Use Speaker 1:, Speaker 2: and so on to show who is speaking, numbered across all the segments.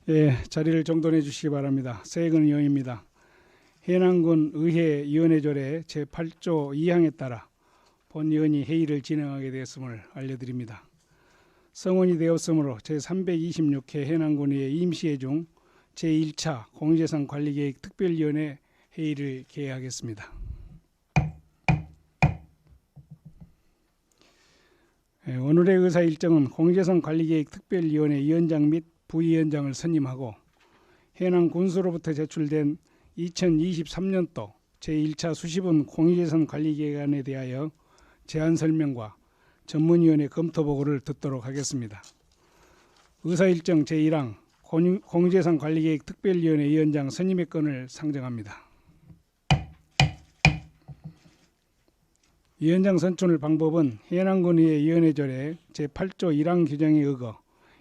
Speaker 1: 예, 자리를 정돈해 주시기 바랍니다. 세익은 의원입니다. 해남군 의회위원회조례 제8조 2항에 따라 본 의원이 회의를 진행하게 되었음을 알려드립니다. 성원이 되었으므로 제326회 해남군의회 임시회 중 제1차 공유재산 관리계획 특별위원회 회의를 개회하겠습니다. 오늘의 의사 일정은 공유재산 관리계획 특별위원회 위원장 및 부위원장을 선임하고 해남 군수로부터 제출된 2023년도 제1차 수시분 공유재산 관리계획안에 대하여 제안 설명과 전문위원회 검토 보고를 듣도록 하겠습니다. 의사일정 제1항 공유재산 관리계획 특별위원회 위원장 선임의 건을 상정합니다. 위원장 선출 방법은 해남군의회 위원회조례 제8조 1항 규정에 의거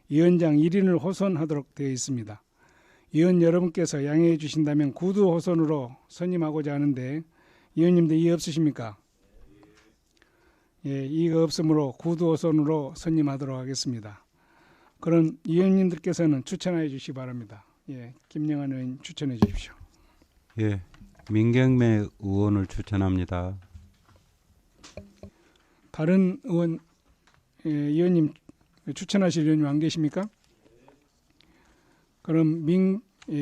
Speaker 1: 위원장 1인을 호선하도록 되어 있습니다. 위원 여러분께서 양해해 주신다면 구두 호선으로 선임하고자 하는데 위원님들 이의 없으십니까? 예, 이의가 없으므로 구두 호선으로 선임하도록 하겠습니다. 그럼 위원님들께서는 추천해 주시기 바랍니다. 예, 김영환 의원 추천해 주십시오.
Speaker 2: 예, 민경매 의원을 추천합니다.
Speaker 1: 다른 의원, 위원님 추천하실 의원님 안 계십니까? 그럼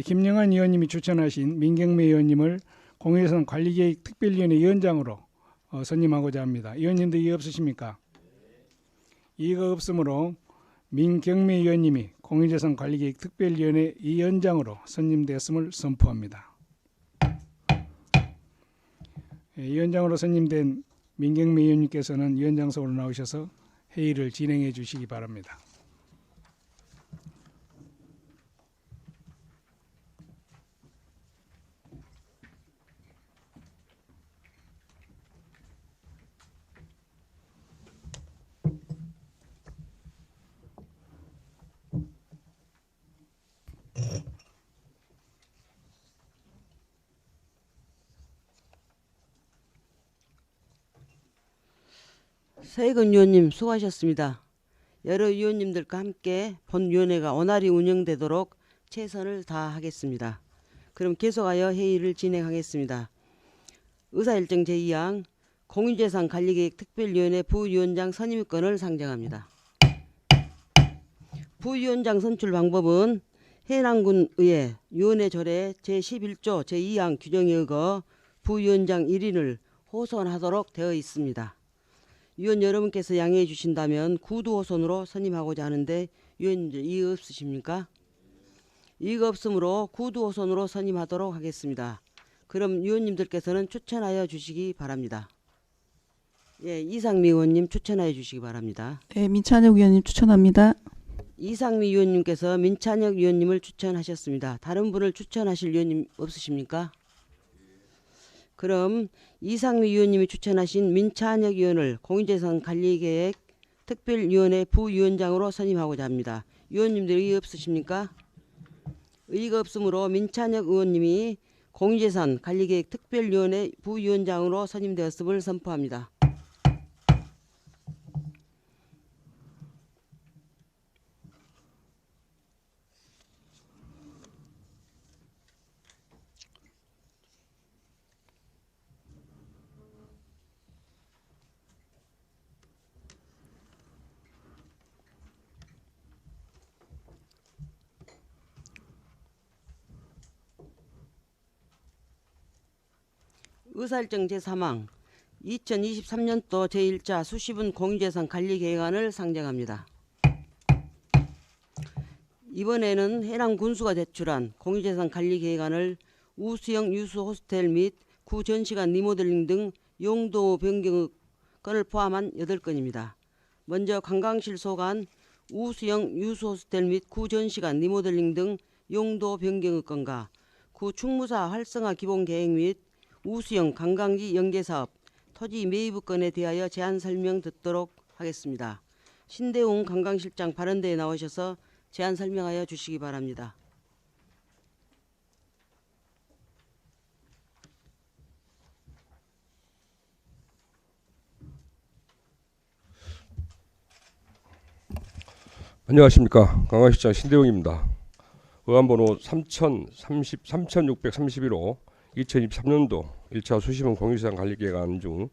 Speaker 1: 김영환 의원님이 추천하신 민경매 의원님을 공유재산 관리계획 특별위원회 위원장으로 선임하고자 합니다. 의원님도 이의 없으십니까? 이의가 없으므로 민경매 의원님이 공유재산 관리계획 특별위원회 위원장으로 선임되었음을 선포합니다. 위원장으로 선임된 민경매 의원님께서는 위원장석으로 나오셔서 회의를 진행해 주시기 바랍니다.
Speaker 3: 세익은 위원님 수고하셨습니다. 여러 위원님들과 함께 본위원회가 원활히 운영되도록 최선을 다하겠습니다. 그럼 계속하여 회의를 진행하겠습니다. 의사일정 제2항 공유재산 관리계획 특별위원회 부위원장 선임권을 상정합니다. 부위원장 선출 방법은 해남군의회 위원회조례 제11조 제2항 규정에 의거 부위원장 1인을 호선하도록 되어 있습니다. 위원 여러분께서 양해해 주신다면 구두 호선으로 선임하고자 하는데 위원님들 이의 없으십니까? 이의가 없으므로 구두 호선으로 선임하도록 하겠습니다. 그럼 위원님들께서는 추천하여 주시기 바랍니다. 예, 이상미 의원님 추천하여 주시기 바랍니다.
Speaker 4: 네, 민찬혁 위원님 추천합니다.
Speaker 3: 이상미 위원님께서 민찬혁 위원님을 추천하셨습니다. 다른 분을 추천하실 위원님 없으십니까? 그럼 이상미 위원님이 추천하신 민찬혁 위원을 공유재산 관리계획 특별위원회 부위원장으로 선임하고자 합니다. 위원님들 의의 없으십니까? 의의가 없으므로 민찬혁 의원님이 공유재산 관리계획 특별위원회 부위원장으로 선임되었음을 선포합니다. 의사일정 제3항 2023년도 제1차 수시분 공유재산 관리계획안을 상정합니다. 이번에는 해남 군수가 제출한 공유재산 관리계획안을 우수형 유수 호스텔 및 구전시간 리모델링 등 용도 변경 건을 포함한 8건입니다. 먼저 관광실 소관 우수형 유수 호스텔 및 구전시간 리모델링 등 용도 변경 건과 구충무사 활성화 기본 계획 및 우수형 관광지 연계사업 토지 매입 건에 대하여 제안 설명 듣도록 하겠습니다. 신대웅 관광실장 발언대에 나오셔서 제안 설명하여 주시기 바랍니다.
Speaker 5: 안녕하십니까. 관광실장 신대웅입니다. 의안번호 3631호 2023년도 1차 수시범 공유시장 관리계획안 중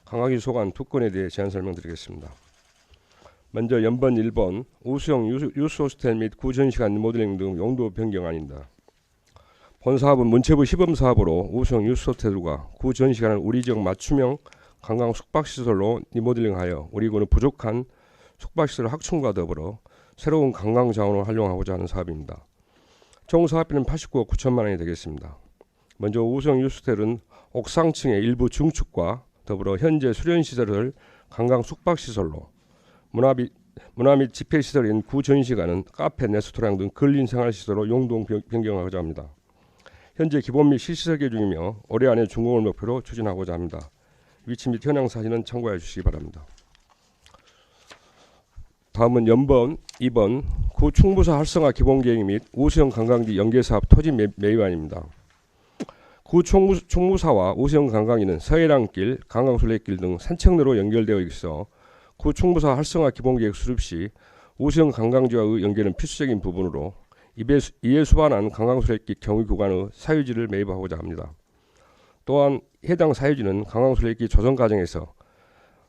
Speaker 5: 강하기 소관 2건에 대해 제안 설명드리겠습니다. 먼저 연번 1번 우수형 유스호스텔 및 구전시간 리모델링 등 용도 변경안입니다. 본 사업은 문체부 시범사업으로 우수형 유스호텔과 구전시간을 우리 지역 맞춤형 관광 숙박시설로 리모델링하여 우리 군의 부족한 숙박시설 확충과 더불어 새로운 관광 자원을 활용하고자 하는 사업입니다. 총 사업비는 89억 9천만 원이 되겠습니다. 먼저 우수형 유스호텔은 옥상층의 일부 중축과 더불어 현재 수련시설을 관광 숙박시설로 문화 및 집회시설인 구전시간은 카페, 레스토랑 등 근린 생활시설로 용도 변경하고자 합니다. 현재 기본 및 실시 설계 중이며 올해 안에 준공을 목표로 추진하고자 합니다. 위치 및 현황 사진은 참고해 주시기 바랍니다. 다음은 연번 2번 구 충무사 활성화 기본계획 및 우수형 관광지 연계사업 토지 매입안입니다. 구 충무사와 우수형 관광지는 서해랑길, 관광순례길 등 산책로로 연결되어 있어 구 충무사 활성화 기본계획 수립 시 우수형 관광지와의 연계는 필수적인 부분으로 이에 수반한 관광순례길 경유 구간의 사유지를 매입하고자 합니다. 또한 해당 사유지는 관광순례길 조성 과정에서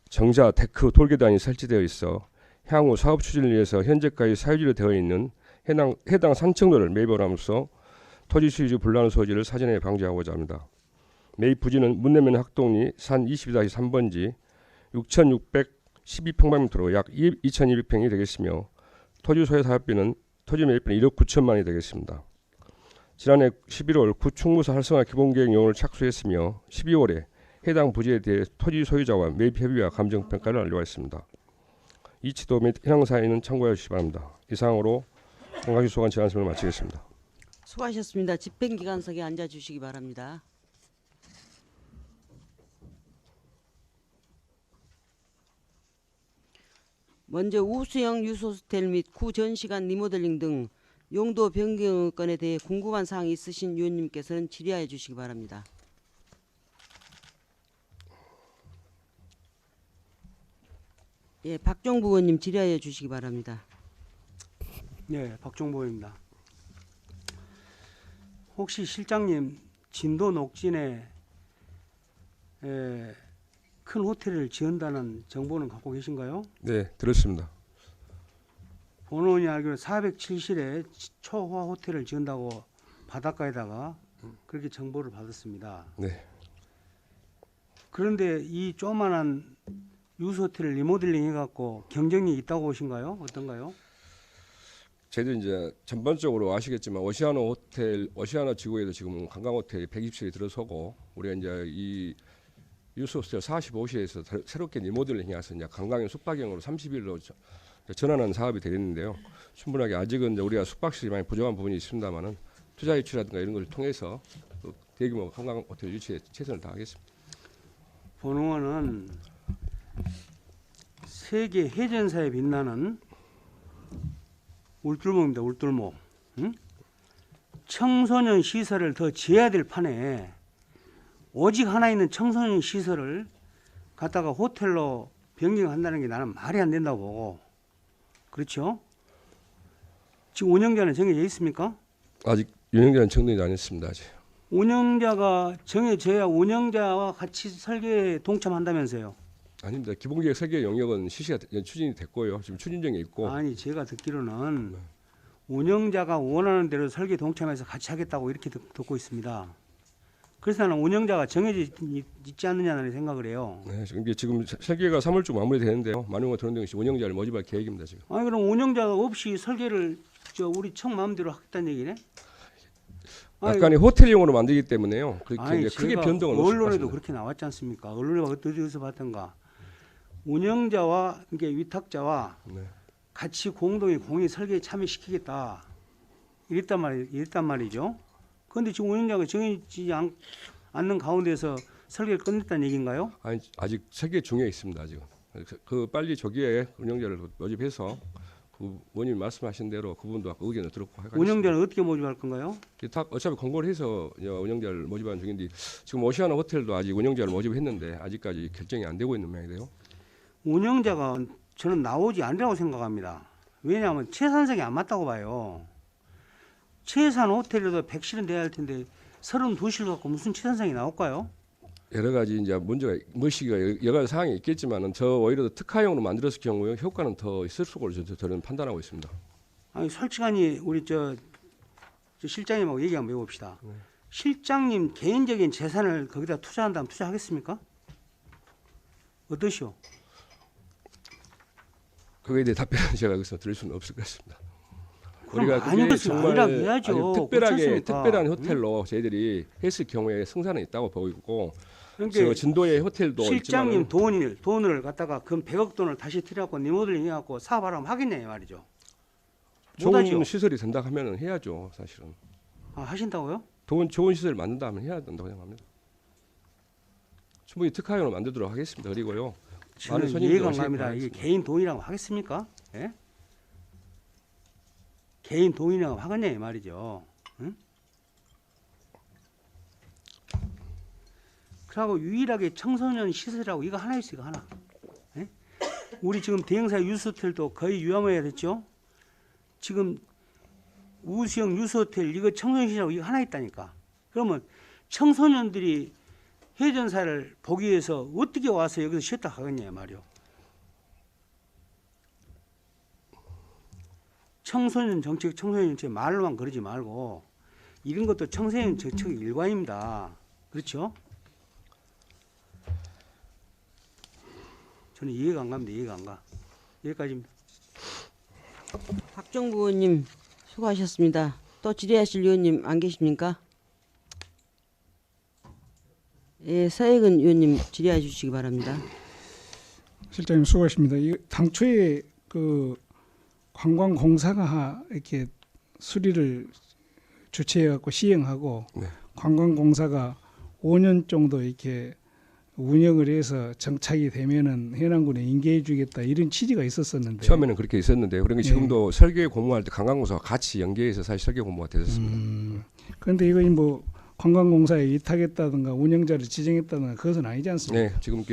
Speaker 5: 정자, 데크, 돌계단이 설치되어 있어 향후 사업 추진을 위해서 현재까지 사유지로 되어 있는 해당 산책로를 매입을 함으로써 토지 수유지 분란 소지를 사전에 방지하고자 합니다. 매입 부지는 문내면 학동리 산 22-3번지 6,612평방미터로 약 2,200평이 되겠으며 토지 소유 사업비는 토지 매입비는 1억 9천만 원이 되겠습니다. 지난해 11월 구 충무사 활성화 기본계획 요원을 착수했으며 12월에 해당 부지에 대해 토지 소유자와 매입 협의와 감정평가를 완료했습니다. 이 지도 및 현황 사항은 참고해 주시기 바랍니다. 이상으로 관광시 소관 제안 설명을 마치겠습니다.
Speaker 3: 수고하셨습니다. 집행기관석에 앉아주시기 바랍니다. 먼저 우수형 유스호스텔 및 구전시간 리모델링 등 용도 변경 건에 대해 궁금한 사항이 있으신 위원님께서는 질의하여 주시기 바랍니다. 예, 박종부 의원님 질의하여 주시기 바랍니다.
Speaker 6: 네, 박종보 의원입니다. 혹시 실장님 진도 녹진에 큰 호텔을 지은다는 정보는 갖고 계신가요?
Speaker 5: 네, 들었습니다.
Speaker 6: 본원이 알기로 407실에 초호화 호텔을 지은다고 바닷가에다가 그렇게 정보를 받았습니다.
Speaker 5: 네.
Speaker 6: 그런데 이 조그만한 유스 호텔을 리모델링 해갖고 경쟁이 있다고 보신가요? 어떤가요?
Speaker 5: 저희도 이제 전반적으로 아시겠지만 오시아나 지구에도 지금 관광 호텔이 120실이 들어서고 우리가 이제 이 유스 호스텔 45시에서 새롭게 리모델링 해서 이제 관광형 숙박형으로 30일로 전환하는 사업이 되겠는데요. 충분하게 아직은 이제 우리가 숙박실이 많이 부족한 부분이 있습니다만은 투자 유치라든가 이런 걸 통해서 대규모 관광 호텔 유치에 최선을 다하겠습니다.
Speaker 6: 본원은 세계 해전사에 빛나는 울tur목입니다. 울tur목. 응? 청소년 시설을 더 지어야 될 판에 오직 하나 있는 청소년 시설을 갖다가 호텔로 변경한다는 게 나는 말이 안 된다고 보고. 그렇죠? 지금 운영자는 정해져 있습니까?
Speaker 5: 아직 운영자는 정리가 안 했습니다. 아직.
Speaker 6: 운영자가 정해져야 운영자와 같이 설계에 동참한다면서요.
Speaker 5: 아닙니다. 기본계획 설계 영역은 실시가 추진이 됐고요. 지금 추진 중에 있고.
Speaker 6: 아니 제가 듣기로는 운영자가 원하는 대로 설계 동참해서 같이 하겠다고 이렇게 듣고 있습니다. 그래서 나는 운영자가 정해져 있지 않느냐는 생각을 해요.
Speaker 5: 네, 지금 설계가 3월쯤 마무리되는데요. 만용화 들어오는 것이 운영자를 모집할 계획입니다. 지금.
Speaker 6: 아니 그럼 운영자가 없이 설계를 우리 청 마음대로 하겠다는 얘기네?
Speaker 5: 약간의 호텔용으로 만들기 때문에요.
Speaker 6: 아니,
Speaker 5: 크게 변동을 없을
Speaker 6: 언론에도
Speaker 5: 것입니다.
Speaker 6: 그렇게 나왔지 않습니까? 언론에 어디서 봤던가? 운영자와 이게 위탁자와
Speaker 5: 네.
Speaker 6: 같이 공동의 설계에 참여시키겠다. 이랬단 말이죠. 그런데 지금 운영자가 정해지지 않는 가운데서 설계를 끝냈다는 얘기인가요?
Speaker 5: 아니, 아직 설계 중에 있습니다. 지금. 빨리 조기에 운영자를 모집해서 그 의원님 말씀하신 대로 그분도 의견을 들었고 하겠습니다.
Speaker 6: 운영자는 어떻게 모집할 건가요?
Speaker 5: 어차피 공고를 해서 운영자를 모집하는 중인데 지금 오시아나 호텔도 아직 운영자를 모집했는데 아직까지 결정이 안 되고 있는 모양이에요.
Speaker 6: 운영자가 저는 나오지 않으라고 생각합니다. 왜냐하면 채산성이 안 맞다고 봐요. 최소한 호텔에도 100실은 돼야 할 텐데 32실 갖고 무슨 치산상이 나올까요?
Speaker 5: 여러 가지 이제 문제가 뭐시기가 여러 가지 상황이 있겠지만은 저 오히려 더 특화형으로 만들었을 경우에 효과는 더 있을 거로 저는 판단하고 있습니다.
Speaker 6: 아니 솔직하니 우리 저 실장님하고 얘기 한번 해봅시다. 실장님 개인적인 재산을 거기다 투자한다면 투자하겠습니까? 어떠시오?
Speaker 5: 그거에 대해 답변은 제가 여기서 드릴 수는 없을 것 같습니다.
Speaker 6: 그럼
Speaker 5: 우리가
Speaker 6: 아닌
Speaker 5: 그게
Speaker 6: 것은
Speaker 5: 정말
Speaker 6: 아니라고 해야죠.
Speaker 5: 아주
Speaker 6: 그렇지 않습니까?
Speaker 5: 특별한 호텔로 저희들이 했을 경우에 승산은 있다고 보고 있고
Speaker 6: 그러니까
Speaker 5: 저 진도의 호텔도
Speaker 6: 실장님
Speaker 5: 있지만은
Speaker 6: 돈을 갖다가 그 100억 돈을 다시 들여갖고 리모델링 해갖고 사업하라면 하겠냐 이 말이죠. 못하죠.
Speaker 5: 좋은 시설이 된다 하면은 해야죠. 사실은
Speaker 6: 아, 하신다고요?
Speaker 5: 좋은 시설을 만든다 하면 해야 된다고 생각합니다. 충분히 특화형으로 만들도록 하겠습니다. 그리고요. 많은
Speaker 6: 저는
Speaker 5: 손님들
Speaker 6: 이해가 안
Speaker 5: 오시길
Speaker 6: 갑니다. 이게
Speaker 5: 바라겠습니다.
Speaker 6: 개인 돈이라고 하겠습니까? 예? 개인 돈이라고 하겠냐 이 말이죠. 응? 그리고 유일하게 청소년 시설이라고 이거 하나 있어 이거 하나. 예? 우리 지금 대형사 유스호텔도 거의 유야무야 됐죠. 지금 우수형 유스호텔 이거 청소년 시설이라고 이거 하나 있다니까. 그러면 청소년들이 해전사를 보기 위해서 어떻게 와서 여기서 쉬었다 가겠냐 말이요. 청소년 정책 말로만 그러지 말고 이런 것도 청소년 정책의 일관입니다. 그렇죠? 저는 이해가 안 갑니다. 이해가 안 가. 여기까지입니다.
Speaker 3: 박정부 의원님 수고하셨습니다. 또 질의하실 의원님 안 계십니까? 예, 서혜근 의원님 질의해 주시기 바랍니다.
Speaker 1: 실장님 수고하십니다. 당초에 그 관광공사가 이렇게 수리를 주최해갖고 시행하고
Speaker 5: 네.
Speaker 1: 관광공사가 5년 정도 이렇게 운영을 해서 정착이 되면은 해남군에 인계해주겠다 이런 취지가 있었었는데
Speaker 5: 처음에는 그렇게 있었는데 그러니까 지금도 설계 공모할 때 관광공사와 같이 연계해서 사실 설계 공모가 됐었습니다.
Speaker 1: 그런데 이거 뭐 관광공사에 위탁했다든가 운영자를 지정했다든가 그것은 아니지 않습니까?
Speaker 5: 네, 지금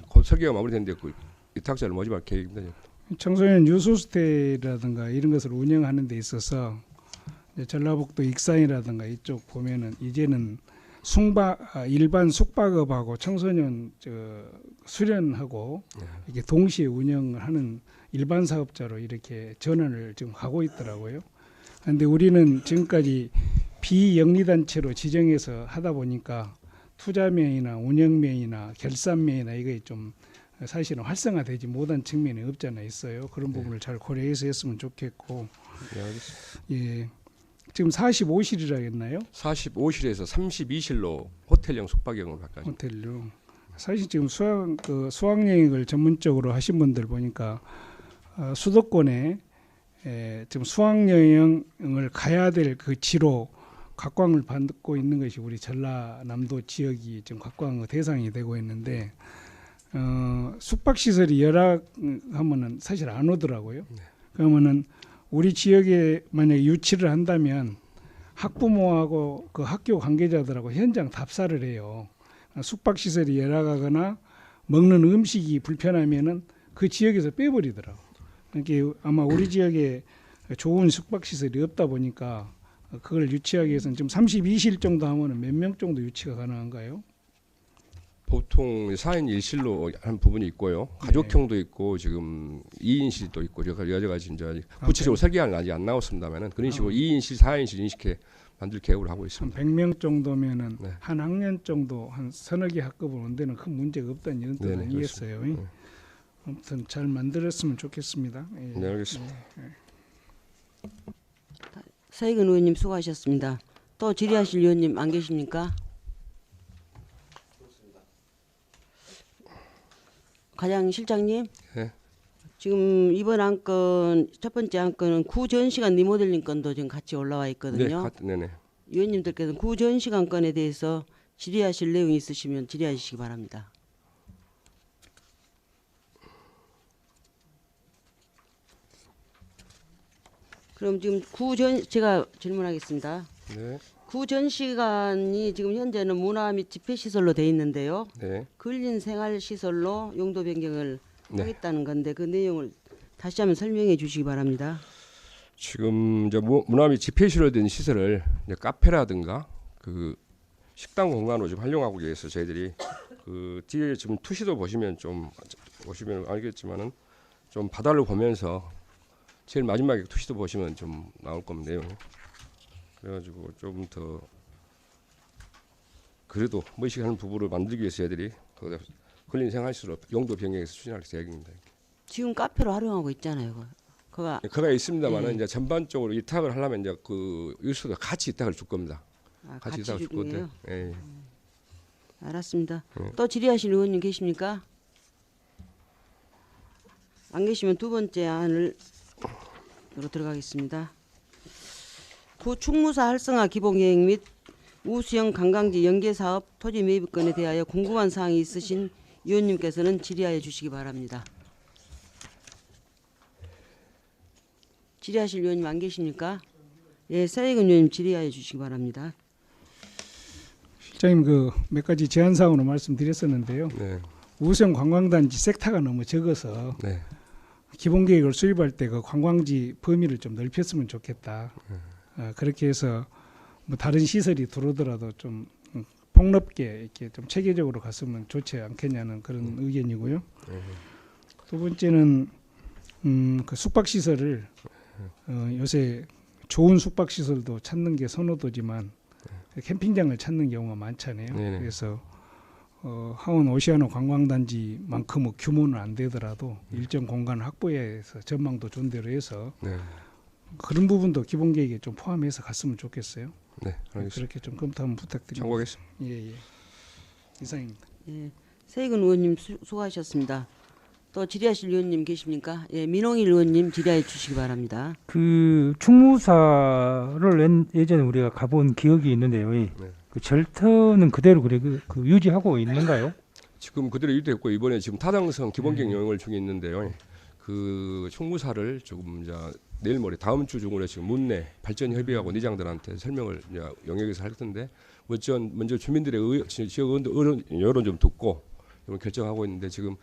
Speaker 5: 곧 설계가 마무리됐는데 그 위탁자를 모집할 계획입니다.
Speaker 1: 청소년 유소호텔이라든가 이런 것을 운영하는 데 있어서 이제 전라북도 익산이라든가 이쪽 보면은 이제는 일반 숙박업하고 청소년 수련하고 이렇게 동시에 운영을 하는 일반 사업자로 이렇게 전환을 지금 하고 있더라고요. 그런데 우리는 지금까지 비영리단체로 지정해서 하다 보니까 투자면이나 운영면이나 결산면이나 이게 좀 사실은 활성화되지 못한 측면이 없잖아 있어요. 그런 부분을 잘 고려해서 했으면 좋겠고.
Speaker 5: 네, 알겠습니다.
Speaker 1: 예. 지금 45실이라 했나요?
Speaker 5: 45실에서 32실로 호텔형 숙박형으로 바꿔요.
Speaker 1: 호텔로. 사실 지금 수학여행을 전문적으로 하신 분들 보니까 수도권에 지금 수학여행을 가야 될 그 지로 각광을 받고 있는 것이 우리 전라남도 지역이 지금 각광 대상이 되고 있는데 숙박시설이 열악하면은 사실 안 오더라고요. 그러면은 우리 지역에 만약에 유치를 한다면 학부모하고 그 학교 관계자들하고 현장 답사를 해요. 숙박시설이 열악하거나 먹는 음식이 불편하면은 그 지역에서 빼버리더라고. 그러니까 아마 우리 지역에 좋은 숙박시설이 없다 보니까 그걸 유치하기 위해서는 지금 32실 정도 하면은 몇 명 정도 유치가 가능한가요?
Speaker 5: 보통 4인 1실로 한 부분이 있고요. 가족형도 있고 지금 2인실도 있고 여러 가지 이제 구체적으로 설계는 아직 안 나왔습니다만은 그런 식으로 2인실, 4인실 인식해 만들 계획을 하고
Speaker 1: 한
Speaker 5: 있습니다.
Speaker 1: 100명 정도면은
Speaker 5: 네.
Speaker 1: 한 학년 정도 한 서너 개 학급을 온 데는 큰 문제가 없다는 이런 뜻
Speaker 5: 네네,
Speaker 1: 아니겠어요?
Speaker 5: 그렇습니다. 네.
Speaker 1: 아무튼 잘 만들었으면 좋겠습니다. 예.
Speaker 5: 네, 알겠습니다.
Speaker 3: 서혜근 의원님 수고하셨습니다. 또 질의하실 의원님 안 계십니까? 과장 실장님.
Speaker 5: 네.
Speaker 3: 지금 이번 안건 첫 번째 안건은 구전시간 리모델링 건도 지금 같이 올라와 있거든요.
Speaker 5: 네네.
Speaker 3: 위원님들께서는 구전시간 건에 대해서 질의하실 내용이 있으시면 질의하시기 바랍니다. 그럼 지금 제가 질문하겠습니다.
Speaker 5: 네.
Speaker 3: 구전시간이 지금 현재는 문화 및 집회시설로 돼 있는데요.
Speaker 5: 네.
Speaker 3: 근린생활시설로 용도 변경을
Speaker 5: 네.
Speaker 3: 하겠다는 건데 그 내용을 다시 한번 설명해 주시기 바랍니다.
Speaker 5: 지금 이제 문화 및 집회시로 된 시설을 이제 카페라든가 그 식당 공간으로 좀 활용하고 계서 저희들이 그 뒤에 지금 투시도 보시면 알겠지만은 좀 바다를 보면서 제일 마지막에 투시도 보시면 좀 나올 겁니다. 내용이. 그래가지고 좀 더 그래도 멋있게하는 부부를 만들기 위해서 저희들이 거기다 근린 생활시설 용도 변경해서 추진할 계획입니다.
Speaker 3: 지금 카페로 활용하고 있잖아요. 그거
Speaker 5: 그가 있습니다만은
Speaker 3: 예.
Speaker 5: 이제 전반적으로 이탁을 하려면 이제 그 유수도 같이 이탁을 줄 겁니다.
Speaker 3: 같이
Speaker 5: 이탁을 줄 건데.
Speaker 3: 주고요.
Speaker 5: 예.
Speaker 3: 알았습니다.
Speaker 5: 네.
Speaker 3: 또 질의하실 의원님 계십니까? 안 계시면 두 번째 안으로 들어가겠습니다. 구충무사 활성화 기본계획 및 우수형 관광지 연계사업 토지 매입건에 대하여 궁금한 사항이 있으신 의원님께서는 질의하여 주시기 바랍니다. 질의하실 의원님 안 계십니까? 예, 서해근 의원님 질의하여 주시기 바랍니다.
Speaker 1: 실장님 그 몇 가지 제안 사항으로 말씀드렸었는데요.
Speaker 5: 네.
Speaker 1: 우수형 관광단지 섹터가 너무 적어서
Speaker 5: 네.
Speaker 1: 기본 계획을 수립할 때 그 관광지 범위를 좀 넓혔으면 좋겠다. 그렇게 해서 뭐 다른 시설이 들어오더라도 좀 폭넓게 이렇게 좀 체계적으로 갔으면 좋지 않겠냐는 그런 의견이고요. 두 번째는 그 숙박 시설을 요새 좋은 숙박 시설도 찾는 게 선호도지만 캠핑장을 찾는 경우가 많잖아요.
Speaker 5: 네네.
Speaker 1: 그래서 하원 오시아노 관광단지만큼의 규모는 안 되더라도 일정 공간을 확보해서 전망도 좋은 대로 해서
Speaker 5: 네.
Speaker 1: 그런 부분도 기본 계획에 좀 포함해서 갔으면 좋겠어요.
Speaker 5: 네. 알겠습니다.
Speaker 1: 그렇게 좀 검토 한번 부탁드립니다.
Speaker 5: 참고하겠습니다.
Speaker 1: 예, 예. 이상입니다.
Speaker 3: 예, 서해근 의원님 수고하셨습니다. 또 질의하실 의원님 계십니까? 예, 민홍일 의원님 질의해 주시기 바랍니다.
Speaker 7: 그 충무사를 예전에 우리가 가본 기억이 있는데요. 그 절터는 그대로 그 유지하고 있는가요?
Speaker 5: 지금 그대로 유지됐고 이번에 지금 타당성 기본계획 영역을 중에 있는데요. 그 충무사를 조금 이제 내일 모레 다음 주 중으로 지금 문내 발전협의하고 내장들한테 설명을 이제 영역에서 할 텐데 먼저 주민들의 지역 여론 좀 듣고 결정하고 있는데 지금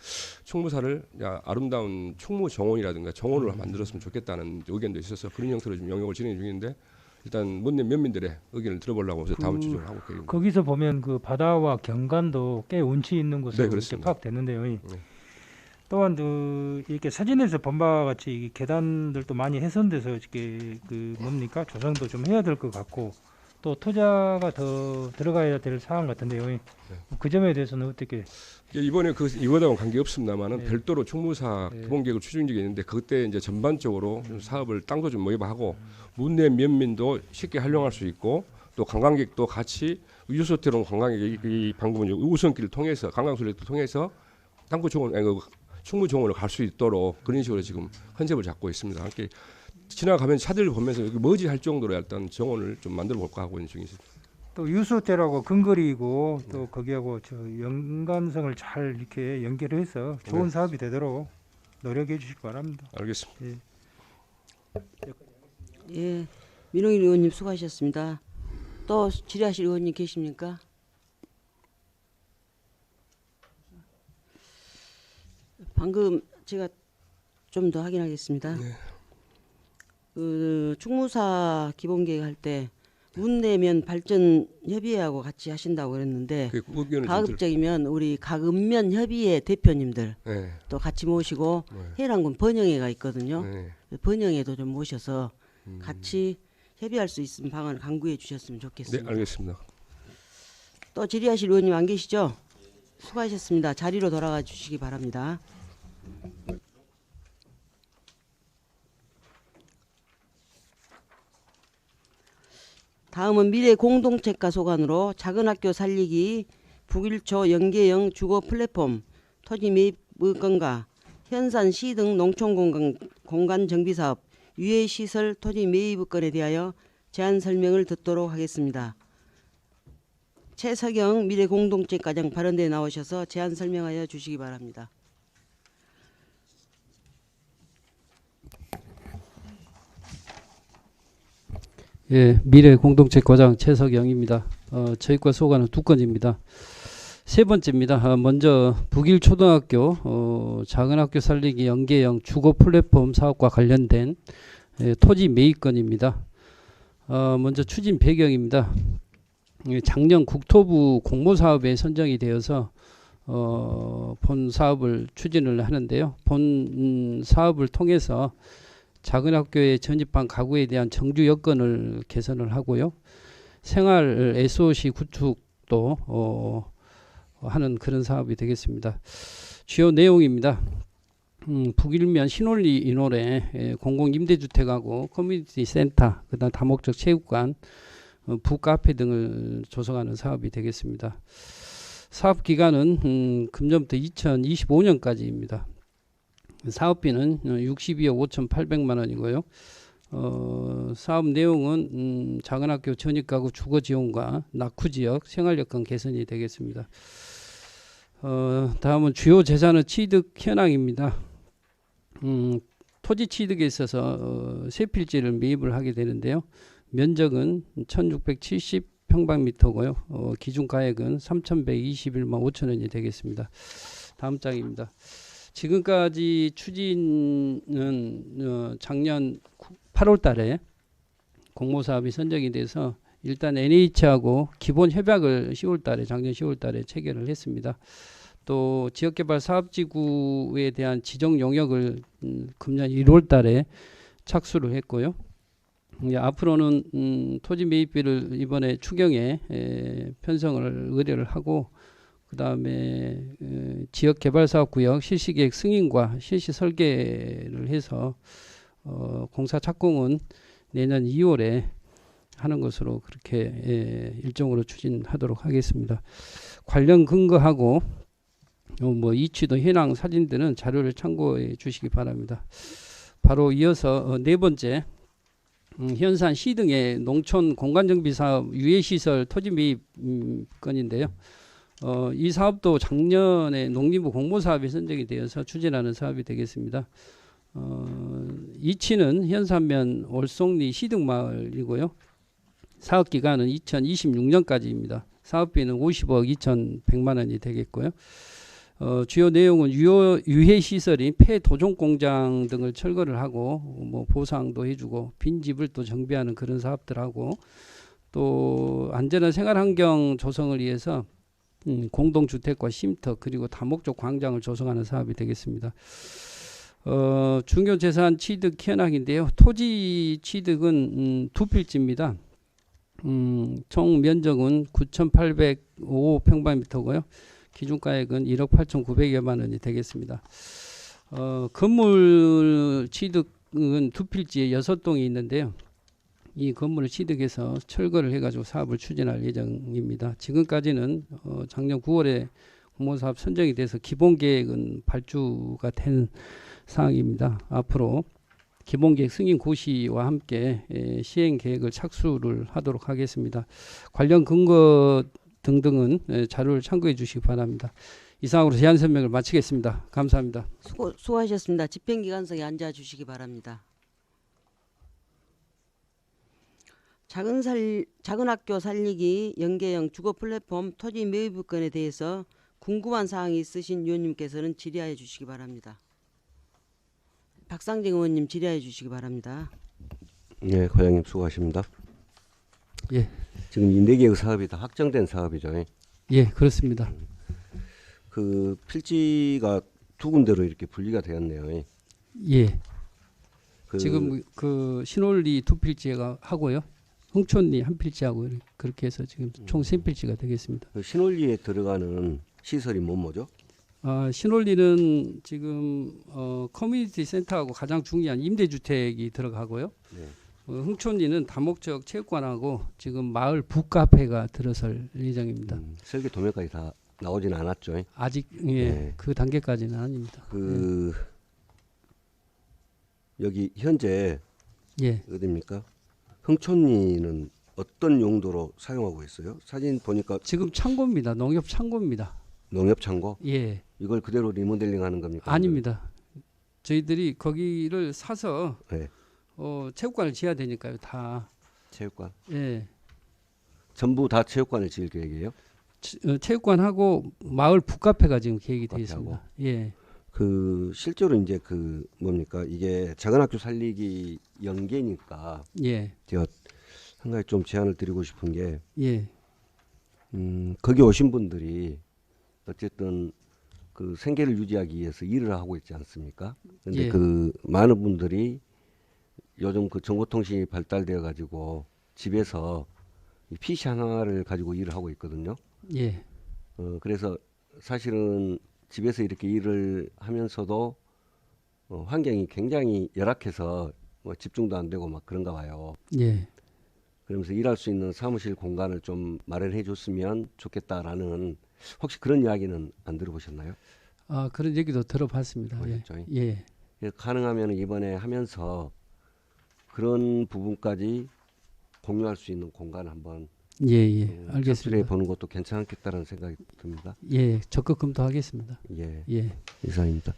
Speaker 5: 충무사를 아름다운 충무 정원이라든가 정원을 만들었으면 좋겠다는 의견도 있어서 그런 형태로 지금 영역을 진행 중인데 일단 문내 면민들의 의견을 들어보려고 해서 다음 주 중에 하고 있습니다.
Speaker 7: 거기서 보면 그 바다와 경관도 꽤 운치 있는 곳으로
Speaker 5: 네,
Speaker 7: 이렇게
Speaker 5: 그렇습니다.
Speaker 7: 파악됐는데요. 또한 이렇게 사진에서 본 바와 같이 이 계단들도 많이 훼손돼서 이렇게 그 뭡니까 조성도 좀 해야 될 것 같고 또 투자가 더 들어가야 될 사항 같은데요. 그 점에 대해서는 어떻게?
Speaker 5: 이번에 이거하고는 관계 없습니다만은
Speaker 7: 네.
Speaker 5: 별도로 충무사
Speaker 7: 네.
Speaker 5: 기본계획을 추진 중에 있는데 그때 이제 전반적으로 사업을 땅도 좀 모집하고 문내 면민도 쉽게 활용할 수 있고 또 관광객도 같이 유소태로운 관광객이 방금 우선길을 통해서 관광수를 통해서 땅구 정원 충무 정원을 갈 수 있도록 그런 식으로 지금 컨셉을 잡고 있습니다. 함께 지나가면 차들을 보면서 여기 뭐지 할 정도로 일단 정원을 좀 만들어 볼까 하고 있는 중이습니다.
Speaker 7: 또 유수대라고 근거리이고 또 거기하고 저 연관성을 잘 이렇게 연결해서 좋은
Speaker 5: 네.
Speaker 7: 사업이 되도록 노력해 주시기 바랍니다.
Speaker 5: 알겠습니다.
Speaker 3: 예, 민홍일 의원님 수고하셨습니다. 또 질의하실 의원님 계십니까? 방금 제가 좀 더 확인하겠습니다.
Speaker 5: 네.
Speaker 3: 그 충무사 기본계획 할 때 문내면 발전 협의회하고 같이 하신다고 그랬는데
Speaker 5: 그 의견을 좀
Speaker 3: 가급적이면 우리 각 읍면 협의회 대표님들
Speaker 5: 네.
Speaker 3: 또 같이 모시고
Speaker 5: 네.
Speaker 3: 해랑군 번영회가 있거든요.
Speaker 5: 네.
Speaker 3: 번영회도 좀 모셔서 같이 협의할 수 있는 방안을 강구해 주셨으면
Speaker 5: 네,
Speaker 3: 좋겠습니다.
Speaker 5: 알겠습니다.
Speaker 3: 또 질의하실 의원님 안 계시죠? 수고하셨습니다. 자리로 돌아가 주시기 바랍니다. 다음은 미래 공동체가 소관으로 작은 학교 살리기 북일초 연계형 주거 플랫폼 토지 매입 의건과 현산 시 등 농촌 공간 정비 사업 유해 시설 토지 매입 의건에 대하여 제안 설명을 듣도록 하겠습니다. 최석영 미래 공동체과장 발언대에 나오셔서 제안 설명하여 주시기 바랍니다.
Speaker 8: 예, 미래 공동체 과장 최석영입니다. 저희과 소관은 두 건입니다. 세 번째입니다. 먼저 북일 초등학교 작은 학교 살리기 연계형 주거 플랫폼 사업과 관련된 토지 매입건입니다. 먼저 추진 배경입니다. 작년 국토부 공모사업에 선정이 되어서 본 사업을 추진을 하는데요. 본 사업을 통해서 작은 학교의 전입한 가구에 대한 정주 여건을 개선을 하고요. 생활 SOC 구축도 하는 그런 사업이 되겠습니다. 주요 내용입니다. 북일면 신올리 인홀에 공공임대주택하고 커뮤니티 센터, 그다음 다목적 체육관, 북카페 등을 조성하는 사업이 되겠습니다. 사업 기간은 금년부터 2025년까지입니다. 사업비는 62억 5,800만 원이고요. 사업 내용은 작은 학교 전입가구 주거 지원과 낙후 지역 생활 여건 개선이 되겠습니다. 다음은 주요 재산의 취득 현황입니다. 토지 취득에 있어서 세 필지를 매입을 하게 되는데요. 면적은 1670평방미터고요. 기준 가액은 3121만 5천 원이 되겠습니다. 다음 장입니다. 지금까지 추진은 작년 8월 달에 공모사업이 선정이 돼서 일단 NH하고 기본 협약을 작년 10월 달에 체결을 했습니다. 또 지역개발 사업지구에 대한 지정 용역을 금년 1월 달에 착수를 했고요. 앞으로는 토지 매입비를 이번에 추경에 편성을 의뢰를 하고, 그 다음에 지역개발사업구역 실시계획 승인과 실시 설계를 해서 공사 착공은 내년 2월에 하는 것으로 그렇게 일정으로 추진하도록 하겠습니다. 관련 근거하고 이취도 현황 사진들은 자료를 참고해 주시기 바랍니다. 바로 이어서 네 번째, 현산 시 등의 농촌 공간정비사업 유해시설 토지 매입 건인데요. 이 사업도 작년에 농림부 공모사업이 선정이 되어서 추진하는 사업이 되겠습니다. 이치는 현산면 월송리 시등마을이고요. 사업 기간은 2026년까지입니다. 사업비는 50억 2,100만 원이 되겠고요. 주요 내용은 유해 시설인 폐도종 공장 등을 철거를 하고 보상도 해주고 빈집을 또 정비하는 그런 사업들하고, 또 안전한 생활 환경 조성을 위해서 공동주택과 쉼터 그리고 다목적 광장을 조성하는 사업이 되겠습니다. 중요 재산 취득 현황인데요. 토지 취득은 두 필지입니다. 총 면적은 9,805평방미터고요. 기준가액은 1억 8,900여만 원이 되겠습니다. 건물 취득은 두 필지에 6동이 있는데요. 이 건물을 취득해서 철거를 해가지고 사업을 추진할 예정입니다. 지금까지는 작년 9월에 공모사업 선정이 돼서 기본계획은 발주가 된 사항입니다. 앞으로 기본계획 승인 고시와 함께 시행계획을 착수를 하도록 하겠습니다. 관련 근거 등등은 자료를 참고해 주시기 바랍니다. 이상으로 제안 설명을 마치겠습니다. 감사합니다.
Speaker 3: 수고하셨습니다. 집행기관석에 앉아 주시기 바랍니다. 작은 학교 살리기 연계형 주거 플랫폼 토지 매입건에 대해서 궁금한 사항이 있으신 위원님께서는 질의하여 주시기 바랍니다. 박상정 의원님 질의하여 주시기 바랍니다.
Speaker 9: 네, 과장님 수고하십니다.
Speaker 8: 예.
Speaker 9: 지금 이 4개의 사업이 다 확정된 사업이죠.
Speaker 8: 예, 그렇습니다.
Speaker 9: 그 필지가 두 군데로 이렇게 분리가 되었네요.
Speaker 8: 예. 지금 그 신올리 두 필지가 하고요. 흥촌리 한 필지하고 그렇게 해서 지금 총 3필지가 되겠습니다.
Speaker 9: 그 신올리에 들어가는 시설이 뭐죠?
Speaker 8: 신올리는 지금 커뮤니티 센터하고 가장 중요한 임대주택이 들어가고요.
Speaker 9: 네.
Speaker 8: 흥촌리는 다목적 체육관하고 지금 마을 북카페가 들어설 예정입니다.
Speaker 9: 설계 도면까지 다 나오지는 않았죠.
Speaker 8: 아직
Speaker 9: 네.
Speaker 8: 그 단계까지는 아닙니다.
Speaker 9: 여기 현재
Speaker 8: 예.
Speaker 9: 어디입니까? 흥촌리는 어떤 용도로 사용하고 있어요? 사진 보니까
Speaker 8: 지금 창고입니다. 농협 창고입니다.
Speaker 9: 농협 창고?
Speaker 8: 예.
Speaker 9: 이걸 그대로 리모델링하는 겁니까?
Speaker 8: 아닙니다. 저희들이 거기를 사서
Speaker 9: 네.
Speaker 8: 체육관을 지어야 되니까요. 다.
Speaker 9: 체육관?
Speaker 8: 예.
Speaker 9: 전부 다 체육관을 지을 계획이에요?
Speaker 8: 체육관하고 마을 북카페가 지금 계획이 되어 있습니다. 예.
Speaker 9: 그 실제로 이제 그 뭡니까 이게 작은 학교 살리기 연계니까
Speaker 8: 예,
Speaker 9: 제가 한 가지 좀 제안을 드리고 싶은 게
Speaker 8: 예,
Speaker 9: 거기 오신 분들이 어쨌든 그 생계를 유지하기 위해서 일을 하고 있지 않습니까? 근데
Speaker 8: 예.
Speaker 9: 그 많은 분들이 요즘 그 정보통신이 발달되어 가지고 집에서 이 PC 하나를 가지고 일을 하고 있거든요.
Speaker 8: 예,
Speaker 9: 그래서 사실은 집에서 이렇게 일을 하면서도 환경이 굉장히 열악해서 뭐 집중도 안 되고 막 그런가 봐요.
Speaker 8: 예.
Speaker 9: 그러면서 일할 수 있는 사무실 공간을 좀 마련해 줬으면 좋겠다라는 혹시 그런 이야기는 안 들어보셨나요?
Speaker 8: 아, 그런 얘기도 들어봤습니다. 예,
Speaker 9: 그렇죠.
Speaker 8: 예,
Speaker 9: 가능하면 이번에 하면서 그런 부분까지 공유할 수 있는 공간 한번
Speaker 8: 예, 예.
Speaker 9: capture 해
Speaker 8: 알겠습니다.
Speaker 9: 보는 것도 괜찮겠다는 생각이 듭니다.
Speaker 8: 예, 적극 검토하겠습니다.
Speaker 9: 예,
Speaker 8: 예.
Speaker 9: 이상입니다.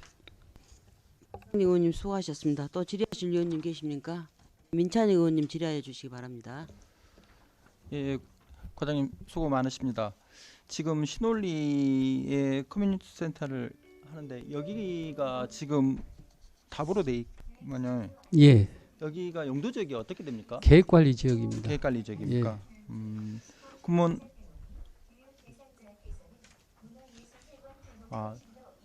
Speaker 3: 의원님 수고하셨습니다. 또 질의하실 의원님 계십니까? 민찬희 의원님 질의해 주시기 바랍니다.
Speaker 10: 예, 과장님 수고 많으십니다. 지금 신올리에 커뮤니티 센터를 하는데 여기가 지금 답으로 돼 있면은
Speaker 8: 예,
Speaker 10: 여기가 용도 지역이 어떻게 됩니까?
Speaker 8: 계획관리 지역입니다.
Speaker 10: 계획관리 지역입니까? 그러면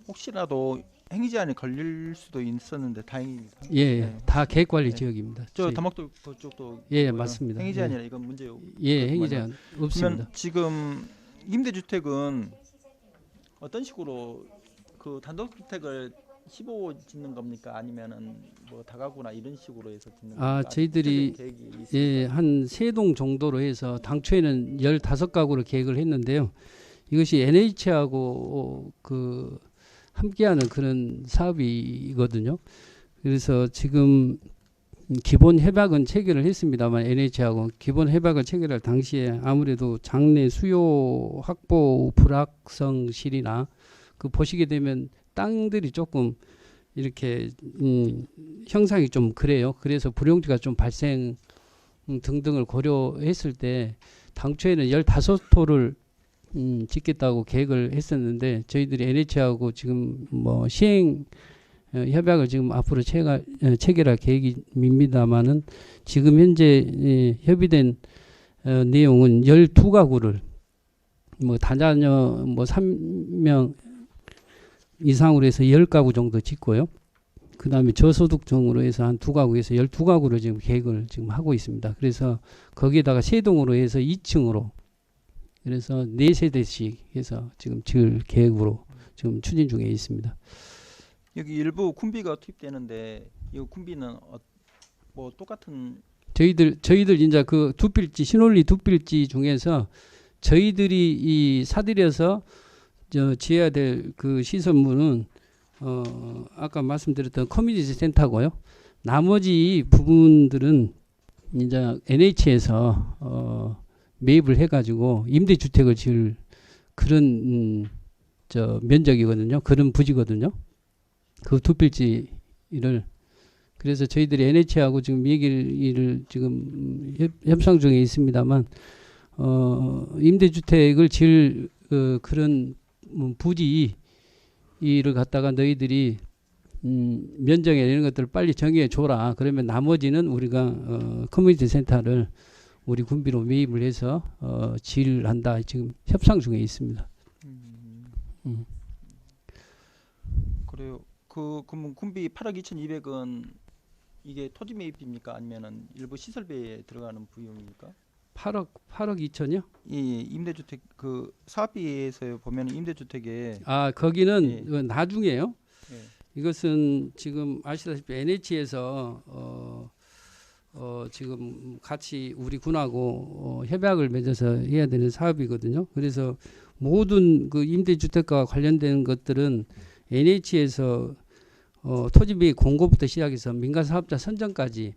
Speaker 10: 혹시라도 행위 제한이 걸릴 수도 있었는데 다행입니다.
Speaker 8: 예,
Speaker 10: 네.
Speaker 8: 다 계획관리
Speaker 10: 네.
Speaker 8: 지역입니다.
Speaker 10: 저
Speaker 8: 저희-
Speaker 10: 다목도 그쪽도
Speaker 8: 예,
Speaker 10: 있고요.
Speaker 8: 맞습니다.
Speaker 10: 행위 제한이라 이건 문제
Speaker 8: 예, 행위 제한 없습니다.
Speaker 10: 그러면 지금 임대주택은 어떤 식으로 그 단독주택을 15 짓는 겁니까? 아니면은 뭐 다가구나 이런 식으로 해서 짓는 겁니까?
Speaker 8: 아, 저희들이
Speaker 10: 구체적인 계획이 있습니까?
Speaker 8: 예, 한 3동 정도로 해서 당초에는 15가구로 계획을 했는데요. 이것이 NH하고 그 함께하는 그런 사업이거든요. 그래서 지금 기본 협약은 체결을 했습니다만 NH하고 기본 협약을 체결할 당시에 아무래도 장내 수요 확보 불확성실이나 그 보시게 되면 땅들이 조금 이렇게 형상이 좀 그래요. 그래서 불용지가 좀 발생 등등을 고려했을 때 당초에는 15호를 짓겠다고 계획을 했었는데 저희들이 NH하고 지금 뭐 시행 협약을 지금 앞으로 체결할 계획입니다만은 지금 현재 협의된 내용은 12가구를 뭐 다자녀 뭐 3명 이상으로 해서 10가구 정도 짓고요. 그 다음에 저소득층으로 해서 한 2가구에서 12가구를 지금 계획을 지금 하고 있습니다. 그래서 거기에다가 3동으로 해서 2층으로 그래서 4세대씩 해서 지금 지을 계획으로 지금 추진 중에 있습니다.
Speaker 10: 여기 일부 쿰비가 투입되는데 이 쿰비는 뭐 똑같은
Speaker 8: 저희들 이제 그 두필지 신올리 두필지 중에서 저희들이 이 사들여서 지어야 될 그 시설물은 아까 말씀드렸던 커뮤니티 센터고요. 나머지 부분들은 이제 NH에서 매입을 해가지고 임대주택을 지을 그런 면적이거든요. 그런 부지거든요. 그 두필지를 그래서 저희들이 NH하고 지금 얘기를 지금 협상 중에 있습니다만 임대주택을 지을 그런 부지를 갖다가 너희들이 면적에 이런 것들을 빨리 정해 줘라. 그러면 나머지는 우리가 커뮤니티 센터를 우리 군비로 매입을 해서 지을한다. 지금 협상 중에 있습니다.
Speaker 10: 그래요. 그러면 군비 8억 2,200은 이게 토지 매입입니까? 아니면은 일부 시설비에 들어가는 비용입니까?
Speaker 8: 8억 2천요?
Speaker 10: 예, 임대주택 그 사업비에서 보면 임대주택에
Speaker 8: 거기는
Speaker 10: 예.
Speaker 8: 나중에요.
Speaker 10: 예.
Speaker 8: 이것은 지금 아시다시피 NH에서 지금 같이 우리 군하고 협약을 맺어서 해야 되는 사업이거든요. 그래서 모든 그 임대주택과 관련된 것들은 NH에서 토지 매입 공고부터 시작해서 민간 사업자 선정까지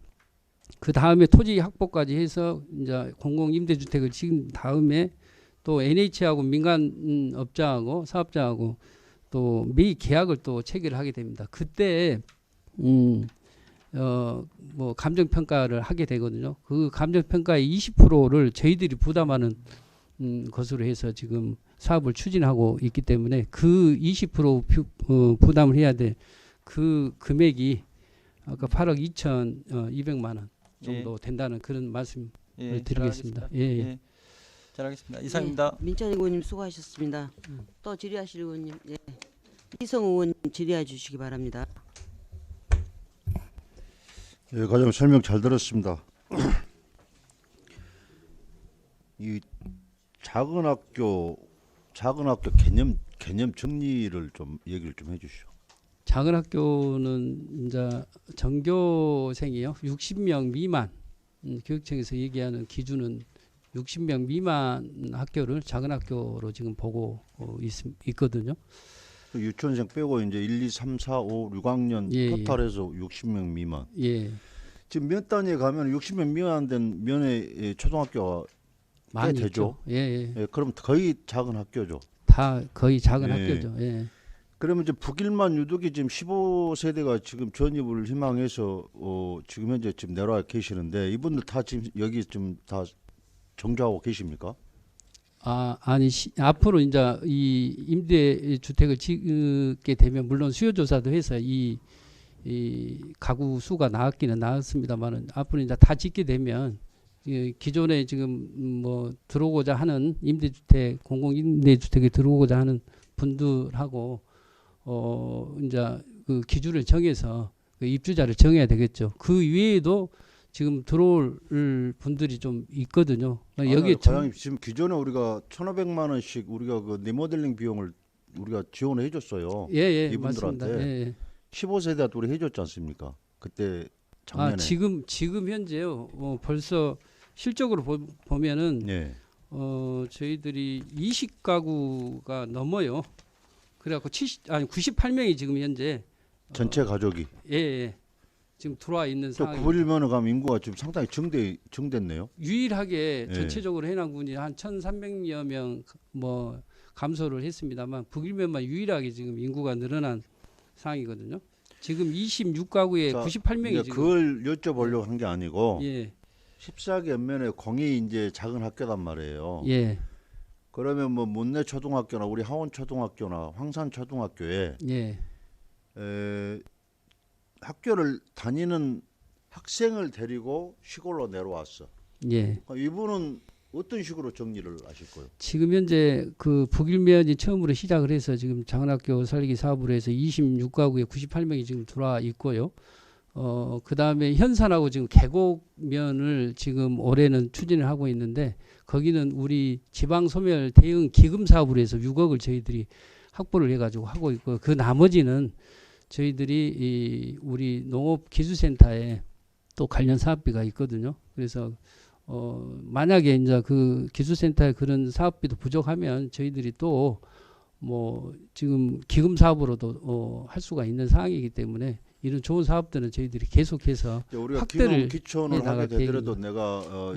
Speaker 8: 그 다음에 토지 확보까지 해서 이제 공공 임대주택을 지은 다음에 또 NH하고 민간 업자하고 사업자하고 또 매입 계약을 또 체결하게 됩니다. 그때 뭐 감정 평가를 하게 되거든요. 그 감정 평가의 20%를 저희들이 부담하는 것으로 해서 지금 사업을 추진하고 있기 때문에 그 20% 부담을 해야 될 그 금액이 아까 8억 2,200만 원 정도 된다는 그런 말씀을 드리겠습니다. 예.
Speaker 10: 잘 알겠습니다. 이상입니다.
Speaker 3: 민찬 의원님 수고하셨습니다. 또 질의하실 의원님, 이성 의원님 질의해 주시기 바랍니다.
Speaker 11: 예, 과장 설명 잘 들었습니다. 이 작은 학교 개념 정리를 좀 얘기를 좀 해주시오.
Speaker 8: 작은 학교는 이제 전교생이요 60명 미만 교육청에서 얘기하는 기준은 60명 미만 학교를 작은 학교로 지금 보고 있거든요.
Speaker 11: 유치원생 빼고 이제 1, 2, 3, 4, 5, 6학년 토탈해서 60명 미만.
Speaker 8: 예.
Speaker 11: 지금 면 단위에 가면 60명 미만 된 면의 초등학교가 꽤 되죠. 예, 그럼 거의 작은 학교죠.
Speaker 8: 다 거의 작은 학교죠. 예.
Speaker 11: 그러면 이제 북일만 유독이 지금 15세대가 지금 전입을 희망해서 지금 현재 지금 내려와 계시는데 이분들 다 지금 여기 좀 다 정주하고 계십니까?
Speaker 8: 아니 앞으로 이제 이 임대 주택을 짓게 되면 물론 수요 조사도 해서 이 가구 수가 나왔기는 나왔습니다만은 앞으로 이제 다 짓게 되면 기존에 지금 뭐 들어오고자 하는 임대주택 공공임대주택에 들어오고자 하는 분들하고 이제 그 기준을 정해서 그 입주자를 정해야 되겠죠. 그 외에도 지금 들어올 분들이 좀 있거든요. 여기
Speaker 11: 과장님 지금 기존에 우리가 1,500만 원씩 우리가 그 리모델링 비용을 우리가 지원을 해줬어요.
Speaker 8: 예,
Speaker 11: 이분들한테
Speaker 8: 맞습니다. 예.
Speaker 11: 15세대한테 우리 해줬지 않습니까? 그때 작년에.
Speaker 8: 지금 현재요. 벌써 실적으로 보면은
Speaker 11: 예.
Speaker 8: 저희들이 20가구가 넘어요. 그래갖고 98명이 지금 현재
Speaker 11: 전체 가족이.
Speaker 8: 예. 지금 들어와 있는 상황.
Speaker 11: 9일면에 가면 인구가 지금 상당히 증됐네요.
Speaker 8: 유일하게 전체적으로 해남군이 한 1,300여 명 뭐 감소를 했습니다만 북일면만 유일하게 지금 인구가 늘어난 상황이거든요. 지금 26가구에 98명이 지금.
Speaker 11: 그걸 여쭤보려고 한 게 아니고.
Speaker 8: 예.
Speaker 11: 14개 연면에 공이 이제 작은 학교단 말이에요.
Speaker 8: 예.
Speaker 11: 그러면 뭐 문내 초등학교나 우리 하원 초등학교나 황산 초등학교에 학교를 다니는 학생을 데리고 시골로 내려왔어.
Speaker 8: 예.
Speaker 11: 이분은 어떤 식으로 정리를 하실 거예요?
Speaker 8: 지금 현재 그 북일면이 처음으로 시작을 해서 지금 작은학교 살리기 사업으로 해서 26가구에 98명이 지금 들어와 있고요. 그 다음에 현산하고 지금 계곡면을 지금 올해는 추진을 하고 있는데 거기는 우리 지방소멸 대응 기금 사업으로 해서 6억을 저희들이 확보를 해가지고 하고 있고 그 나머지는 저희들이 우리 농업기술센터에 또 관련 사업비가 있거든요. 그래서 만약에 이제 그 기술센터에 그런 사업비도 부족하면 저희들이 또 뭐 지금 기금 사업으로도 할 수가 있는 상황이기 때문에 이런 좋은 사업들은 저희들이 계속해서
Speaker 11: 우리가
Speaker 8: 확대를
Speaker 11: 기촌을 하게 되더라도 내가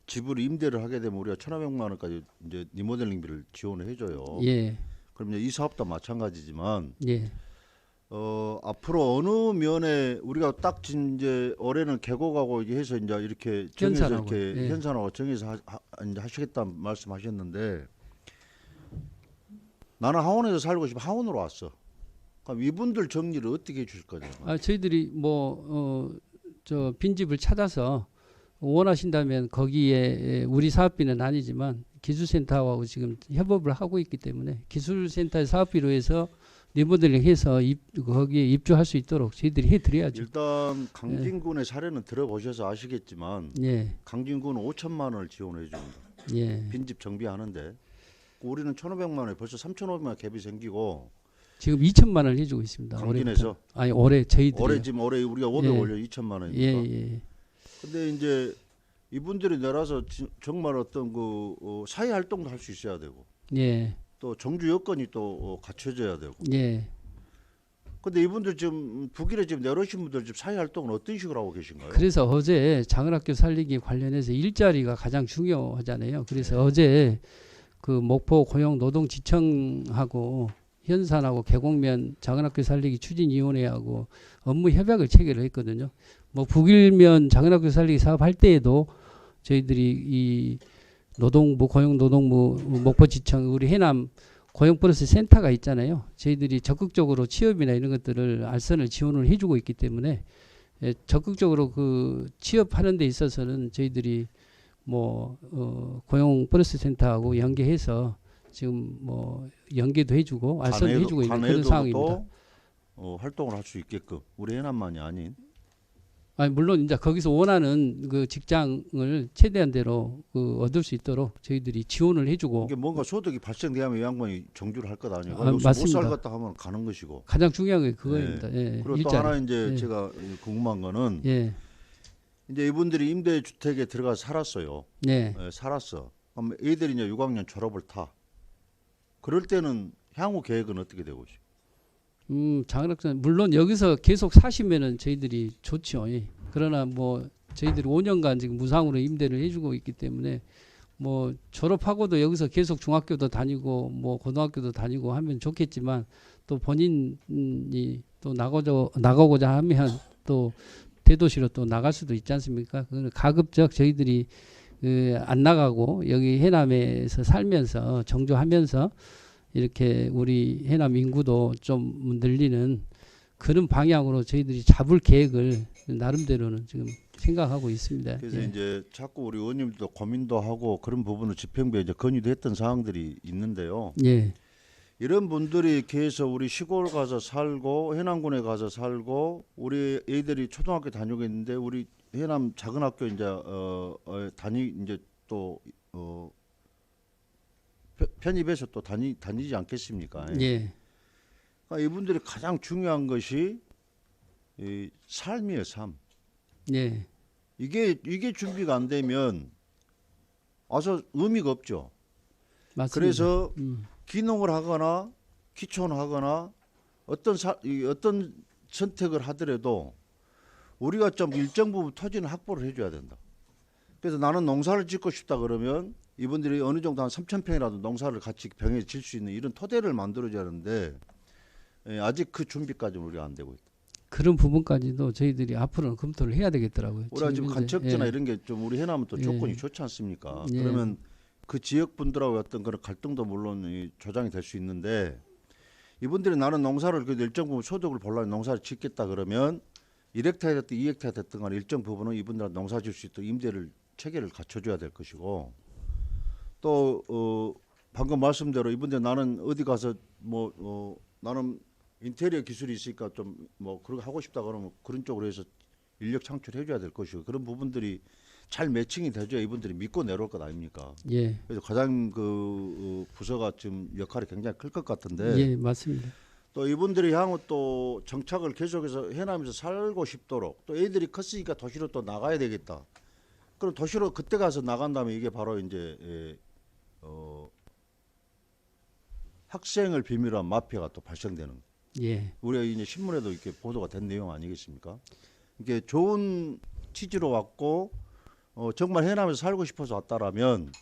Speaker 11: 집을 임대를 하게 되면 우리가 1,500만 원까지 이제 리모델링비를 지원을 해줘요.
Speaker 8: 예.
Speaker 11: 그럼 이제 이 사업도 마찬가지지만
Speaker 8: 예.
Speaker 11: 앞으로 어느 면에 우리가 딱 이제 올해는 계곡하고 이게 해서 이제 이렇게 정해서
Speaker 8: 현산하고,
Speaker 11: 이렇게 현산하고 정해서 이제 하시겠다는 말씀하셨는데 나는 하원에서 살고 싶어 하원으로 왔어. 그럼 이분들 정리를 어떻게 해주실 거냐?
Speaker 8: 저희들이 저 빈집을 찾아서 원하신다면 거기에 우리 사업비는 아니지만 기술센터하고 지금 협업을 하고 있기 때문에 기술센터의 사업비로 해서 리모델링해서 거기에 입주할 수 있도록 저희들이 해드려야죠.
Speaker 11: 일단 강진군의 사례는 들어보셔서 아시겠지만 강진군은 5천만 원을 지원해 줍니다. 빈집 정비하는데 우리는 1,500만 원에 벌써 3,500만 원 갭이 생기고
Speaker 8: 지금 2천만 원을 해주고 있습니다.
Speaker 11: 강진에서
Speaker 8: 아니 올해 저희들이
Speaker 11: 올해 우리가 500 올려 2천만 원이니까. 근데 이제 이분들이 내려서 정말 어떤 그 사회 활동도 할 수 있어야 되고. 또 정주 여건이 또 갖춰져야 되고. 근데 이분들 지금 북일에 지금 내려오신 분들 지금 사회 활동은 어떤 식으로 하고 계신가요?
Speaker 8: 그래서 어제 작은 학교 살리기 관련해서 일자리가 가장 중요하잖아요. 그래서 어제 그 목포 고용 노동지청하고 현산하고 계곡면 작은학교 살리기 추진위원회하고 업무 협약을 체결을 했거든요. 뭐 북일면 작은학교 살리기 사업 할 때에도 저희들이 이 노동부 고용노동부 목포지청 우리 해남 고용플러스 센터가 있잖아요. 저희들이 적극적으로 취업이나 이런 것들을 알선을 지원을 해주고 있기 때문에 적극적으로 그 취업하는 데 있어서는 저희들이 뭐 고용플러스 센터하고 연계해서 지금 뭐 연계도 해주고 알선도 해주고 있는 그런 상황입니다.
Speaker 11: 활동을 할 수 있게끔 우리 해남만이 아닌.
Speaker 8: 아니 물론 이제 거기서 원하는 그 직장을 최대한 대로 그 얻을 수 있도록 저희들이 지원을 해주고.
Speaker 11: 이게 뭔가 소득이 발생되면 이 양반이 정주를 할 것 아니에요.
Speaker 8: 아,
Speaker 11: 못 살겠다 하면 가는 것이고.
Speaker 8: 가장 중요한 게 그거입니다. 예.
Speaker 11: 그리고
Speaker 8: 일자리.
Speaker 11: 또 하나 이제
Speaker 8: 예.
Speaker 11: 제가 궁금한 거는
Speaker 8: 예.
Speaker 11: 이제 이분들이 임대주택에 들어가 살았어요.
Speaker 8: 네.
Speaker 11: 살았어. 그럼 애들이 이제 6학년 졸업을 타. 그럴 때는 향후 계획은 어떻게 되고 있어요?
Speaker 8: 장학생 물론 여기서 계속 사시면은 저희들이 좋죠. 예. 그러나 뭐 저희들이 5년간 지금 무상으로 임대를 해주고 있기 때문에 뭐 졸업하고도 여기서 계속 중학교도 다니고 뭐 고등학교도 다니고 하면 좋겠지만 또 본인이 또 나가고자 하면 또 대도시로 또 나갈 수도 있지 않습니까? 그거는 가급적 저희들이 안 나가고 여기 해남에서 살면서 정조하면서 이렇게 우리 해남 인구도 좀 늘리는 그런 방향으로 저희들이 잡을 계획을 나름대로는 지금 생각하고 있습니다.
Speaker 11: 그래서
Speaker 8: 예.
Speaker 11: 이제 자꾸 우리 의원님도 고민도 하고 그런 부분을 집행부에 이제 건의도 했던 사항들이 있는데요.
Speaker 8: 예.
Speaker 11: 이런 분들이 이렇게 해서 우리 시골 가서 살고 해남군에 가서 살고 우리 애들이 초등학교 다니고 있는데 우리 해남 작은 학교 이제 이제 또 편입해서 또 다니지 않겠습니까?
Speaker 8: 예.
Speaker 11: 그러니까 이분들이 가장 중요한 것이 이 삶이에요, 삶.
Speaker 8: 예.
Speaker 11: 이게 준비가 안 되면 와서 의미가 없죠.
Speaker 8: 맞습니다.
Speaker 11: 그래서 기농을 하거나 기촌을 하거나 어떤 선택을 하더라도 우리가 좀 일정 부분 토지는 확보를 해줘야 된다. 그래서 나는 농사를 짓고 싶다 그러면 이분들이 어느 정도 한 3,000평이라도 농사를 같이 병에 질 수 있는 이런 토대를 만들어줘야 하는데 아직 그 준비까지는 우리가 안 되고 있다.
Speaker 8: 그런 부분까지도 저희들이 앞으로는 검토를 해야 되겠더라고요.
Speaker 11: 우리가 지금 간척지나
Speaker 8: 예.
Speaker 11: 이런 게 좀 우리 해남은 또 조건이
Speaker 8: 예.
Speaker 11: 좋지 않습니까?
Speaker 8: 예.
Speaker 11: 그러면 그 지역 분들하고 어떤 그런 갈등도 물론 조장이 될 수 있는데 이분들이 나는 농사를 그 일정 부분 소득을 보려면 농사를 짓겠다 그러면 1헥타르 됐든 2헥타르 됐든 간에 일정 부분은 이분들한테 농사 지을 수 있도록 임대를 체계를 갖춰줘야 될 것이고 또 방금 말씀대로 이분들 나는 어디 가서 나는 인테리어 기술이 있으니까 좀 뭐 그런 거 하고 싶다 그러면 그런 쪽으로 해서 인력 창출해줘야 될 것이고 그런 부분들이 잘 매칭이 돼줘야 이분들이 믿고 내려올 것 아닙니까?
Speaker 8: 예.
Speaker 11: 그래서 가장 그 부서가 지금 역할이 굉장히 클 것 같은데.
Speaker 8: 예, 맞습니다.
Speaker 11: 또 이분들이 향후 또 정착을 계속해서 해남에서 살고 싶도록 또 애들이 컸으니까 도시로 또 나가야 되겠다. 그럼 도시로 그때 가서 나간 다음에 이게 바로 이제 학생을 비밀로 한 마피아가 또 발생되는.
Speaker 8: 예.
Speaker 11: 우리가 이제 신문에도 이렇게 보도가 된 내용 아니겠습니까? 이게 좋은 취지로 왔고 정말 해남에서 살고 싶어서 왔다라면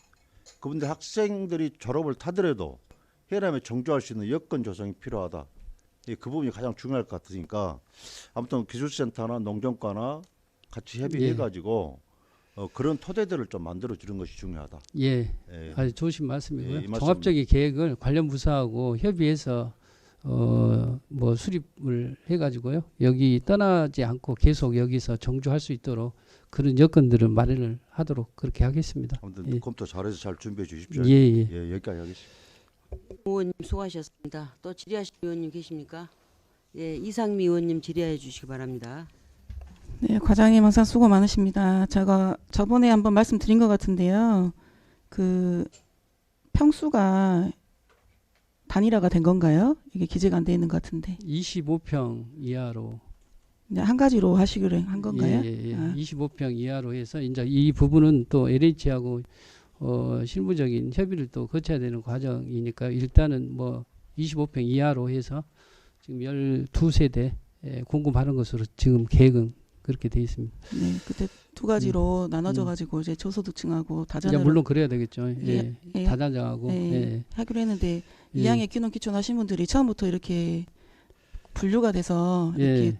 Speaker 11: 그분들 학생들이 졸업을 타더라도 해남에 정주할 수 있는 여건 조성이 필요하다. 그 부분이 가장 중요할 것 같으니까 아무튼 기술센터나 농정과나 같이 협의해가지고 그런 토대들을 좀 만들어주는 것이 중요하다.
Speaker 8: 예,
Speaker 11: 예.
Speaker 8: 아주 좋으신 말씀이고요.
Speaker 11: 예, 이 말씀.
Speaker 8: 종합적인 계획을 관련 부서하고 협의해서 뭐 수립을 해가지고요. 여기 떠나지 않고 계속 여기서 정주할 수 있도록 그런 여건들을 마련을 하도록 그렇게 하겠습니다.
Speaker 11: 아무튼
Speaker 8: 예.
Speaker 11: 검토 잘해서 잘 준비해 주십시오.
Speaker 8: 예, 예.
Speaker 11: 예, 여기까지 하겠습니다.
Speaker 3: 의원님 수고하셨습니다. 또 질의하실 의원님 계십니까? 예, 이상미 의원님 질의해 주시기 바랍니다.
Speaker 4: 네, 과장님 항상 수고 많으십니다. 제가 저번에 한번 말씀드린 것 같은데요. 그 평수가 단일화가 된 건가요? 이게 기재가 안 돼 있는 것 같은데.
Speaker 8: 25평 이하로.
Speaker 4: 네, 한 가지로 하시기로 한 건가요?
Speaker 8: 예.
Speaker 4: 아.
Speaker 8: 25평 이하로 해서 이제 이 부분은 또 LH하고 실무적인 협의를 또 거쳐야 되는 과정이니까 일단은 뭐 25평 이하로 해서 지금 12세대 공급하는 것으로 지금 계획은 그렇게 돼 있습니다.
Speaker 4: 네, 그때 두 가지로 나눠져 가지고 이제 저소득층하고 다자녀를
Speaker 8: 물론 그래야 되겠죠. 예.
Speaker 4: 예.
Speaker 8: 다자녀하고 예.
Speaker 4: 하기로 했는데
Speaker 8: 예.
Speaker 4: 2학년 기농 기촌 하신 분들이 처음부터 이렇게 분류가 돼서 이렇게
Speaker 8: 예.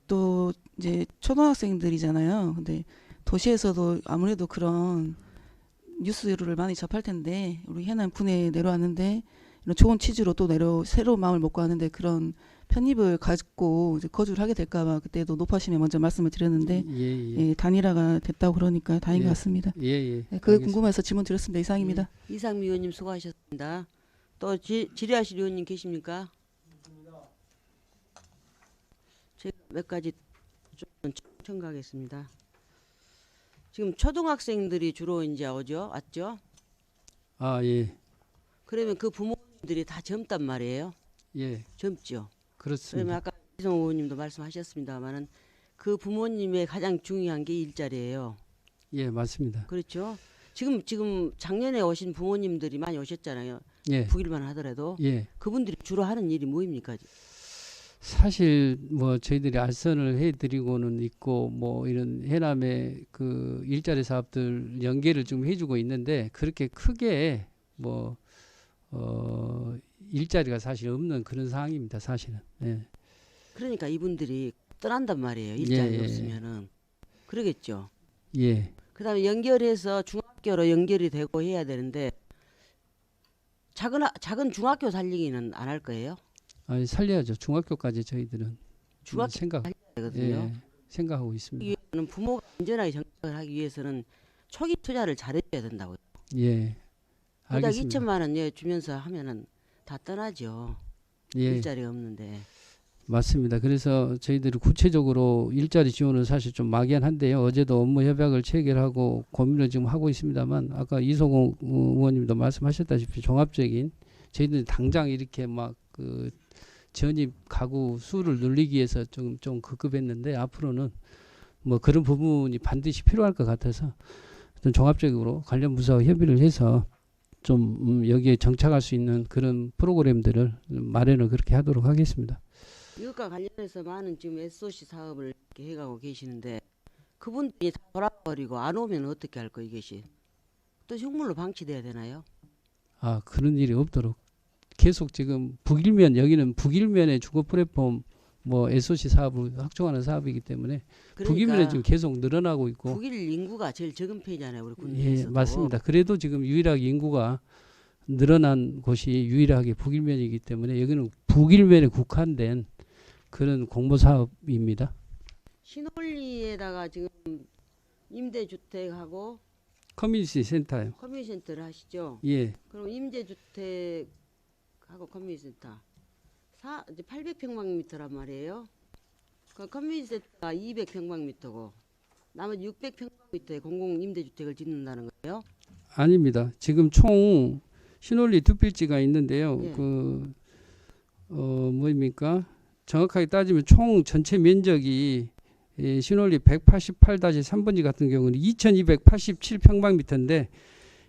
Speaker 4: 또 이제 초등학생들이잖아요. 근데 도시에서도 아무래도 그런 뉴스를 많이 접할 텐데 우리 해남 군에 내려왔는데 이런 좋은 취지로 또 새로운 마음을 먹고 하는데 그런 편입을 가지고 이제 거주를 하게 될까봐 그때도 노파심에 먼저 말씀을 드렸는데 예, 단일화가 됐다고 그러니까 다행인 것 같습니다. 네, 그게 궁금해서 질문 드렸습니다. 이상입니다.
Speaker 3: 이상미 의원님 수고하셨습니다. 또 질의하실 의원님 계십니까? 제가 몇 가지 좀 첨가하겠습니다. 지금 초등학생들이 주로 이제 왔죠?
Speaker 8: 아, 예.
Speaker 3: 그러면 그 부모님들이 다 젊단 말이에요.
Speaker 8: 예.
Speaker 3: 젊죠.
Speaker 8: 그렇습니다.
Speaker 3: 그러면 아까 이성 의원님도 말씀하셨습니다만은 그 부모님의 가장 중요한 게 일자리예요.
Speaker 8: 예, 맞습니다.
Speaker 3: 그렇죠. 지금 작년에 오신 부모님들이 많이 오셨잖아요.
Speaker 8: 예.
Speaker 3: 북일만 하더라도
Speaker 8: 예.
Speaker 3: 그분들이 주로 하는 일이 뭐입니까?
Speaker 8: 사실 뭐 저희들이 알선을 해드리고는 있고 뭐 이런 해남의 그 일자리 사업들 연계를 좀 해주고 있는데 그렇게 크게 뭐 일자리가 사실 없는 그런 상황입니다. 사실은. 예.
Speaker 3: 그러니까 이분들이 떠난단 말이에요. 일자리
Speaker 8: 예,
Speaker 3: 없으면은 그러겠죠.
Speaker 8: 예.
Speaker 3: 그다음에 연결해서 중학교로 연결이 되고 해야 되는데 작은 중학교 살리기는 안 할 거예요.
Speaker 8: 아니 살려야죠. 중학교까지 저희들은
Speaker 3: 중학교
Speaker 8: 생각
Speaker 3: 되거든요.
Speaker 8: 예, 생각하고 있습니다.
Speaker 3: 부모가 안전하게 정착을 하기 위해서는 초기 투자를 잘해줘야 된다고요.
Speaker 8: 예.
Speaker 3: 그러다
Speaker 8: 알겠습니다.
Speaker 3: 2천만 원 주면서 하면은 다 떠나죠.
Speaker 8: 예.
Speaker 3: 일자리가 없는데.
Speaker 8: 맞습니다. 그래서 저희들이 구체적으로 일자리 지원은 사실 좀 막연한데요. 어제도 업무 협약을 체결하고 고민을 지금 하고 있습니다만 아까 이소공 의원님도 말씀하셨다시피 종합적인 저희들이 당장 이렇게 막 그 전입 가구 수를 늘리기 위해서 좀 급급했는데 앞으로는 뭐 그런 부분이 반드시 필요할 것 같아서 좀 종합적으로 관련 부서와 협의를 해서 좀 여기에 정착할 수 있는 그런 프로그램들을 마련을 그렇게 하도록 하겠습니다.
Speaker 3: 이것과 관련해서 많은 지금 SOC 사업을 이렇게 해가고 계시는데 그분들이 다 돌아버리고 안 오면 어떻게 할 거 이것이 또 흉물로 방치돼야 되나요?
Speaker 8: 아 그런 일이 없도록 계속 지금 여기는 북일면의 주거 플랫폼 뭐 SOC 사업을 확충하는 사업이기 때문에
Speaker 3: 그러니까
Speaker 8: 북일면에 지금 계속 늘어나고 있고
Speaker 3: 북일 인구가 제일 적은 편이잖아요 우리 군대에서도.
Speaker 8: 예 맞습니다. 그래도 지금 유일하게 인구가 늘어난 곳이 유일하게 북일면이기 때문에 여기는 북일면에 국한된 그런 공모 사업입니다.
Speaker 3: 신홀리에다가 지금 임대주택하고
Speaker 8: 커뮤니티 센터요.
Speaker 3: 커뮤니티 센터를 하시죠?
Speaker 8: 예.
Speaker 3: 그럼 임대주택하고 커뮤니티 센터 이제 800평방미터란 말이에요. 그 커뮤니티 센터가 200평방미터고 나머지 600평방미터의 공공 임대주택을 짓는다는 거예요? 아닙니다.
Speaker 8: 지금 총 신홀리 두 필지가 있는데요.
Speaker 3: 예.
Speaker 8: 뭐입니까? 정확하게 따지면 총 전체 면적이 신홀리 188-3번지 같은 경우는 2287평방미터인데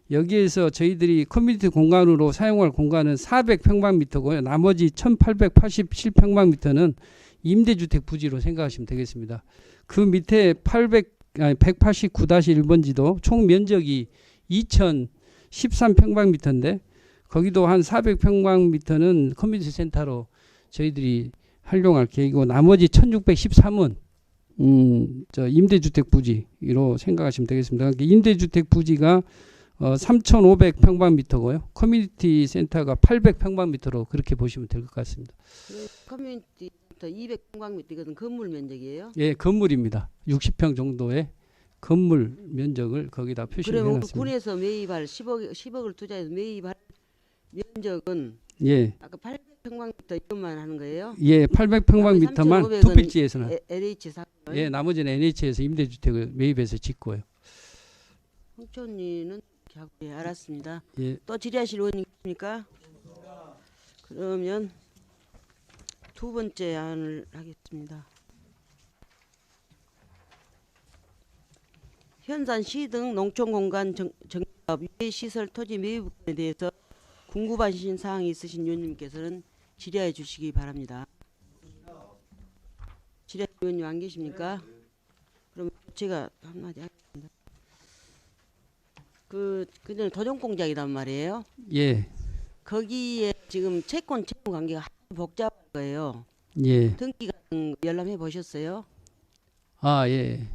Speaker 8: 여기에서 저희들이 커뮤니티 공간으로 사용할 공간은 400평방미터고요. 나머지 1887평방미터는 임대주택 부지로 생각하시면 되겠습니다. 그 밑에 189-1번지도 총 면적이 2013평방미터인데 거기도 한 400평방미터는 커뮤니티 센터로 저희들이 활용할 계획이고 나머지 1613은 임대주택 부지로 생각하시면 되겠습니다. 그러니까 임대주택 부지가 3,500평방미터고요. 커뮤니티 센터가 800평방미터로 그렇게 보시면 될 것 같습니다.
Speaker 3: 커뮤니티 센터 200평방미터거든 건물 면적이에요?
Speaker 8: 예, 건물입니다. 60평 정도의 건물 면적을 거기다 표시를 해놨습니다.
Speaker 3: 그러면 군에서 매입할 10억을 투자해서 매입할 면적은
Speaker 8: 예.
Speaker 3: 아까 800평방미터 이것만 하는 거예요?
Speaker 8: 예, 800평방미터만 두 필지에서는.
Speaker 3: LH 사.
Speaker 8: 예, 나머지는 NH에서 임대주택을 매입해서 짓고요.
Speaker 3: 홍천리는 예, 알았습니다.
Speaker 8: 예.
Speaker 3: 또 질의하실 의원님 계십니까? 그러면 두 번째 안을 하겠습니다. 현산시 등 농촌공간 정비사업 유해시설 토지 매입에 대해서 궁금하신 사항이 있으신 의원님께서는 질의해 주시기 바랍니다. 질의할 의원님 안 계십니까? 그럼 제가 한마디 하겠습니다. 그전에 도정공장이란 말이에요.
Speaker 8: 예.
Speaker 3: 거기에 지금 채권 채무 관계가 복잡한 거예요.
Speaker 8: 예.
Speaker 3: 등기 같은 거 열람해 보셨어요?
Speaker 8: 아, 예.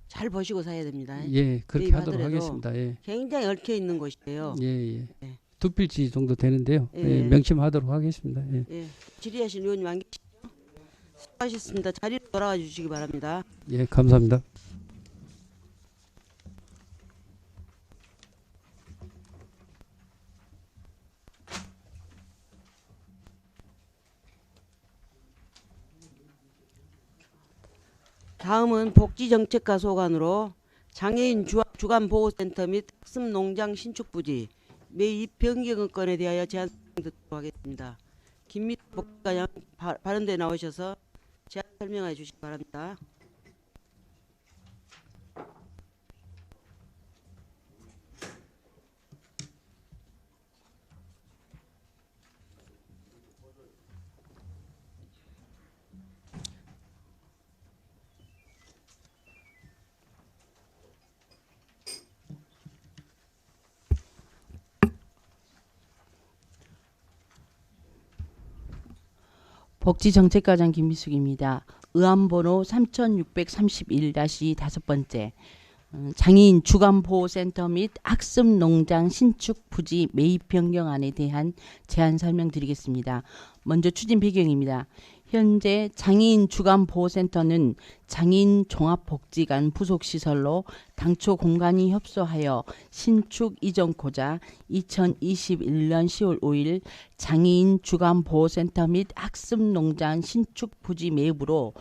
Speaker 3: 잘 보시고 사야 됩니다.
Speaker 8: 예, 그렇게 하도록
Speaker 3: 매입하더라도
Speaker 8: 하겠습니다. 예.
Speaker 3: 굉장히 얽혀 있는 곳이에요.
Speaker 8: 예, 예.
Speaker 3: 예.
Speaker 8: 두 필지 정도 되는데요.
Speaker 3: 예.
Speaker 8: 예, 명심하도록 하겠습니다. 예.
Speaker 3: 예. 질의하신 의원님 안 계시죠? 수고하셨습니다. 자리로 돌아와 주시기 바랍니다.
Speaker 8: 예, 감사합니다.
Speaker 3: 다음은 복지정책과 소관으로 장애인 주간보호센터 및 학습농장 신축 부지 매입 변경 건에 대하여 제안 듣도록 하겠습니다. 김미숙 복지과장 발언대에 나오셔서 제안 설명해 주시기 바랍니다.
Speaker 12: 복지정책과장 김미숙입니다. 의안번호 3631-5번째 장애인 주간보호센터 및 학습농장 신축 부지 매입 변경안에 대한 제안 설명드리겠습니다. 먼저 추진 배경입니다. 현재 장애인 주간보호센터는 장애인 종합복지관 부속시설로 당초 공간이 협소하여 신축 이전코자 2021년 10월 5일 장애인 주간보호센터 및 학습농장 신축 부지 매입으로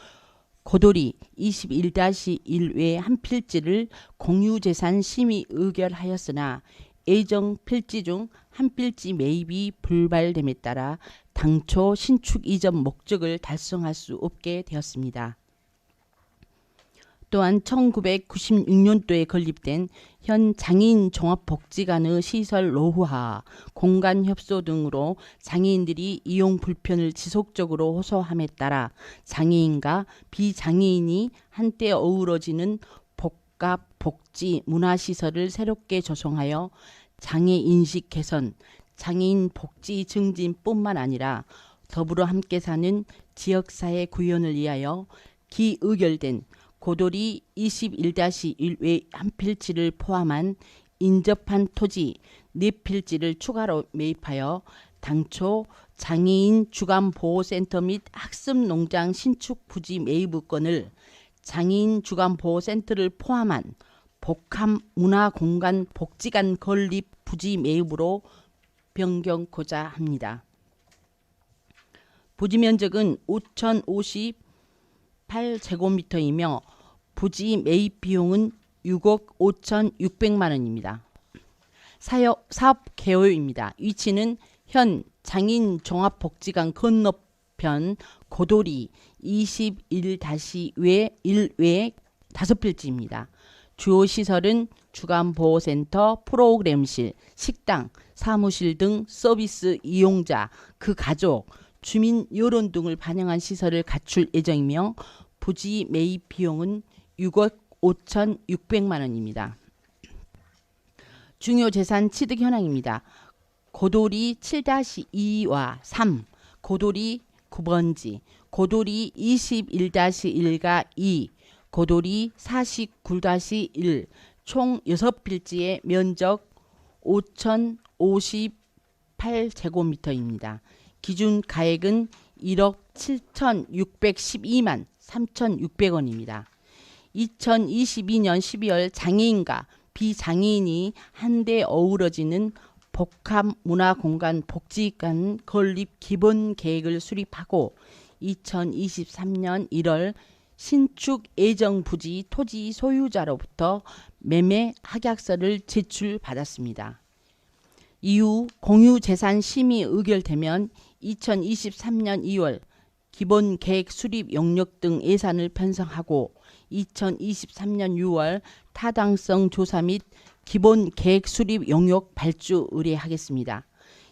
Speaker 12: 고돌이 21-1 외 한 필지를 공유재산 심의 의결하였으나 예정 필지 중 한 필지 매입이 불발됨에 따라 당초 신축 이전 목적을 달성할 수 없게 되었습니다. 또한 1996년도에 건립된 현 장애인 종합복지관의 시설 노후화, 공간 협소 등으로 장애인들이 이용 불편을 지속적으로 호소함에 따라 장애인과 비장애인이 한때 어우러지는 복합 복지 문화시설을 새롭게 조성하여 장애인식 개선, 장애인 복지 증진뿐만 아니라 더불어 함께 사는 지역사회 구현을 위하여 기의결된 고돌이 21-1 외 한 필지를 포함한 인접한 토지 4필지를 추가로 매입하여 당초 장애인 주간보호센터 및 학습농장 신축 부지 매입권을 장애인 주간보호센터를 포함한 복합문화공간 복지관 건립 부지 매입으로 변경코자 합니다. 부지 면적은 5,058제곱미터이며 부지 매입 비용은 6억 5,600만 원입니다. 사업 개요입니다. 위치는 현 장애인 종합복지관 건너편 고돌이 21-1 외 5필지입니다. 주요 시설은 주간보호센터, 프로그램실, 식당, 사무실 등 서비스 이용자, 그 가족, 주민 여론 등을 반영한 시설을 갖출 예정이며 부지 매입 비용은 6억 5,600만 원입니다. 중요 재산 취득 현황입니다. 고돌이 7-2와 3, 고돌이 9번지, 고돌이 21-1과 2, 고돌이 49-1, 총 6필지의 면적 5,058제곱미터입니다. 기준 가액은 1억 7,612만 3,600원입니다. 2022년 12월 장애인과 비장애인이 한데 어우러지는 복합문화공간 복지관 건립 기본 계획을 수립하고 2023년 1월 신축 예정 부지 토지 소유자로부터 매매 확약서를 제출받았습니다. 이후 공유재산 심의 의결되면 2023년 2월 기본 계획 수립 용역 등 예산을 편성하고 2023년 6월 타당성 조사 및 기본 계획 수립 용역 발주 의뢰하겠습니다.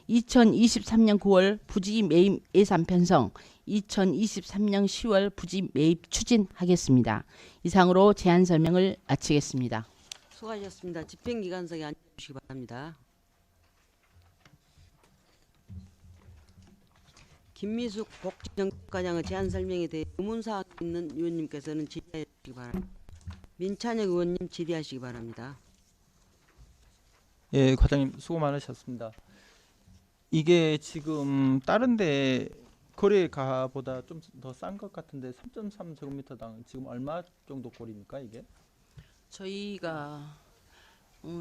Speaker 12: 2023년 9월 부지 매입 예산 편성, 2023년 10월 부지 매입 추진하겠습니다. 이상으로 제안 설명을 마치겠습니다.
Speaker 3: 수고하셨습니다. 집행기관석에 앉으시기 바랍니다. 김미숙 복지정책과장의 제안 설명에 대해 의문사항 있는 의원님께서는 질의해 주시기 바랍니다. 민찬혁 의원님 질의하시기 바랍니다.
Speaker 10: 예, 과장님 수고 많으셨습니다. 이게 지금 다른데 거래가보다 좀 더 싼 것 같은데 3.3제곱미터당 지금 얼마 정도 꼴입니까 이게?
Speaker 12: 저희가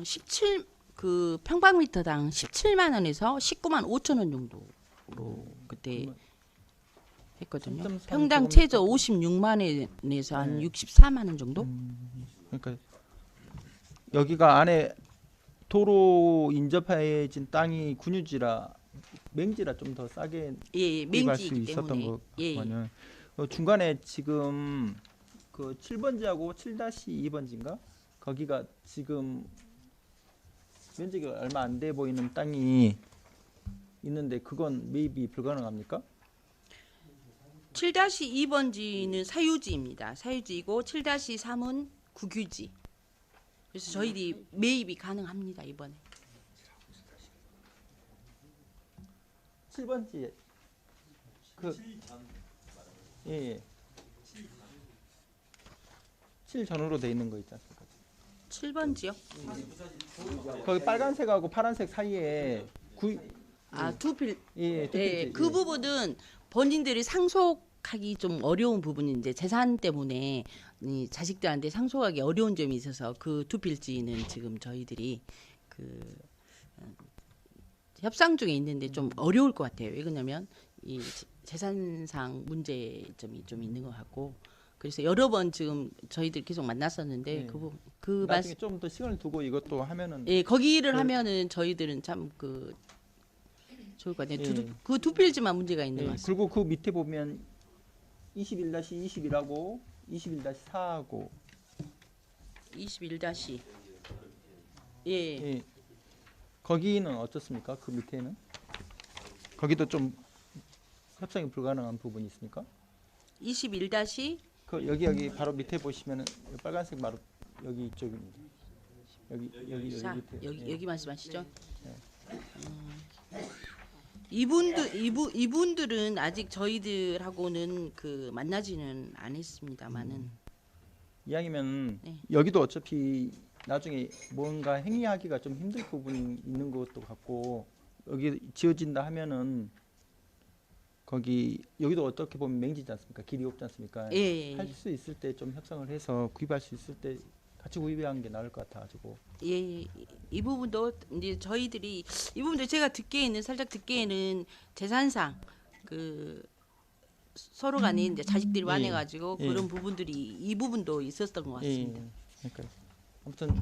Speaker 12: 17 그 평방미터당 17만 원에서 19만 5천 원 정도로 그때 했거든요.
Speaker 10: 3.3
Speaker 12: 평당
Speaker 10: 제곱미터.
Speaker 12: 최저 56만 원에서 한 64만 원 정도?
Speaker 10: 그러니까 여기가 안에 도로 인접해진 땅이 군유지라 맹지라 좀 더 싸게
Speaker 12: 예,
Speaker 10: 구입할 수
Speaker 12: 맹지이기
Speaker 10: 있었던
Speaker 12: 때문에. 예.
Speaker 10: 거군요. 중간에 지금 그 7번지하고 7-2번지인가 거기가 지금 면적이 얼마 안 돼 보이는 땅이 있는데 그건 매입이 불가능합니까?
Speaker 12: 7-2번지는 사유지입니다. 사유지이고 7-3은 국유지. 그래서 저희들이 매입이 가능합니다. 이번에.
Speaker 10: 7번지 예. 7 전후로 돼 있는 거 있지 않습니까?
Speaker 12: 7번지요?
Speaker 10: 거기 빨간색하고 파란색 사이에
Speaker 12: 두필.
Speaker 10: 예,
Speaker 12: 네, 그 부분은 본인들이 상속하기 좀 어려운 부분이 이제 재산 때문에 이 자식들한테 상속하기 어려운 점이 있어서 그 두 필지는 지금 저희들이 그 협상 중에 있는데 좀 어려울 것 같아요. 왜 그러냐면 이 재산상 문제점이 좀 있는 것 같고 그래서 여러 번 지금 저희들 계속 만났었는데
Speaker 10: 네.
Speaker 12: 그 부분 그
Speaker 10: 나중에 좀 더 시간을 두고 이것도 하면은
Speaker 12: 예, 거기를 하면은 저희들은 참 그 좋을 것 같아요.
Speaker 10: 예.
Speaker 12: 그 두 필지만 문제가 있는
Speaker 10: 예,
Speaker 12: 것 같습니다.
Speaker 10: 그리고 그 밑에 보면 21-21하고 21-4하고
Speaker 12: 21- 예.
Speaker 10: 예. 거기는 어떻습니까? 그 밑에는 거기도 좀 협상이 불가능한 부분이 있습니까?
Speaker 12: 21-
Speaker 10: 그 여기 바로 밑에 보시면은 빨간색 바로 여기 이쪽입니다. 여기
Speaker 12: 자,
Speaker 10: 밑에.
Speaker 12: 여기
Speaker 10: 예.
Speaker 12: 여기 말씀하시죠.
Speaker 10: 네.
Speaker 12: 이분들은 아직 저희들하고는 그 만나지는 않았습니다만은
Speaker 10: 이왕이면
Speaker 12: 네.
Speaker 10: 여기도 어차피 나중에 뭔가 행위하기가 좀 힘들 부분이 있는 것도 같고 여기 지어진다 하면은 거기 여기도 어떻게 보면 맹지지 않습니까? 길이 없지 않습니까?
Speaker 12: 예.
Speaker 10: 할 수 있을 때 좀 협상을 해서 구입할 수 있을 때 같이 구입하는 게 나을 것 같아가지고.
Speaker 12: 예, 이 부분도 이제 저희들이 이 부분도 제가 살짝 듣기에는 재산상 그 서로 간에 이제 자식들이
Speaker 10: 예.
Speaker 12: 많아가지고
Speaker 10: 예.
Speaker 12: 그런 부분들이 이 부분도 있었던 것 같습니다.
Speaker 10: 그러니까 아무튼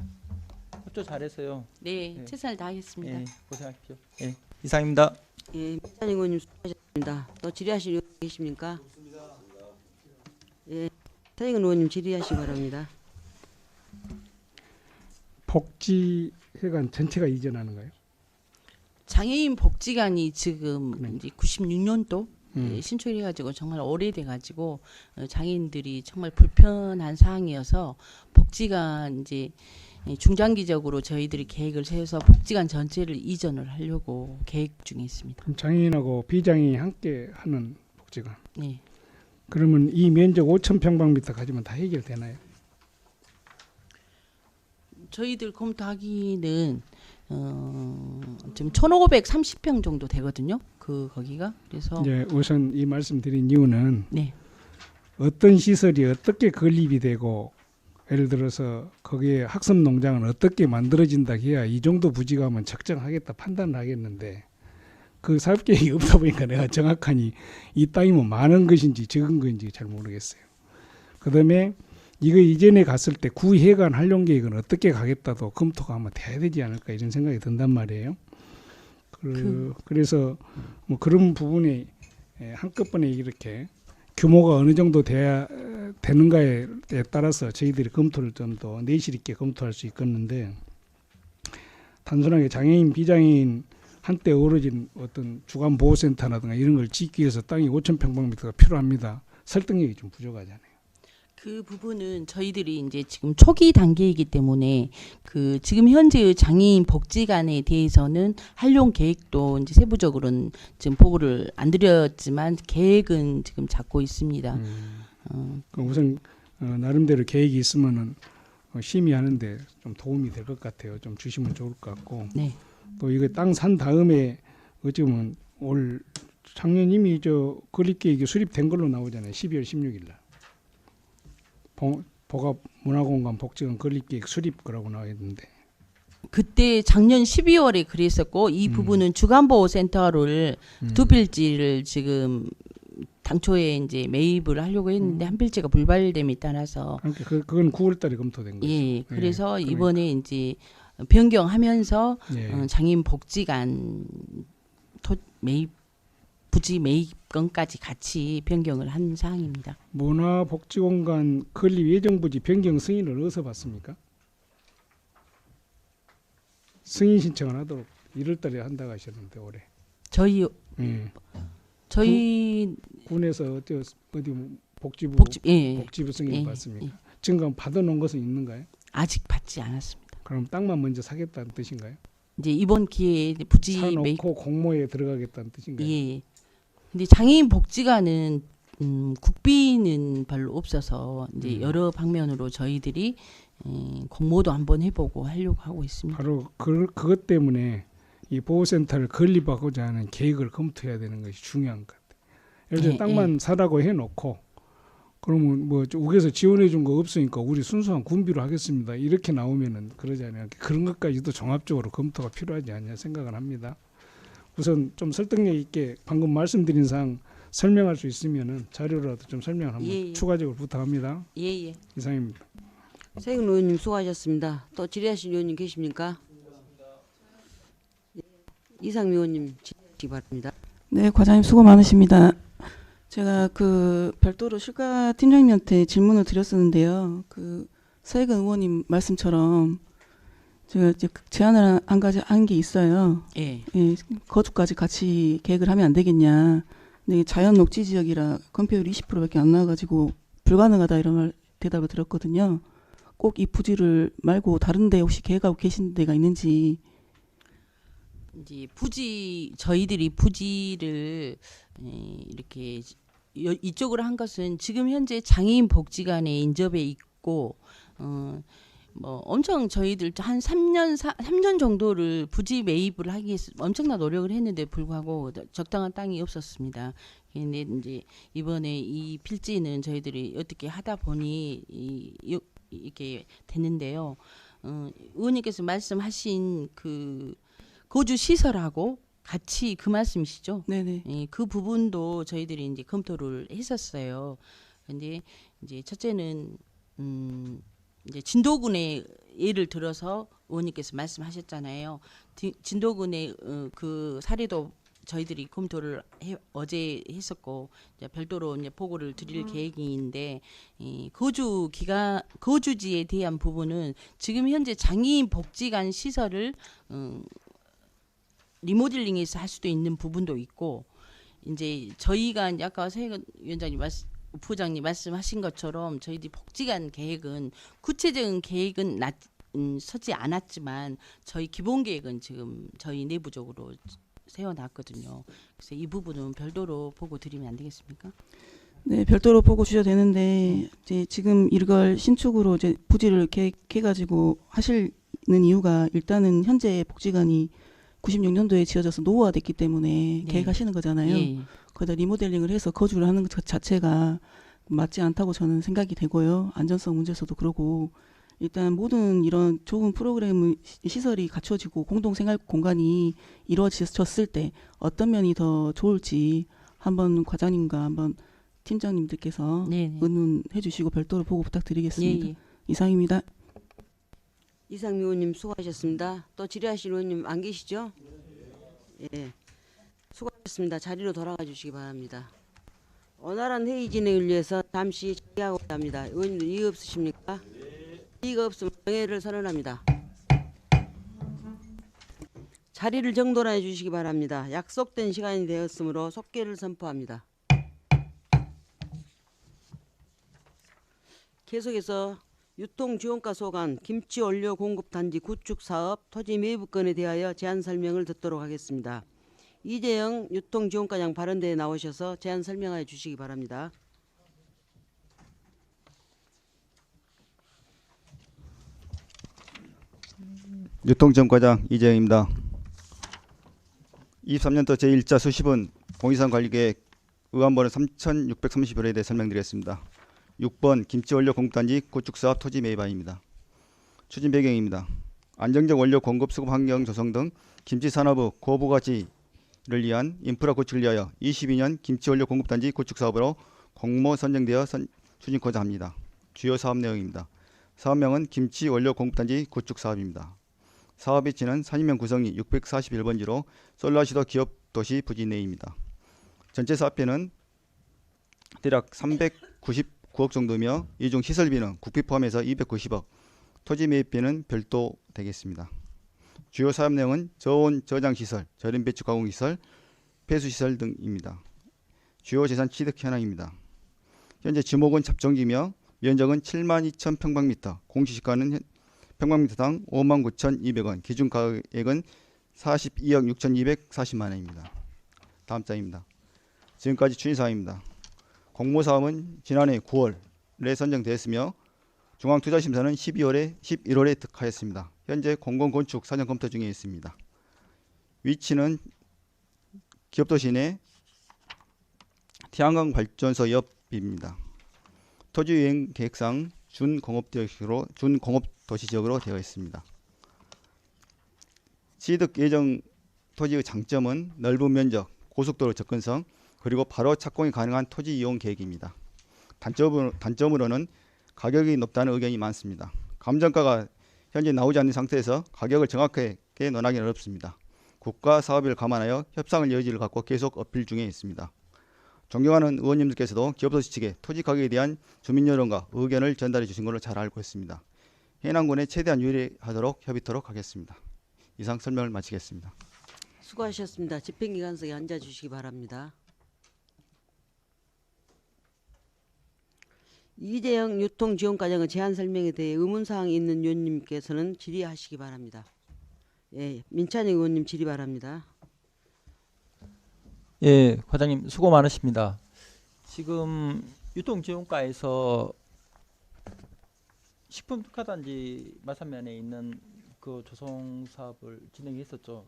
Speaker 10: 협조 잘했어요.
Speaker 12: 네,
Speaker 10: 예.
Speaker 12: 최선을 다하겠습니다.
Speaker 10: 예, 고생하십시오. 예, 이상입니다.
Speaker 3: 예, 민찬혁 의원님 수고하셨습니다. 또 질의하실 의원 계십니까? 예, 차익은 의원님 질의하시기 바랍니다.
Speaker 1: 복지회관 전체가 이전하는 거예요?
Speaker 12: 장애인 복지관이 지금
Speaker 1: 네.
Speaker 12: 이제 96년도
Speaker 1: 음.
Speaker 12: 신축해가지고 정말 오래돼가지고 장애인들이 정말 불편한 상황이어서 복지관 이제 중장기적으로 저희들이 계획을 세워서 복지관 전체를 이전을 하려고 계획 중에 있습니다.
Speaker 1: 그럼 장애인하고 비장애인이 함께 하는 복지관.
Speaker 12: 네.
Speaker 1: 그러면 이 면적 5,000평방미터 가지면 다 해결되나요?
Speaker 12: 저희들 검토하기는 지금 1,530평 정도 되거든요. 거기가 그래서
Speaker 1: 이제 우선 이 말씀드린 이유는
Speaker 12: 네.
Speaker 1: 어떤 시설이 어떻게 건립이 되고 예를 들어서 거기에 학습 농장은 어떻게 만들어진다 해야 이 정도 부지가면 적정하겠다 판단을 하겠는데 그 사업 계획이 없다 보니까 내가 정확하니 이 땅이 뭐 많은 것인지 적은 것인지 잘 모르겠어요. 그다음에 이거 이전에 갔을 때 구회관 활용 계획은 어떻게 가겠다도 검토가 아마 돼야 되지 않을까 이런 생각이 든단 말이에요. 그래서 뭐 그런 부분이 한꺼번에 이렇게 규모가 어느 정도 돼야 되는가에 따라서 저희들이 검토를 좀 더 내실 있게 검토할 수 있겠는데 단순하게 장애인 비장애인 한때 어우러진 어떤 주간보호센터라든가 이런 걸 짓기 위해서 땅이 5,000평방미터가 필요합니다. 설득력이 좀 부족하잖아요.
Speaker 12: 그 부분은 저희들이 이제 지금 초기 단계이기 때문에 그 지금 현재의 장애인 복지관에 대해서는 활용 계획도 이제 세부적으로는 지금 보고를 안 드렸지만 계획은 지금 잡고 있습니다.
Speaker 1: 그럼 우선 나름대로 계획이 있으면은 심의하는데 좀 도움이 될 것 같아요. 좀 주시면 좋을 것 같고.
Speaker 12: 네.
Speaker 1: 또 이거 땅 산 다음에 어쩌면 올 작년 이미 저 건립계획이 수립된 걸로 나오잖아요. 12월 16일 날. 복합 문화공간 복지관 건립계획 수립 거라고 나와 있는데.
Speaker 12: 그때 작년 12월에 그랬었고 이 부분은 주간보호센터를 두 필지를 지금 당초에 이제 매입을 하려고 했는데 한 필지가 불발됨에 따라서
Speaker 1: 그러니까 그건 9월달에 검토된 거죠.
Speaker 12: 예, 그래서
Speaker 1: 그러니까.
Speaker 12: 이번에 이제 변경하면서
Speaker 1: 예.
Speaker 12: 장애인 복지관 매입 부지 매입건까지 같이 변경을 한 사항입니다.
Speaker 1: 문화복지공간 건립 예정 부지 변경 승인을 어디서 받습니까? 승인 신청을 하도록 1월달에 한다고 하셨는데 올해.
Speaker 12: 저희
Speaker 1: 군에서 어디 복지부
Speaker 12: 예,
Speaker 1: 복지부 승인
Speaker 12: 예,
Speaker 1: 받습니까?
Speaker 12: 예.
Speaker 1: 지금 받아놓은 것은 있는가요?
Speaker 12: 아직 받지 않았습니다.
Speaker 1: 그럼 땅만 먼저 사겠다는 뜻인가요?
Speaker 12: 이제 이번 기회에 부지 매입
Speaker 1: 사놓고 공모에 들어가겠다는 뜻인가요?
Speaker 12: 예. 근데 장애인 복지관은 국비는 별로 없어서 이제 여러 방면으로 저희들이 공모도 한번 해보고 하려고 하고 있습니다.
Speaker 1: 바로 그것 때문에 이 보호센터를 건립하고자 하는 계획을 검토해야 되는 것이 중요한 것 같아요. 예를 들어 땅만 사라고 해놓고 그러면 뭐 우에서 지원해 준 거 없으니까 우리 순수한 군비로 하겠습니다. 이렇게 나오면은 그러잖아요. 그런 것까지도 종합적으로 검토가 필요하지 않냐 생각을 합니다. 우선 좀 설득력 있게 방금 말씀드린 사항 설명할 수 있으면은 자료라도 좀 설명을 한번 추가적으로 부탁합니다.
Speaker 3: 예예.
Speaker 1: 이상입니다.
Speaker 3: 세근 의원님 수고하셨습니다. 또 질의하실 의원님 계십니까? 이상미 의원님 질의하시기 바랍니다.
Speaker 4: 네, 과장님 수고 많으십니다. 제가 그 별도로 실가 팀장님한테 질문을 드렸었는데요. 그 서해근 의원님 말씀처럼 제가 이제 제안을 한 가지 한 게 있어요.
Speaker 12: 예.
Speaker 4: 예, 거주까지 같이 계획을 하면 안 되겠냐. 근데 자연 녹지 지역이라 건폐율이 20%밖에 안 나와가지고 불가능하다 이런 말 대답을 드렸거든요. 꼭 이 부지를 말고 다른데 혹시 계획하고 계신 데가 있는지.
Speaker 12: 이제 저희들이 부지를 이렇게 이쪽으로 한 것은 지금 현재 장애인 복지관에 인접해 있고 뭐 엄청 저희들 한 3년 정도를 부지 매입을 하기 위해서 엄청난 노력을 했는데 불구하고 적당한 땅이 없었습니다. 근데 이제 이번에 이 필지는 저희들이 어떻게 하다 보니 이렇게 됐는데요. 의원님께서 말씀하신 그 거주 시설하고 같이 그 말씀이시죠?
Speaker 4: 네네.
Speaker 12: 예, 그 부분도 저희들이 이제 검토를 했었어요. 근데 이제 첫째는 이제 진도군의 예를 들어서 의원님께서 말씀하셨잖아요. 진도군의 그 사례도 저희들이 검토를 어제 했었고 이제 별도로 이제 보고를 드릴 계획인데 거주지에 대한 부분은 지금 현재 장애인 복지관 시설을 리모델링해서 할 수도 있는 부분도 있고 이제 저희가 이제 아까 서해근 위원장님 부장님 말씀하신 것처럼 저희들이 복지관 계획은 구체적인 계획은 서지 않았지만 저희 기본 계획은 지금 저희 내부적으로 세워놨거든요. 그래서 이 부분은 별도로 보고 드리면 안 되겠습니까?
Speaker 4: 네, 별도로 보고 주셔도 되는데 이제 지금 이걸 신축으로 이제 부지를 계획해가지고 하시는 이유가 일단은 현재 복지관이 96년도에 지어져서 노후화됐기 때문에 계획하시는 거잖아요.
Speaker 12: 예.
Speaker 4: 거기다 리모델링을 해서 거주를 하는 것 자체가 맞지 않다고 저는 생각이 되고요. 안전성 문제에서도 그러고 일단 모든 이런 좋은 프로그램 시설이 갖춰지고 공동생활 공간이 이루어졌을 때 어떤 면이 더 좋을지 한번 과장님과 한번 팀장님들께서 의논해 주시고 별도로 보고 부탁드리겠습니다.
Speaker 12: 예.
Speaker 4: 이상입니다.
Speaker 3: 이상미 의원님 수고하셨습니다. 또 질의하실 의원님 안 계시죠? 예, 수고하셨습니다. 자리로 돌아가 주시기 바랍니다. 원활한 회의 진행을 위해서 잠시 정리하고자 합니다. 의원님들 이의 없으십니까? 이의가 없으면 정회를 선언합니다. 자리를 정돈해 주시기 바랍니다. 약속된 시간이 되었으므로 속개를 선포합니다. 계속해서 유통지원과 소관 김치 원료 공급 단지 구축 사업 토지 매입건에 대하여 제안 설명을 듣도록 하겠습니다. 이재영 유통지원과장 발언대에 나오셔서 제안 설명해 주시기 바랍니다.
Speaker 13: 유통지원과장 이재영입니다. 23년도 제1차 수시분 공유산 관리계획 의안번호 3630회에 대해 설명드리겠습니다. 6번 김치원료 공급단지 구축사업 토지 매입안입니다. 추진 배경입니다. 안정적 원료 공급 수급 환경 조성 등 김치산업의 고부가치를 위한 인프라 구축을 위하여 22년 김치원료 공급단지 구축사업으로 공모 선정되어 추진코자 합니다. 주요 사업 내용입니다. 사업명은 김치원료 공급단지 구축사업입니다. 사업 위치는 산인면 구성리 641번지로 솔라시도 기업도시 부지 내입니다. 전체 사업비는 대략 399억 정도며 이 중 시설비는 국비 포함해서 290억, 토지 매입비는 별도 되겠습니다. 주요 사업 내용은 저온 저장시설, 저림 배출 가공시설, 폐수시설 등입니다. 주요 재산 취득 현황입니다. 현재 지목은 잡정지며 면적은 72,000평방미터, 공시지가는 평방미터당 59,200원, 기준 가격은 42억 6,240만 원입니다. 다음 장입니다. 지금까지 추진사항입니다. 공모사업은 지난해 9월에 선정되었으며 중앙투자심사는 11월에 득하였습니다. 현재 공공건축 사전 검토 중에 있습니다. 위치는 기업도시 내 태양광 발전소 옆입니다. 토지유행 계획상 준공업도시 지역으로 되어 있습니다. 취득 예정 토지의 장점은 넓은 면적, 고속도로 접근성, 그리고 바로 착공이 가능한 토지 이용 계획입니다. 단점으로는 가격이 높다는 의견이 많습니다. 감정가가 현재 나오지 않는 상태에서 가격을 정확하게 논하기는 어렵습니다. 국가 사업을 감안하여 협상을 여지를 갖고 계속 어필 중에 있습니다. 존경하는 의원님들께서도 기업도시 측에 토지 가격에 대한 주민 여론과 의견을 전달해 주신 걸로 잘 알고 있습니다. 해남군에 최대한 유리하도록 협의토록 하겠습니다. 이상 설명을 마치겠습니다.
Speaker 3: 수고하셨습니다. 집행기관석에 앉아주시기 바랍니다. 이재영 유통지원과장의 제안 설명에 대해 의문사항이 있는 의원님께서는 질의하시기 바랍니다. 예, 민찬영 의원님 질의 바랍니다.
Speaker 10: 예, 과장님 수고 많으십니다. 지금 유통지원과에서 식품특화단지 마산면에 있는 그 조성 사업을 진행했었죠.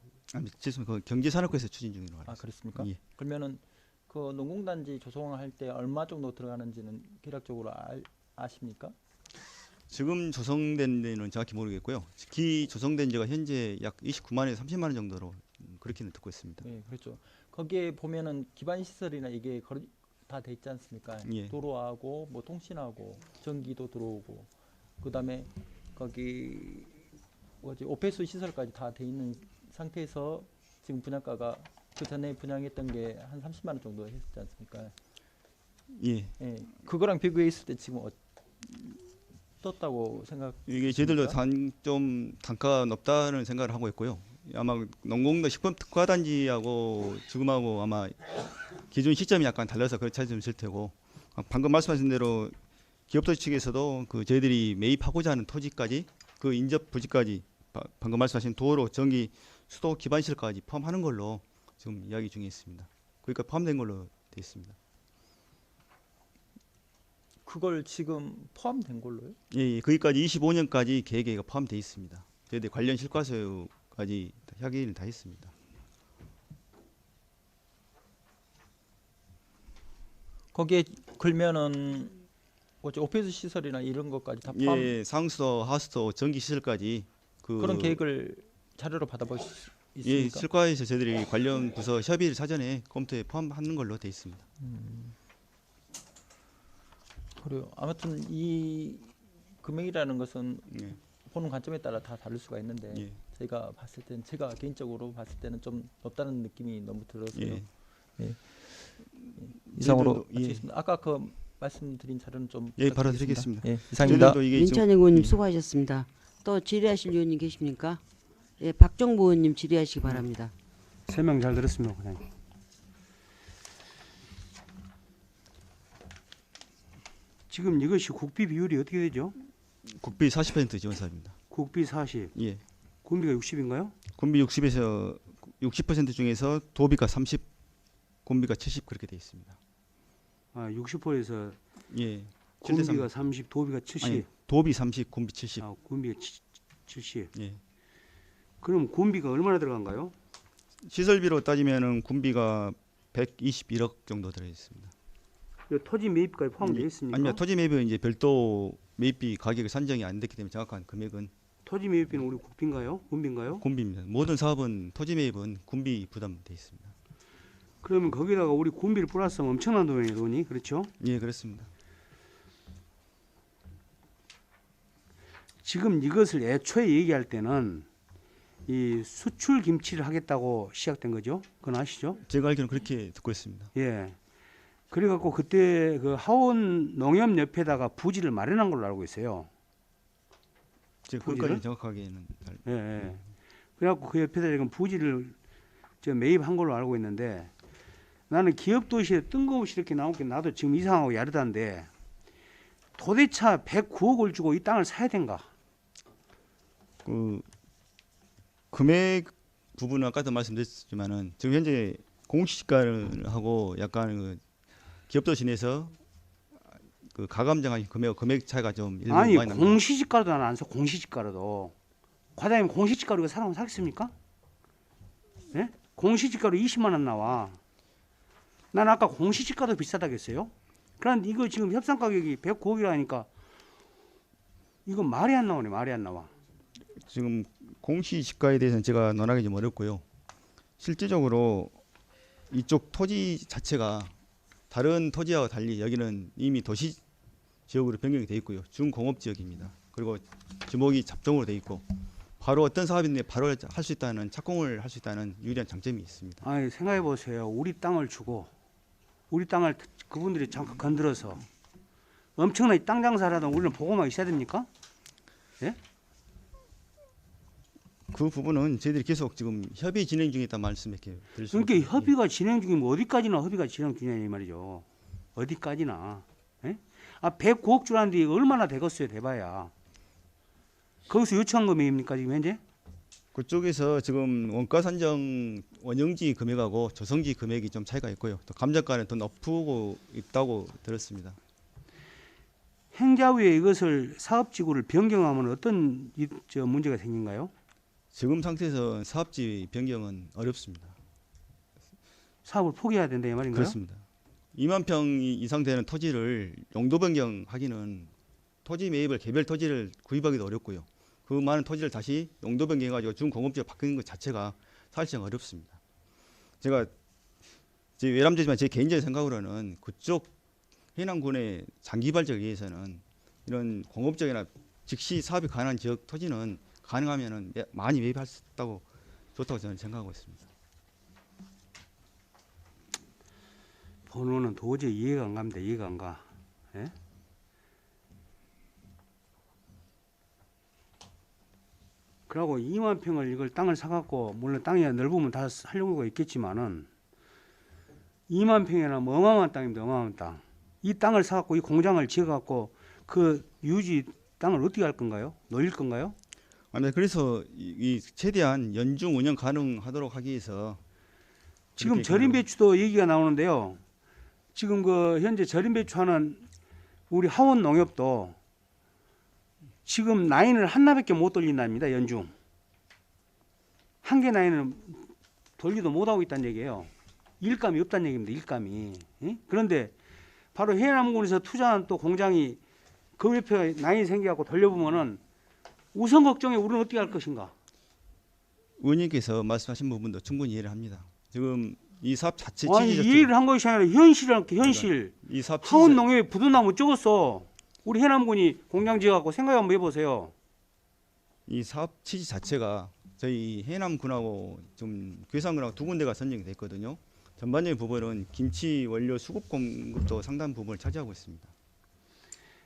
Speaker 13: 죄송합니다. 그 경제산업부에서 추진 중이라고
Speaker 10: 아, 그렇습니까?
Speaker 13: 예.
Speaker 10: 그러면은 그 농공단지 조성할 때 얼마 정도 들어가는지는 대략적으로 아십니까?
Speaker 13: 지금 조성된 데는 정확히 모르겠고요. 기 조성된 지가 현재 약 29만에서 30만 원 정도로 그렇게는 듣고 있습니다.
Speaker 10: 네, 그렇죠. 거기에 보면은 기반 시설이나 이게 다 돼 있지 않습니까?
Speaker 13: 예.
Speaker 10: 도로하고 뭐 통신하고 전기도 들어오고 그다음에 거기 뭐지 오폐수 시설까지 다 돼 있는 상태에서 지금 분양가가 그 전에 분양했던 게 한 30만 원 정도 했지 않습니까?
Speaker 13: 예.
Speaker 10: 예. 그거랑 비교했을 때 지금 어떻다고 생각?
Speaker 13: 이게 저희들도 좀 단가가 높다는 생각을 하고 있고요. 아마 농공도 식품특화단지하고 지금하고 아마 기준 시점이 약간 달라서 그런 차이점이 있을 테고, 방금 말씀하신 대로 기업도시 측에서도 그 저희들이 매입하고자 하는 토지까지 그 인접 부지까지 방금 말씀하신 도로, 전기, 수도 기반시설까지 포함하는 걸로 지금 이야기 중에 있습니다. 그러니까 포함된 걸로 되어 있습니다.
Speaker 10: 그걸 지금 포함된 걸로요?
Speaker 13: 예, 거기까지 25년까지 계획에 포함되어 있습니다. 저희들 관련 실과서까지 확인을 다 했습니다.
Speaker 10: 거기에 걸면은 뭐지 오폐수 시설이나 이런 것까지 다 포함?
Speaker 13: 예, 상수도, 하수도, 전기 시설까지
Speaker 10: 그런 계획을 자료로 받아볼 수 있습니까?
Speaker 13: 예, 실과에서 저희들이 관련 부서 협의를 사전에 검토에 포함하는 걸로 되어 있습니다.
Speaker 10: 그래요. 아무튼 이 금액이라는 것은
Speaker 13: 예.
Speaker 10: 보는 관점에 따라 다 다를 수가 있는데
Speaker 13: 예.
Speaker 10: 제가 봤을 때는 제가 개인적으로 봤을 때는 좀 높다는 느낌이 너무 들어서요.
Speaker 13: 예.
Speaker 10: 예. 이상으로
Speaker 13: 예.
Speaker 10: 마치겠습니다. 아까 그 말씀드린 자료는 좀
Speaker 13: 예, 바로 드리겠습니다.
Speaker 10: 예, 이상입니다.
Speaker 3: 민찬영 의원님 수고하셨습니다. 또 질의하실 의원님 계십니까? 예, 박정보 의원님 질의하시기 바랍니다.
Speaker 6: 설명 잘 들었습니다, 과장님. 지금 이것이 국비 비율이 어떻게 되죠?
Speaker 13: 국비 40% 지원 사업입니다.
Speaker 6: 국비 40,
Speaker 13: 예.
Speaker 6: 군비가 60인가요?
Speaker 13: 군비 60에서 60% 중에서 도비가 30, 군비가 70 그렇게 되어 있습니다.
Speaker 6: 아, 60%에서
Speaker 13: 예.
Speaker 6: 군비가 30, 도비가 70.
Speaker 13: 아니, 도비 30, 군비 70.
Speaker 6: 아, 군비가 70.
Speaker 13: 예.
Speaker 6: 그럼 군비가 얼마나 들어간가요?
Speaker 13: 시설비로 따지면은 군비가 121억 정도 들어 있습니다.
Speaker 6: 토지 매입까지 포함되어 있습니까?
Speaker 13: 아니요, 토지 매입은 이제 별도 매입비 가격이 산정이 안 됐기 때문에 정확한 금액은
Speaker 6: 토지 매입비는 우리 국비인가요? 군비인가요?
Speaker 13: 군비입니다. 모든 사업은 토지 매입은 군비 부담돼 있습니다.
Speaker 6: 그러면 거기다가 우리 군비를 플러스하면 엄청난 돈이 그렇죠?
Speaker 13: 예, 그렇습니다.
Speaker 6: 지금 이것을 애초에 얘기할 때는 이 수출 김치를 하겠다고 시작된 거죠? 그건 아시죠?
Speaker 13: 제가 알기로는 그렇게 듣고 있습니다.
Speaker 6: 예. 그래갖고 그때 그 하원 농협 옆에다가 부지를 마련한 걸로 알고 있어요.
Speaker 13: 제가 그것까지 정확하게는
Speaker 6: 예, 예. 그래갖고 그 옆에다 지금 부지를 저 매입한 걸로 알고 있는데 나는 기업 도시에 뜬금없이 이렇게 나온 게 나도 지금 이상하고 야르다는데 도대체 109억을 주고 이 땅을 사야 된가?
Speaker 13: 그 금액 부분은 아까도 말씀드렸지만은 지금 현재 공시지가를 하고 약간 그 기업도시 내에서 그 가감정한 금액 차이가 좀 일부
Speaker 6: 아니
Speaker 13: 많이 납니다.
Speaker 6: 공시지가로도 안 사. 공시지가로도 과장님 공시지가로 이거 사람 사겠습니까? 예? 공시지가로 20만 원 나와. 난 아까 공시지가도 비싸다겠어요. 그런데 이거 지금 협상 가격이 109억이라니까 이거 말이 안 나오네. 말이 안 나와.
Speaker 13: 지금 공시지가에 대해서는 제가 논하기 좀 어렵고요. 실질적으로 이쪽 토지 자체가 다른 토지와 달리 여기는 이미 도시 지역으로 변경이 돼 있고요. 중공업 지역입니다. 그리고 주목이 잡종으로 돼 있고 바로 어떤 사업인데 바로 할 수 있다는 착공을 할 수 있다는 유리한 장점이 있습니다.
Speaker 6: 아니 생각해 보세요. 우리 땅을 주고 우리 땅을 그분들이 잠깐 건드려서 엄청나게 땅 장사를 하던 우리는 보고만 있어야 됩니까? 예?
Speaker 13: 그 부분은 저희들이 계속 지금 협의 진행 중에 있다 말씀드릴 수
Speaker 6: 그러니까
Speaker 13: 있습니다.
Speaker 6: 협의가 진행 중이면 어디까지나 협의가 진행 중이냐 이 말이죠. 어디까지나. 예? 아 109억 주라는데 이거 얼마나 되겠어요. 대봐야. 거기서 요청한 금액입니까 지금 현재?
Speaker 13: 그쪽에서 지금 원가 산정 원형지 금액하고 조성지 금액이 좀 차이가 있고요. 또 감정가는 더 높고 있다고 들었습니다.
Speaker 6: 행자 후에 이것을 사업지구를 변경하면 어떤 문제가 생긴가요?
Speaker 13: 지금 상태에서 사업지 변경은 어렵습니다.
Speaker 6: 사업을 포기해야 된다 이 말인가요?
Speaker 13: 그렇습니다. 2만 평 이상 되는 토지를 용도 변경하기는 토지 매입을 개별 토지를 구입하기도 어렵고요. 그 많은 토지를 다시 용도 변경해가지고 중공업지로 바뀌는 것 자체가 사실상 어렵습니다. 제가 제 외람되지만 제 개인적인 생각으로는 그쪽 해남군의 장기 발전을 위해서는 이런 공업적이나 즉시 사업이 가능한 지역 토지는 가능하면은 많이 매입할 수 있다고 좋다고 저는 생각하고 있습니다.
Speaker 6: 번호는 도저히 이해가 안 갑니다. 이해가 안 가. 예? 그러고 2만 평을 이걸 땅을 사갖고 물론 땅이 넓으면 다 하려고 있겠지만은 2만 평이나 어마어마한 땅입니다. 어마어마한 땅. 이 땅을 사갖고 이 공장을 지어갖고 그 유지 땅을 어떻게 할 건가요? 놀릴 건가요?
Speaker 13: 아니 그래서 이 최대한 연중 운영 가능하도록 하기 위해서
Speaker 6: 지금 절임 배추도 얘기가 나오는데요. 지금 그 현재 절임 배추하는 우리 하원 농협도 지금 라인을 하나밖에 못 돌린답니다. 연중 한 개 라인을 돌리도 못하고 있다는 얘기예요. 일감이 없다는 얘기입니다. 일감이. 예? 그런데 바로 해남군에서 투자한 또 공장이 그 옆에 라인이 생겨갖고 돌려보면은 우선 걱정에 우리는 어떻게 할 것인가?
Speaker 13: 의원님께서 말씀하신 부분도 충분히 이해를 합니다. 지금 이 사업 자체
Speaker 6: 아니 이해를 한 것이 아니라 현실이란 게 현실.
Speaker 13: 이 사업
Speaker 6: 하원 농협에 부두나무 적었어. 우리 해남군이 공장 지어갖고 생각 한번 해보세요.
Speaker 13: 이 사업 취지 자체가 저희 해남군하고 좀 괴산군하고 두 군데가 선정이 됐거든요. 전반적인 부분은 김치 원료 수급 공급도 상당 부분을 차지하고 있습니다.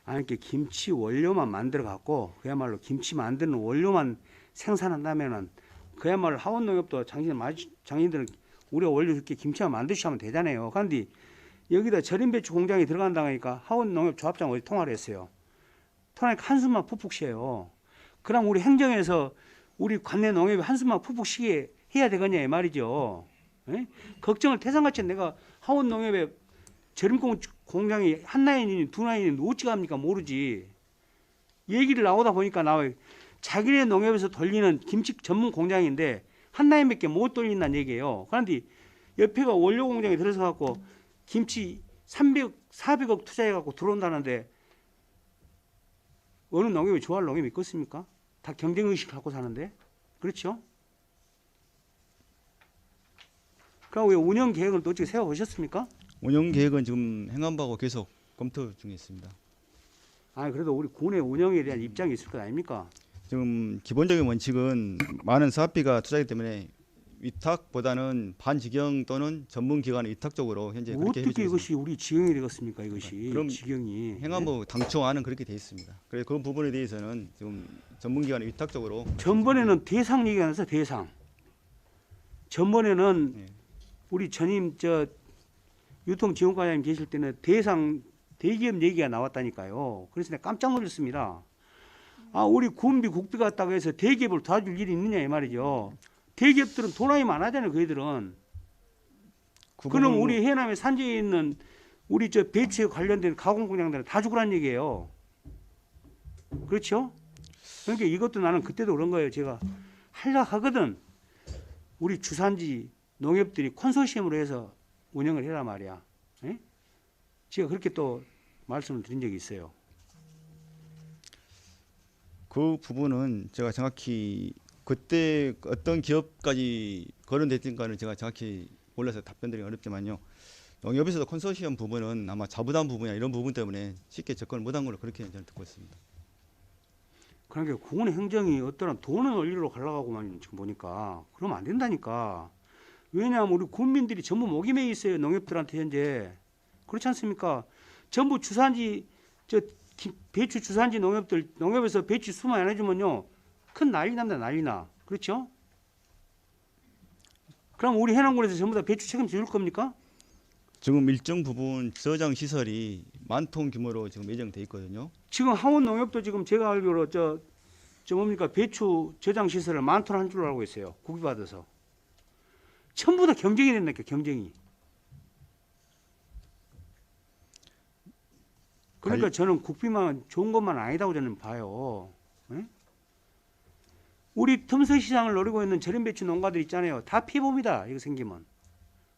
Speaker 6: 아니 이렇게 김치 원료만 만들어 갖고 그야말로 김치 만드는 원료만 생산한다면은 그야말로 하원 농협도 장인들은 우리가 원료 이렇게 김치만 만드시면 되잖아요. 그런데 여기다 절임 배추 공장이 들어간다 하니까 하원 농협 조합장 어디 통화를 했어요. 통화하니까 한숨만 푹푹 쉬어요. 그럼 우리 행정에서 우리 관내 농협이 한숨만 푹푹 쉬게 해야 되겠냐 이 말이죠. 에? 걱정을 태산같이 내가 하원 농협에 절임 공장이 한 라인이니 두 라인이니 어찌 갑니까 모르지. 얘기를 나오다 보니까 나와 자기네 농협에서 돌리는 김치 전문 공장인데 한 라인밖에 못 돌린다는 얘기예요. 그런데 옆에가 원료 공장에 들어서 갖고 김치 300억, 400억 투자해 갖고 들어온다는데 어느 농협이 좋아할 농협이 있겠습니까? 다 경쟁 의식 갖고 사는데. 그렇죠? 그럼 왜 운영 계획을 또 어떻게 세워 보셨습니까?
Speaker 13: 운영 계획은 지금 행안부하고 계속 검토 중에 있습니다.
Speaker 6: 아, 그래도 우리 군의 운영에 대한 입장이 있을 것 아닙니까?
Speaker 13: 지금 기본적인 원칙은 많은 사업비가 투자하기 때문에 위탁보다는 반직영 또는 전문기관의 위탁적으로 현재 그렇게
Speaker 6: 어떻게
Speaker 13: 해주고
Speaker 6: 이것이 우리 지경이 되겠습니까? 이것이
Speaker 13: 그럼
Speaker 6: 지경이
Speaker 13: 행안부 당초안은 그렇게 돼 있습니다. 그래서 그 부분에 대해서는 지금 전문기관의 위탁적으로
Speaker 6: 전번에는 대상 얘기가 나서 대상. 전번에는
Speaker 13: 네.
Speaker 6: 우리 전임 저 유통지원과장님 계실 때는 대상 대기업 얘기가 나왔다니까요. 그래서 내가 깜짝 놀랐습니다. 아, 우리 군비 국비 같다고 해서 대기업을 도와줄 일이 있느냐 이 말이죠. 대기업들은 돈이 많아잖아요. 그들은. 그럼 우리 해남의 산지에 있는 우리 저 배추에 관련된 가공 공장들은 다 죽으란 얘기예요. 그렇죠? 그러니까 이것도 나는 그때도 그런 거예요. 제가 하려 하거든. 우리 주산지 농협들이 컨소시엄으로 해서 운영을 해라 말이야. 에? 제가 그렇게 또 말씀을 드린 적이 있어요.
Speaker 13: 그 부분은 제가 정확히 그때 어떤 기업까지 거론됐던가는 제가 정확히 몰라서 답변드리기 어렵지만요. 농협에서도 컨소시엄 부분은 아마 자부담 부분이나 이런 부분 때문에 쉽게 접근을 못한 걸로 그렇게 저는 듣고 있습니다.
Speaker 6: 그러니까 군의 행정이 어떠한 돈은 원리로 가려가고만 지금 보니까 그러면 안 된다니까. 왜냐하면 우리 군민들이 전부 목이 메 있어요. 농협들한테 현재. 그렇지 않습니까? 전부 주산지 배추 주산지 농협에서 배추 수만 안 해주면요 큰 난리 납니다. 난리 나. 그렇죠? 그럼 우리 해남군에서 전부 다 배추 책임질 겁니까?
Speaker 13: 지금 일정 부분 저장 시설이 10,000톤 규모로 지금 예정돼 있거든요.
Speaker 6: 지금 하원 농협도 지금 제가 알기로 저 뭡니까 배추 저장 시설을 10,000톤 한 줄로 알고 있어요. 국비 받아서. 전부 다 경쟁이 된다니까 경쟁이. 그러니까 저는 국비만 좋은 것만 아니다고 저는 봐요. 에? 우리 틈새 시장을 노리고 있는 절임 배추 농가들 있잖아요. 다 피해봅니다. 이거 생기면.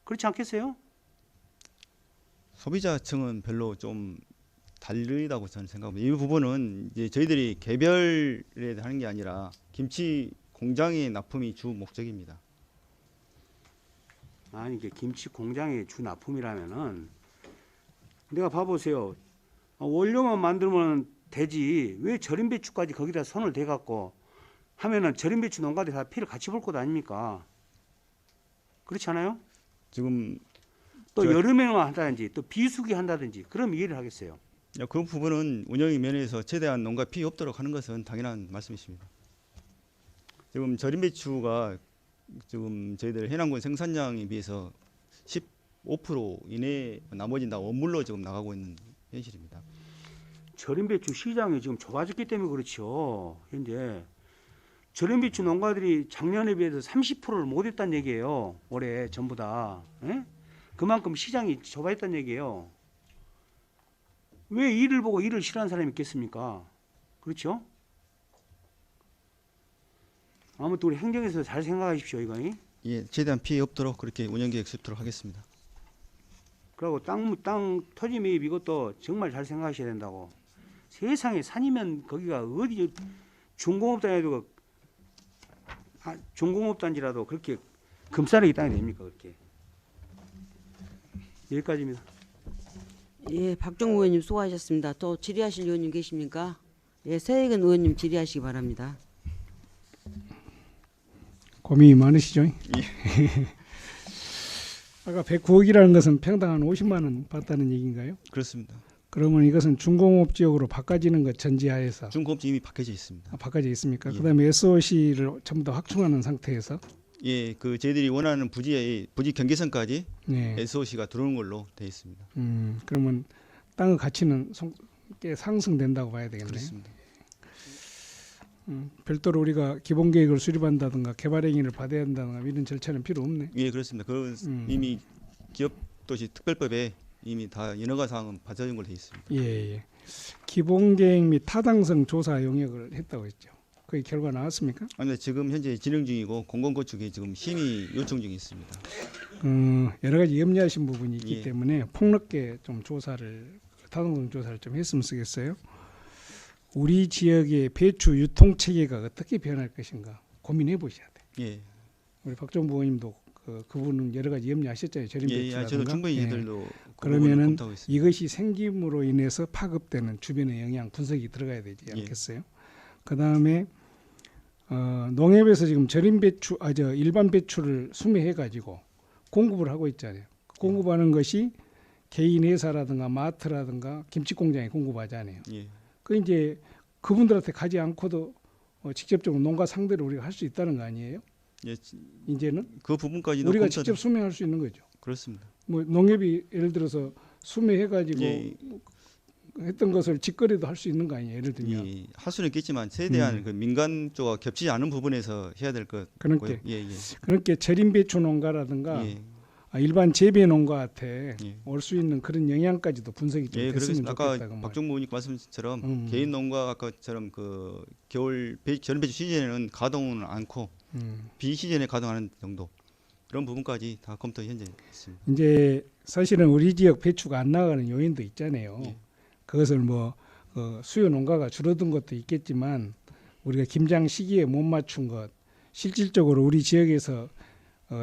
Speaker 6: 그렇지 않겠어요?
Speaker 13: 소비자층은 별로 좀 다르다고 저는 생각합니다. 이 부분은 이제 저희들이 개별에 하는 게 아니라 김치 공장의 납품이 주 목적입니다.
Speaker 6: 아니 이게 김치 공장의 주 납품이라면은 내가 봐보세요. 원료만 만들면 되지 왜 절임 배추까지 거기다 손을 대갖고 하면은 절임 배추 농가들이 다 피를 같이 볼 것 아닙니까? 그렇지 않아요?
Speaker 13: 지금
Speaker 6: 또 여름에만 한다든지 또 비수기 한다든지 그럼 이해를 하겠어요.
Speaker 13: 그 부분은 운영의 면에서 최대한 농가 피해 없도록 하는 것은 당연한 말씀이십니다. 지금 절임 배추가 지금 저희들 해남군 생산량에 비해서 15% 이내 나머지는 다 원물로 지금 나가고 있는 현실입니다.
Speaker 6: 절임 배추 시장이 지금 좁아졌기 때문에 그렇죠. 현재 절임 배추 농가들이 작년에 비해서 30%를 못했다는 얘기예요. 올해 전부 다. 에? 그만큼 시장이 좁아졌다는 얘기예요. 왜 일을 보고 일을 싫어하는 사람이 있겠습니까? 그렇죠? 아무튼 우리 행정에서 잘 생각하십시오. 이거니.
Speaker 13: 예, 최대한 피해 없도록 그렇게 운영 계획 세우도록 하겠습니다.
Speaker 6: 그리고 땅 토지 매입 이것도 정말 잘 생각하셔야 된다고. 세상에 산이면 거기가 어디 중공업단이라도 중공업단지라도 그렇게 금싸라기 땅이 됩니까 그렇게. 여기까지입니다.
Speaker 3: 예, 박종우 의원님 수고하셨습니다. 또 질의하실 의원님 계십니까? 예, 서혜근 의원님 질의하시기 바랍니다.
Speaker 1: 고민이 많으시죠? 예. 아까 109억이라는 것은 평당 한 50만 원 받다는 얘기인가요?
Speaker 13: 그렇습니다.
Speaker 1: 그러면 이것은 중공업 지역으로 바꿔지는 것 전제하에서
Speaker 13: 중공업지 이미 바뀌어져 있습니다.
Speaker 1: 바꿔져 있습니까?
Speaker 13: 예.
Speaker 1: 그다음에 SOC를 전부 다 확충하는 상태에서
Speaker 13: 예, 그 저희들이 원하는 부지 경계선까지
Speaker 1: 네.
Speaker 13: SOC가 들어오는 걸로 되어 있습니다.
Speaker 1: 그러면 땅의 가치는 꽤 상승된다고 봐야 되겠네요.
Speaker 13: 그렇습니다.
Speaker 1: 별도로 우리가 기본 계획을 수립한다든가 개발 행위를 받아야 한다든가 이런 절차는 필요 없네.
Speaker 13: 예, 그렇습니다. 그 이미 기업도시 특별법에 이미 다 인허가 사항은 받아진 걸로 되어 있습니다.
Speaker 1: 예. 기본 계획 및 타당성 조사 용역을 했다고 했죠. 거의 결과 나왔습니까?
Speaker 13: 아니, 지금 현재 진행 중이고 공공건축에 지금 심의 요청 중에 있습니다.
Speaker 1: 여러 가지 염려하신 부분이 있기
Speaker 13: 예.
Speaker 1: 때문에 폭넓게 좀 타당성 조사를 좀 했으면 쓰겠어요. 우리 지역의 배추 유통 체계가 어떻게 변할 것인가 고민해 보셔야 돼.
Speaker 13: 예.
Speaker 1: 우리 박정부 의원님도 그분은 여러 가지 염려하셨잖아요. 절임
Speaker 13: 예,
Speaker 1: 배추라든가.
Speaker 13: 저도 충분히
Speaker 1: 예.
Speaker 13: 이들도
Speaker 1: 그러면은
Speaker 13: 검토하고 있습니다.
Speaker 1: 이것이 생김으로 인해서 파급되는 주변의 영향 분석이 들어가야 되지
Speaker 13: 예.
Speaker 1: 않겠어요? 그 다음에 농협에서 지금 절임 배추, 일반 배추를 수매해 가지고 공급을 하고 있잖아요. 공급하는 것이 개인 회사라든가 마트라든가 김치 공장에 공급하잖아요.
Speaker 13: 예.
Speaker 1: 그 이제 그분들한테 가지 않고도 직접적으로 농가 상대로 우리가 할 수 있다는 거 아니에요?
Speaker 13: 예,
Speaker 1: 이제는
Speaker 13: 그 부분까지는
Speaker 1: 우리가
Speaker 13: 검토를-
Speaker 1: 직접 수매할 수 있는 거죠.
Speaker 13: 그렇습니다.
Speaker 1: 뭐 농협이 예를 들어서 수매해 가지고
Speaker 13: 예.
Speaker 1: 했던 것을 직거래도 할 수 있는 거 아니에요? 예를 들면.
Speaker 13: 예, 할 수는 있겠지만 최대한 그 민간 쪽과 겹치지 않은 부분에서 해야 될 것
Speaker 1: 그러니까
Speaker 13: 같고요. 예, 예.
Speaker 1: 그렇게 절임 배추 농가라든가
Speaker 13: 예.
Speaker 1: 일반 재배 농가한테
Speaker 13: 예.
Speaker 1: 올 수 있는 그런 영향까지도 분석이 좀
Speaker 13: 예,
Speaker 1: 됐으면
Speaker 13: 그렇습니다. 아까
Speaker 1: 좋겠다고
Speaker 13: 박정무 의원님 말씀처럼
Speaker 1: 음.
Speaker 13: 개인 농가 아까처럼 그 겨울 절임 배추 시즌에는 가동은 않고 비시즌에 가동하는 정도 그런 부분까지 다 검토 현재 있습니다.
Speaker 1: 이제 사실은 우리 지역 배추가 안 나가는 요인도 있잖아요.
Speaker 13: 예.
Speaker 1: 그것을 뭐 수요 농가가 줄어든 것도 있겠지만 우리가 김장 시기에 못 맞춘 것, 실질적으로 우리 지역에서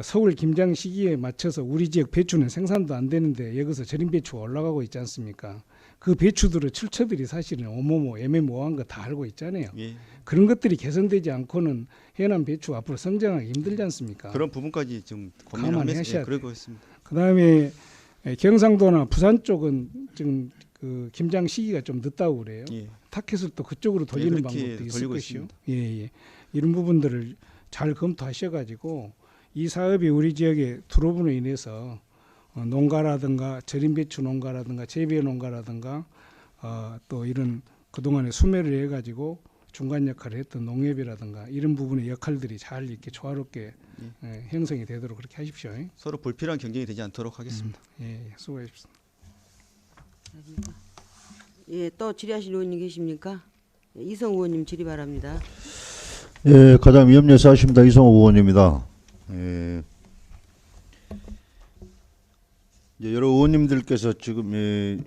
Speaker 1: 서울 김장 시기에 맞춰서 우리 지역 배추는 생산도 안 되는데 여기서 절임 배추가 올라가고 있지 않습니까? 그 배추들의 출처들이 사실은 애매모호한 거 다 알고 있잖아요.
Speaker 13: 예.
Speaker 1: 그런 것들이 개선되지 않고는 해남 배추가 앞으로 성장하기 힘들지 않습니까?
Speaker 13: 그런 부분까지 좀 고민을
Speaker 1: 감안하셔야
Speaker 13: 하면서
Speaker 1: 돼요.
Speaker 13: 그러고 있습니다.
Speaker 1: 그다음에 경상도나 부산 쪽은 지금 그 김장 시기가 좀 늦다고 그래요.
Speaker 13: 예.
Speaker 1: 타켓을 또 그쪽으로 돌리는
Speaker 13: 그렇게
Speaker 1: 방법도 있을
Speaker 13: 돌리고
Speaker 1: 것이요.
Speaker 13: 있습니다.
Speaker 1: 예. 이런 부분들을 잘 검토하셔가지고 이 사업이 우리 지역에 들어옴으로 인해서 농가라든가 절임 배추 농가라든가 재배 농가라든가 또 이런 그동안에 수매를 해가지고 중간 역할을 했던 농협이라든가 이런 부분의 역할들이 잘 이렇게 조화롭게 형성이 되도록 그렇게 하십시오.
Speaker 13: 서로 불필요한 경쟁이 되지 않도록 하겠습니다.
Speaker 1: 수고하십시오.
Speaker 3: 예, 또 질의하실 의원님 계십니까? 이성 의원님 질의 바랍니다.
Speaker 11: 예, 가장 위험여사하십니다. 이성호 의원입니다. 예, 이제 여러 의원님들께서 지금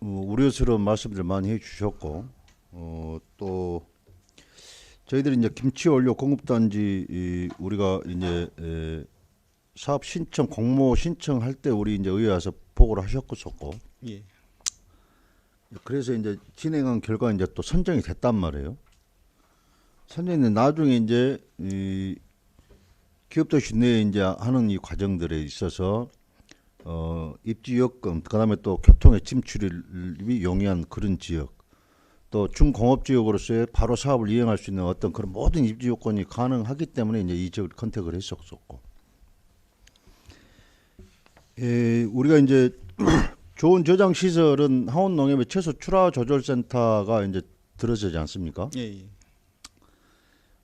Speaker 11: 우려스러운 말씀들 많이 해주셨고, 또 저희들이 이제 김치 원료 공급단지 우리가 이제 사업 신청 공모 신청할 때 우리 이제 의회 와서 보고를 하셨었고,
Speaker 13: 예.
Speaker 11: 그래서 이제 진행한 결과 이제 또 선정이 됐단 말이에요. 선정이 나중에 이제 이 기업도시 내에 이제 하는 이 과정들에 있어서 입지 여건, 그다음에 또 교통의 침출이 용이한 그런 지역, 또 중공업 지역으로서의 바로 사업을 이행할 수 있는 어떤 그런 모든 입지 요건이 가능하기 때문에 이제 이 지역을 컨택을 했었고, 우리가 이제 좋은 저장 시설은 하원농협의 채소 출하 조절센터가 이제 들어서지 않습니까?
Speaker 13: 예.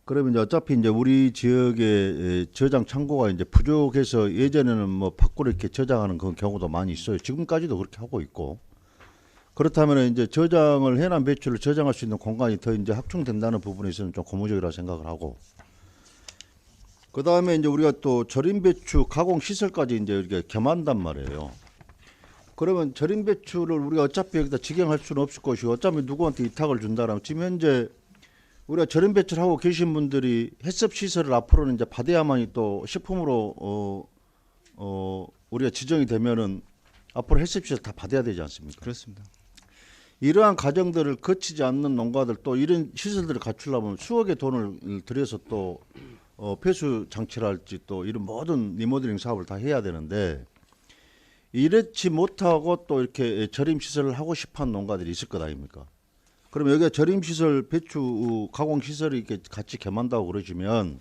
Speaker 11: 그러면 이제 어차피 이제 우리 지역의 저장 창고가 이제 부족해서 예전에는 뭐 밖으로 이렇게 저장하는 그런 경우도 많이 있어요. 지금까지도 그렇게 하고 있고. 그렇다면 이제 저장을 해남 배추를 저장할 수 있는 공간이 더 이제 확충된다는 부분에서는 좀 고무적이라고 생각을 하고. 그 다음에 이제 우리가 또 절임 배추 가공 시설까지 이제 이렇게 겸한단 말이에요. 그러면 절임 배추를 우리가 어차피 여기다 직영할 수는 없을 것이고, 어차피 누구한테 위탁을 준다라면 지금 현재 우리가 절임 배추를 하고 계신 분들이 해썹 시설을 앞으로는 이제 받아야만이 또 식품으로 우리가 지정이 되면은 앞으로 해썹 시설 다 받아야 되지 않습니까?
Speaker 13: 그렇습니다.
Speaker 11: 이러한 과정들을 거치지 않는 농가들, 또 이런 시설들을 갖추려면 수억의 돈을 들여서 또 폐수 장치를 할지 또 이런 모든 리모델링 사업을 다 해야 되는데, 이렇지 못하고 또 이렇게 절임 시설을 하고 싶어하는 농가들이 있을 것 아닙니까? 그러면 여기가 절임 시설, 배추 가공 시설이 이렇게 같이 겸한다고 그러시면,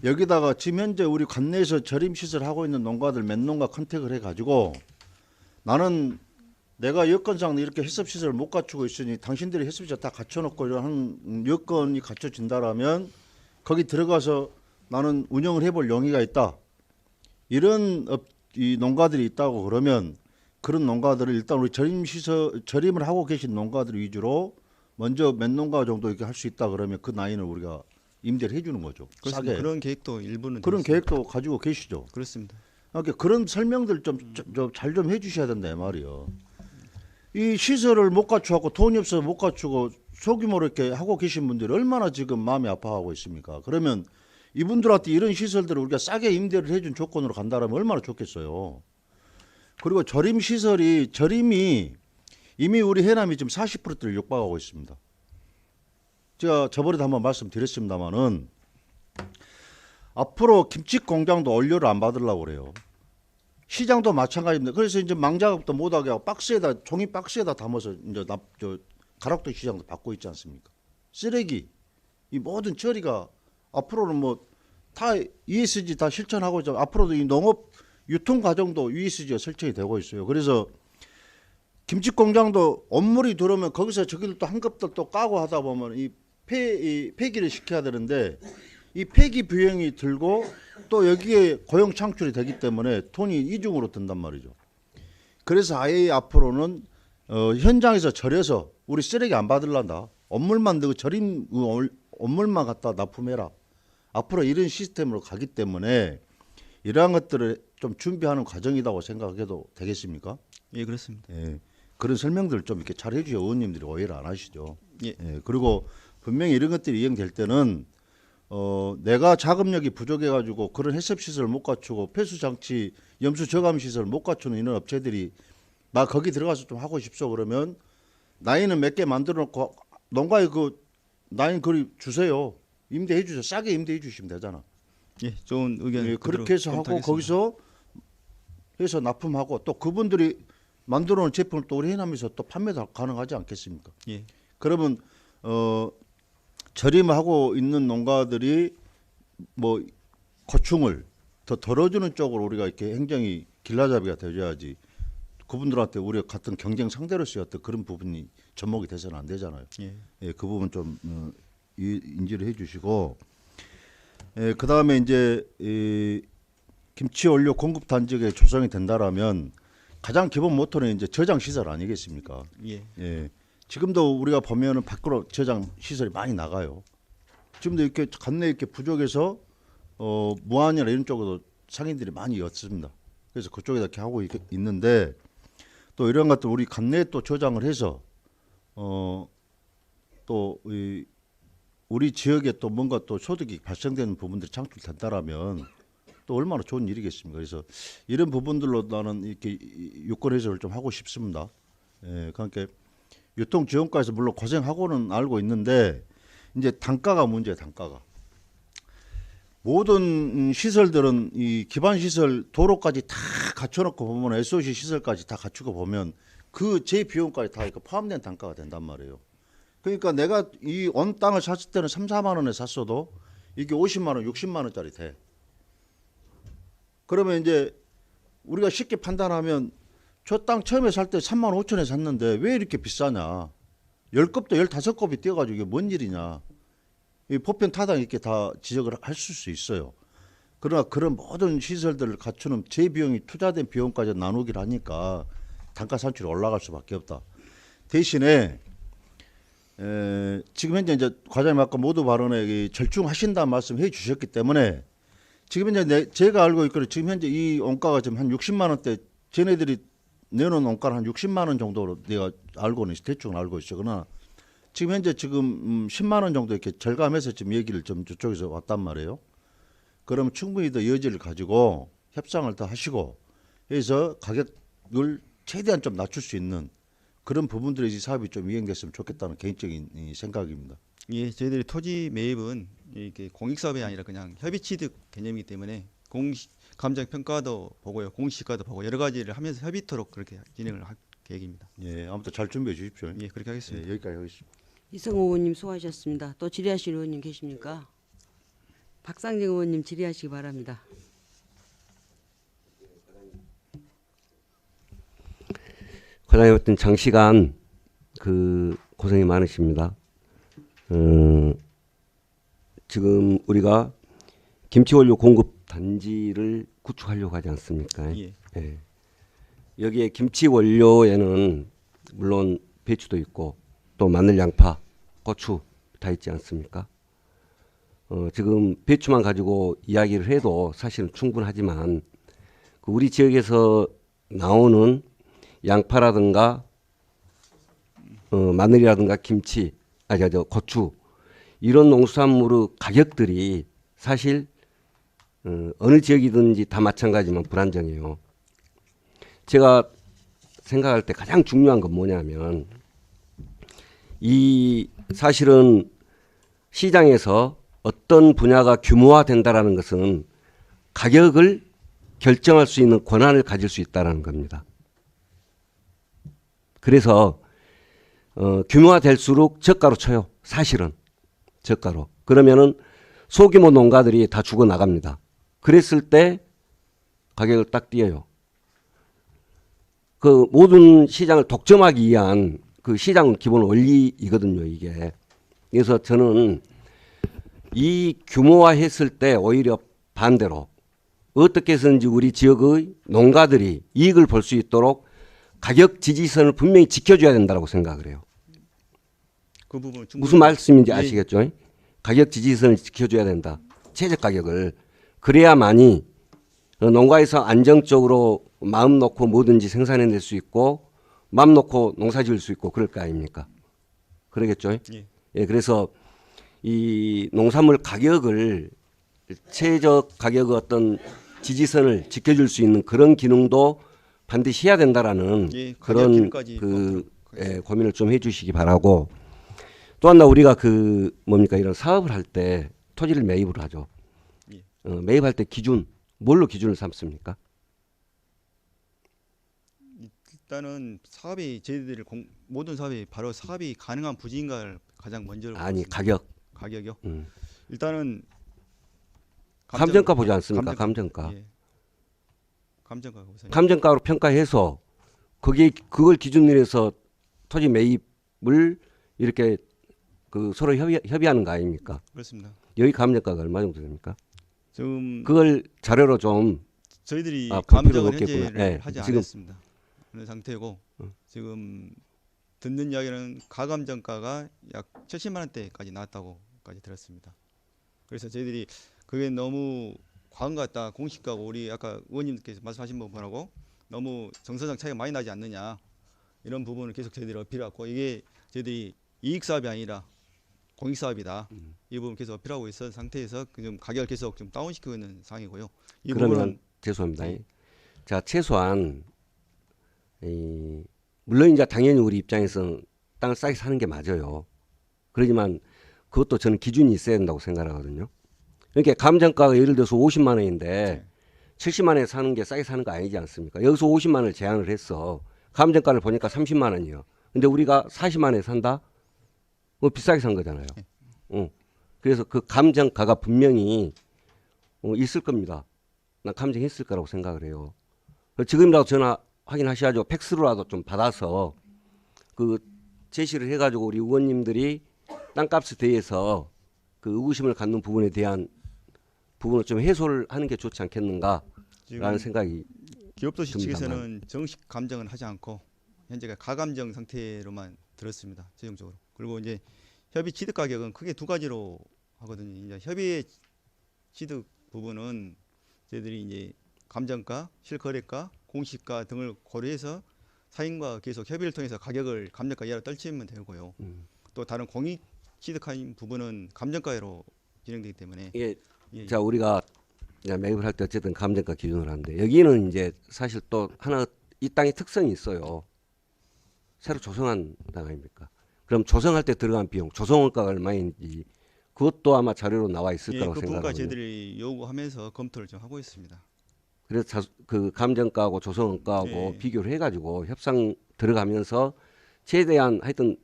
Speaker 11: 여기다가 지금 현재 우리 관내에서 절임 시설 하고 있는 농가들 몇 농가 컨택을 해가지고, 나는 내가 여건상 이렇게 해썹 시설을 못 갖추고 있으니 당신들이 해썹 시설 다 갖춰놓고 이런 여건이 갖춰진다라면 거기 들어가서 나는 운영을 해볼 용의가 있다. 이런 이 농가들이 있다고 그러면 그런 농가들을 일단 우리 절임을 하고 계신 농가들 위주로 먼저 몇 농가 정도 이렇게 할 수 있다 그러면 그 나이는 우리가 임대를 해주는 거죠.
Speaker 13: 그렇습니다.
Speaker 11: 싸게.
Speaker 13: 그런 계획도 일부는
Speaker 11: 그런
Speaker 13: 되어 있습니다.
Speaker 11: 계획도 가지고 계시죠.
Speaker 13: 그렇습니다.
Speaker 11: 그러니까 그런 설명들 좀 잘 좀 해주셔야 된다 이 말이요. 이 시설을 못 갖추고 돈이 없어서 못 갖추고 소규모로 이렇게 하고 계신 분들이 얼마나 지금 마음이 아파하고 있습니까? 그러면 이분들한테 이런 시설들을 우리가 싸게 임대를 해준 조건으로 간다라면 얼마나 좋겠어요. 그리고 저림이 이미 우리 해남이 지금 40%대를 육박하고 있습니다. 제가 저번에도 한번 말씀드렸습니다마는 앞으로 김치 공장도 원료를 안 받으려고 그래요. 시장도 마찬가지입니다. 그래서 이제 망작업도 못하게 하고 박스에다 종이 박스에다 담아서 이제 가락도 시장도 받고 있지 않습니까? 쓰레기 이 모든 처리가 앞으로는 뭐 다 ESG 다 실천하고 있죠. 앞으로도 이 농업 유통 과정도 ESG가 설정이 되고 있어요. 그래서 김치 공장도 업물이 들어오면 거기서 저기를 또 한 급들 또 까고 하다 보면 이 폐기를 시켜야 되는데 이 폐기 비용이 들고 또 여기에 고용 창출이 되기 때문에 돈이 이중으로 든단 말이죠. 그래서 아예 앞으로는 현장에서 절여서 우리 쓰레기 안 받을란다. 업물만 넣고 절임 업물만 갖다 납품해라. 앞으로 이런 시스템으로 가기 때문에 이러한 것들을 좀 준비하는 과정이라고 생각해도 되겠습니까?
Speaker 13: 예, 그렇습니다.
Speaker 11: 예, 그런 설명들을 좀 이렇게 잘 해주셔야 의원님들이 오해를 안 하시죠.
Speaker 13: 예.
Speaker 11: 예, 그리고 분명히 이런 것들이 이행될 때는 내가 자금력이 부족해가지고 그런 해썹 시설을 못 갖추고 폐수 장치, 염수 저감 시설을 못 갖추는 이런 업체들이 나 거기 들어가서 좀 하고 싶소 그러면 나이는 몇 개 만들어 놓고 농가에 그 나인 거리 주세요. 임대해 주세요. 싸게 임대해 주시면 되잖아.
Speaker 13: 예, 좋은 의견.
Speaker 11: 예, 그렇게 해서 하고 거기서 해서 납품하고 또 그분들이 만들어 놓은 제품을 또 우리 해남에서 또 판매도 가능하지 않겠습니까?
Speaker 13: 예.
Speaker 11: 그러면 절임하고 있는 농가들이 뭐 고충을 더 덜어주는 쪽으로 우리가 이렇게 행정이 길라잡이가 되어야지 그분들한테 우리가 같은 경쟁 상대로서의 어떤 그런 부분이 접목이 돼서는 안 되잖아요.
Speaker 13: 예.
Speaker 11: 예, 그 부분 좀 인지를 해주시고, 예, 그 다음에 이제 이 김치 원료 공급 단지가 조성이 된다라면 가장 기본 모토는 이제 저장 시설 아니겠습니까?
Speaker 13: 예.
Speaker 11: 예. 지금도 우리가 보면은 밖으로 저장 시설이 많이 나가요. 지금도 이렇게 관내 이렇게 부족해서 무안이나 이런 쪽으로 상인들이 많이 였습니다. 그래서 그쪽에다 이렇게 하고 있는데 또 이런 것들 우리 관내에 또 저장을 해서 또 우리 지역에 또 뭔가 또 소득이 발생되는 부분들이 창출된다라면 또 얼마나 좋은 일이겠습니까? 그래서 이런 부분들로 나는 이렇게 유권 해석을 좀 하고 싶습니다. 예, 그러니까 유통지원과에서 물론 고생하고는 알고 있는데 이제 단가가 문제예요. 단가가. 모든 시설들은 이 기반 시설 도로까지 다 갖춰놓고 보면 SOC 시설까지 다 갖추고 보면 그 제 비용까지 다 포함된 단가가 된단 말이에요. 그러니까 내가 이 온 땅을 샀을 때는 3, 4만 원에 샀어도 이게 50만 원, 60만 원짜리 돼. 그러면 이제 우리가 쉽게 판단하면 저 땅 처음에 살 때 3만 5천에 샀는데 왜 이렇게 비싸냐. 10급도 15급이 뛰어가지고 이게 뭔 일이냐. 이 보편 타당 이렇게 다 지적을 하실 수 있어요. 그러나 그런 모든 시설들을 갖추는 제 비용이 투자된 비용까지 나누기를 하니까 단가 산출이 올라갈 수밖에 없다. 대신에 지금 현재 이제 과장님 아까 모두 발언에 절충하신다는 말씀해 주셨기 때문에 지금 현재 제가 알고 있기로 지금 현재 이 원가가 지금 한 60만 원대 쟤네들이 내놓은 원가는 한 60만 원 정도로 내가 알고는 대충 알고 있어. 그러나 지금 현재 지금 10만 원 정도 이렇게 절감해서 지금 얘기를 좀 저쪽에서 왔단 말이에요. 그러면 충분히 더 여지를 가지고 협상을 더 하시고 해서 가격을 최대한 좀 낮출 수 있는 그런 부분들의 이 사업이 좀 이행됐으면 좋겠다는 개인적인 생각입니다.
Speaker 13: 예, 저희들이 토지 매입은 이렇게 공익 사업이 아니라 그냥 협의 취득 개념이기 때문에 감정 평가도 보고요, 공시가도 보고 여러 가지를 하면서 협의토록 그렇게 진행을 할 계획입니다.
Speaker 11: 예, 아무튼 잘 준비해 주십시오.
Speaker 13: 예, 그렇게 하겠습니다.
Speaker 11: 예, 여기까지 하겠습니다.
Speaker 3: 이성호 의원님 수고하셨습니다. 또 질의하실 의원님 계십니까? 박상정 의원님 질의하시기 바랍니다.
Speaker 9: 과장님 어떤 장시간 그 고생이 많으십니다. 지금 우리가 김치원료 공급 단지를 구축하려고 하지 않습니까?
Speaker 13: 예.
Speaker 9: 예. 여기에 김치 원료에는 물론 배추도 있고 또 마늘, 양파 고추 다 있지 않습니까? 지금 배추만 가지고 이야기를 해도 사실은 충분하지만 그 우리 지역에서 나오는 양파라든가 마늘이라든가 김치, 고추 이런 농수산물의 가격들이 사실 어느 지역이든지 다 마찬가지지만 불안정해요. 제가 생각할 때 가장 중요한 건 뭐냐면 이 사실은 시장에서 어떤 분야가 규모화된다라는 것은 가격을 결정할 수 있는 권한을 가질 수 있다는 겁니다. 그래서 규모화될수록 저가로 쳐요. 사실은 저가로. 그러면은 소규모 농가들이 다 죽어나갑니다. 그랬을 때 가격을 딱 띄어요. 그 모든 시장을 독점하기 위한 그 시장은 기본 원리이거든요, 이게. 그래서 저는 이 규모화했을 때 오히려 반대로 어떻게 해서든지 우리 지역의 농가들이 이익을 볼 수 있도록 가격 지지선을 분명히 지켜줘야 된다고 생각을 해요.
Speaker 13: 그 부분
Speaker 9: 무슨 말씀인지 아시겠죠? 가격 지지선을 지켜줘야 된다. 최저 가격을. 그래야만이 농가에서 안정적으로 마음 놓고 뭐든지 생산해낼 수 있고 마음 놓고 농사 지을 수 있고 그럴 거 아닙니까? 그러겠죠? 예, 그래서 이 농산물 가격을 최저 가격의 어떤 지지선을 지켜줄 수 있는 그런 기능도 반드시 해야 된다라는 그런 고민을 좀 해주시기 바라고 또 하나 우리가 이런 사업을 할 때 토지를 매입을 하죠. 매입할 때 기준 뭘로 기준을 삼습니까?
Speaker 13: 일단은 사업이 저희들이 모든 사업이 바로 사업이 가능한 부지인가를 가장 먼저 가격이요? 일단은
Speaker 9: 감정가 보지 않습니까? 감정가.
Speaker 13: 감정가가 우선.
Speaker 9: 감정가로 평가해서 그걸 기준으로 해서 토지 매입을 이렇게 서로 협의하는 거 아닙니까?
Speaker 13: 그렇습니다.
Speaker 9: 여기 감정가가 얼마 정도 됩니까?
Speaker 13: 지금
Speaker 9: 그걸 자료로 좀
Speaker 13: 저희들이 감정을 현재를 하지 않았습니다. 그런 상태고 지금 듣는 이야기는 가감정가가 약 70만 원대까지 나왔다고까지 들었습니다. 그래서 저희들이 그게 너무 과한 것 같다. 공시가고 우리 아까 의원님께서 말씀하신 부분하고 너무 정서적 차이가 많이 나지 않느냐 이런 부분을 계속 저희들이 어필하고 이게 저희들이 이익 사업이 아니라 공익 사업이다. 이 부분 계속 어필하고 있는 상태에서 좀 가격을 계속 좀 다운시키고 있는 상황이고요. 이
Speaker 9: 그러면 죄송합니다. 자, 최소한 물론 이제 당연히 우리 입장에서 땅을 싸게 사는 게 맞아요. 그렇지만 그것도 저는 기준이 있어야 된다고 생각하거든요. 그러니까 감정가가 예를 들어서 50만 원인데 70만 원에 사는 게 싸게 사는 거 아니지 않습니까? 여기서 50만 원을 제한을 했어. 감정가를 보니까 30만 원이요. 근데 우리가 40만 원에 산다? 비싸게 산 거잖아요. 그래서 그 감정가가 분명히 있을 겁니다. 난 감정했을 거라고 생각을 해요. 지금이라도 전화 확인하셔야죠. 팩스로라도 좀 받아서 제시를 해가지고 우리 의원님들이 땅값에 대해서 의구심을 갖는 부분에 대한 부분을 좀 해소를 하는 게 좋지 않겠는가라는 생각이
Speaker 13: 기업도시 측에서는 정식 감정은 하지 않고 현재가 가감정 상태로만 들었습니다. 최종적으로. 그리고 이제 협의 취득 가격은 크게 두 가지로 하거든요. 이제 협의의 취득 부분은 저희들이 이제 감정가, 실거래가, 공시가 등을 고려해서 사인과 계속 협의를 통해서 가격을 감정가 이하로 떨치면 되고요. 또 다른 공익 취득한 부분은 감정가로 진행되기 때문에
Speaker 9: 자 우리가 매입을 할 때 어쨌든 감정가 기준으로 하는데 여기는 이제 사실 또 하나 이 땅의 특성이 있어요. 새로 조성한 땅 아닙니까? 그럼 조성할 때 들어간 비용, 조성원가가 얼마인지 그것도 아마 자료로 나와 있을 거라고
Speaker 13: 그
Speaker 9: 생각합니다.
Speaker 13: 부분까지 저희들이 요구하면서 검토를 좀 하고 있습니다.
Speaker 9: 그래서 그 감정가하고 조성원가하고 비교를 해가지고 협상 들어가면서 최대한 하여튼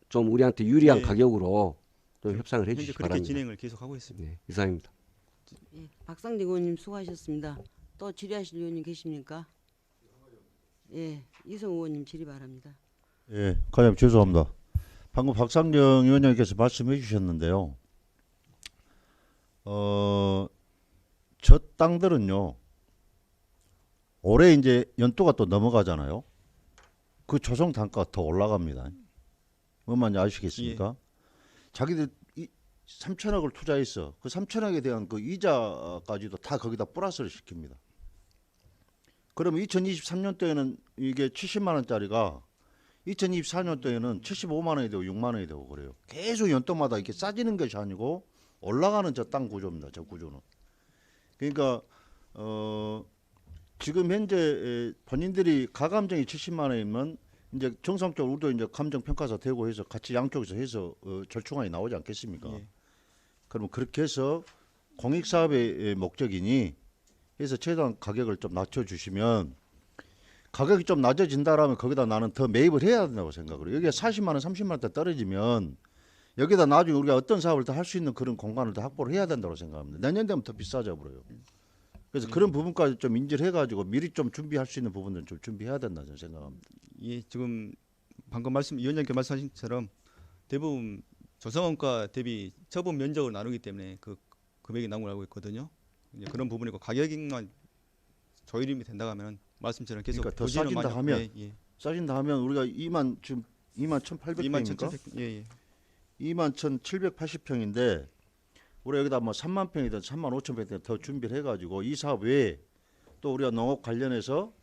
Speaker 9: 좀 우리한테 유리한 가격으로 좀 협상을 해주시기
Speaker 13: 그렇게
Speaker 9: 바랍니다.
Speaker 13: 진행을 계속 하고 있습니다.
Speaker 9: 네, 이상입니다.
Speaker 3: 박상직 의원님 수고하셨습니다. 또 질의하실 의원님 계십니까? 이성 의원님 질의 바랍니다.
Speaker 11: 과장님 죄송합니다. 방금 박상정 위원장님께서 말씀해 주셨는데요. 저 땅들은요. 올해 이제 연도가 또 넘어가잖아요. 그 조성 단가가 더 올라갑니다. 뭔 말인지 아시겠습니까? 자기들 3천억을 투자했어. 그 3천억에 대한 그 이자까지도 다 거기다 플러스를 시킵니다. 그러면 2023년도에는 이게 70만 원짜리가 2024년도에는 75만 원이 되고 6만 원이 되고 그래요. 계속 연도마다 이렇게 싸지는 것이 아니고 올라가는 저 땅 구조입니다. 저 구조는. 그러니까 지금 현재 본인들이 가감정이 70만 원이면 이제 정상적으로 우리도 이제 감정 평가사 되고 해서 같이 양쪽에서 해서 절충안이 나오지 않겠습니까?
Speaker 10: 예.
Speaker 11: 그러면 그렇게 해서 공익 사업의 목적이니 해서 최대한 가격을 좀 낮춰 주시면 가격이 좀 낮아진다라면 거기다 나는 더 매입을 해야 된다고 생각을 해요. 여기가 40만 원, 30만 원대 떨어지면 여기다 나중에 우리가 어떤 사업을 더 할 수 있는 그런 공간을 더 확보를 해야 된다고 생각합니다. 내년 되면 더 비싸져 버려요. 그래서 그런 부분까지 좀 인지를 해가지고 미리 좀 준비할 수 있는 부분들은 좀 준비해야 된다 저는 생각합니다.
Speaker 13: 예, 지금 방금 위원장님께 말씀하신 것처럼 대부분 조성원가 대비 처분 면적을 나누기 때문에 그 금액이 나온 걸 알고 있거든요. 이제 그런 부분이고 가격만 조율이 된다고 하면 말씀처럼 계속
Speaker 11: 그러니까 더
Speaker 13: 부지는
Speaker 11: 싸진다
Speaker 13: 많이-
Speaker 11: 하면
Speaker 13: 예, 예.
Speaker 11: 싸진다 하면 우리가 2만 1,800평입니까?
Speaker 13: 21,700 예, 예.
Speaker 11: 21,780평인데 우리 여기다 뭐 3만 평이든 3만 5천 평이든 더 준비를 해가지고 이 사업 외에 또 우리가 농업 관련해서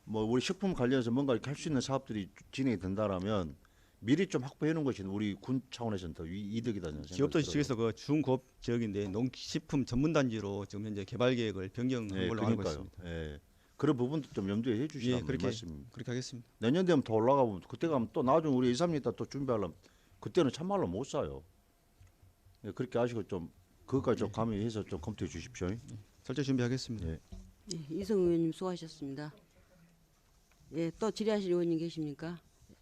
Speaker 11: 뭐 우리 식품 관련해서 뭔가 이렇게 할 수 있는 사업들이 진행이 된다라면 미리 좀 확보해 놓은 것이 우리 군 차원에서는 더 이득이다 저는 생각이
Speaker 13: 기업도
Speaker 11: 들어요.
Speaker 13: 지역에서 그 중고업 지역인데 농식품 전문단지로 지금 현재 개발 계획을 변경한
Speaker 11: 네,
Speaker 13: 걸로 알고
Speaker 11: 그러니까요.
Speaker 13: 있습니다.
Speaker 11: 예. 그런 부분도 좀 염두에
Speaker 13: 예,
Speaker 11: 해주시라는
Speaker 13: 그렇게
Speaker 11: 말씀입니다.
Speaker 13: 그렇게 하겠습니다.
Speaker 11: 내년 되면 더 올라가 보면 그때 가면 또 나중에 우리 2, 3년 있다 또 준비하려면 그때는 참말로 못 사요. 예, 그렇게 하시고 좀 그것까지 좀 가미해서 좀 검토해 주십시오.
Speaker 13: 철저히 준비하겠습니다.
Speaker 11: 예.
Speaker 3: 예, 이성 의원님 수고하셨습니다. 예, 또 질의하실 의원님 계십니까?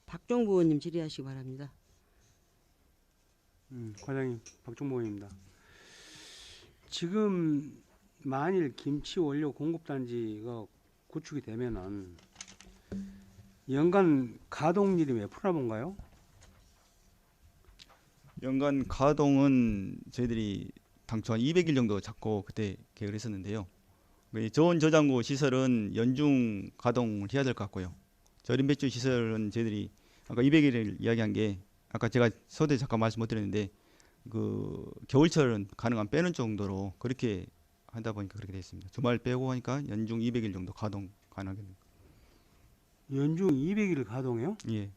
Speaker 3: 박종부 의원님 질의하시기 바랍니다.
Speaker 6: 과장님 박종모 의원입니다. 지금 만일 김치 원료 공급 단지가 구축이 되면은 연간 가동률이 몇 프로나 본가요?
Speaker 13: 연간 가동은 저희들이 당초 한 200일 정도 잡고 그때 계획을 했었는데요. 이 저온 저장고 시설은 연중 가동을 해야 될 것 같고요. 절임 배출 시설은 저희들이 아까 200일을 이야기한 게 아까 제가 서두에 잠깐 말씀 못 드렸는데 그 겨울철은 가능한 빼는 정도로 그렇게 하다 보니까 그렇게 되어 있습니다. 주말 빼고 하니까 연중 200일 정도 가동 가능하게 됩니다.
Speaker 6: 연중 200일을 가동해요?
Speaker 13: 예.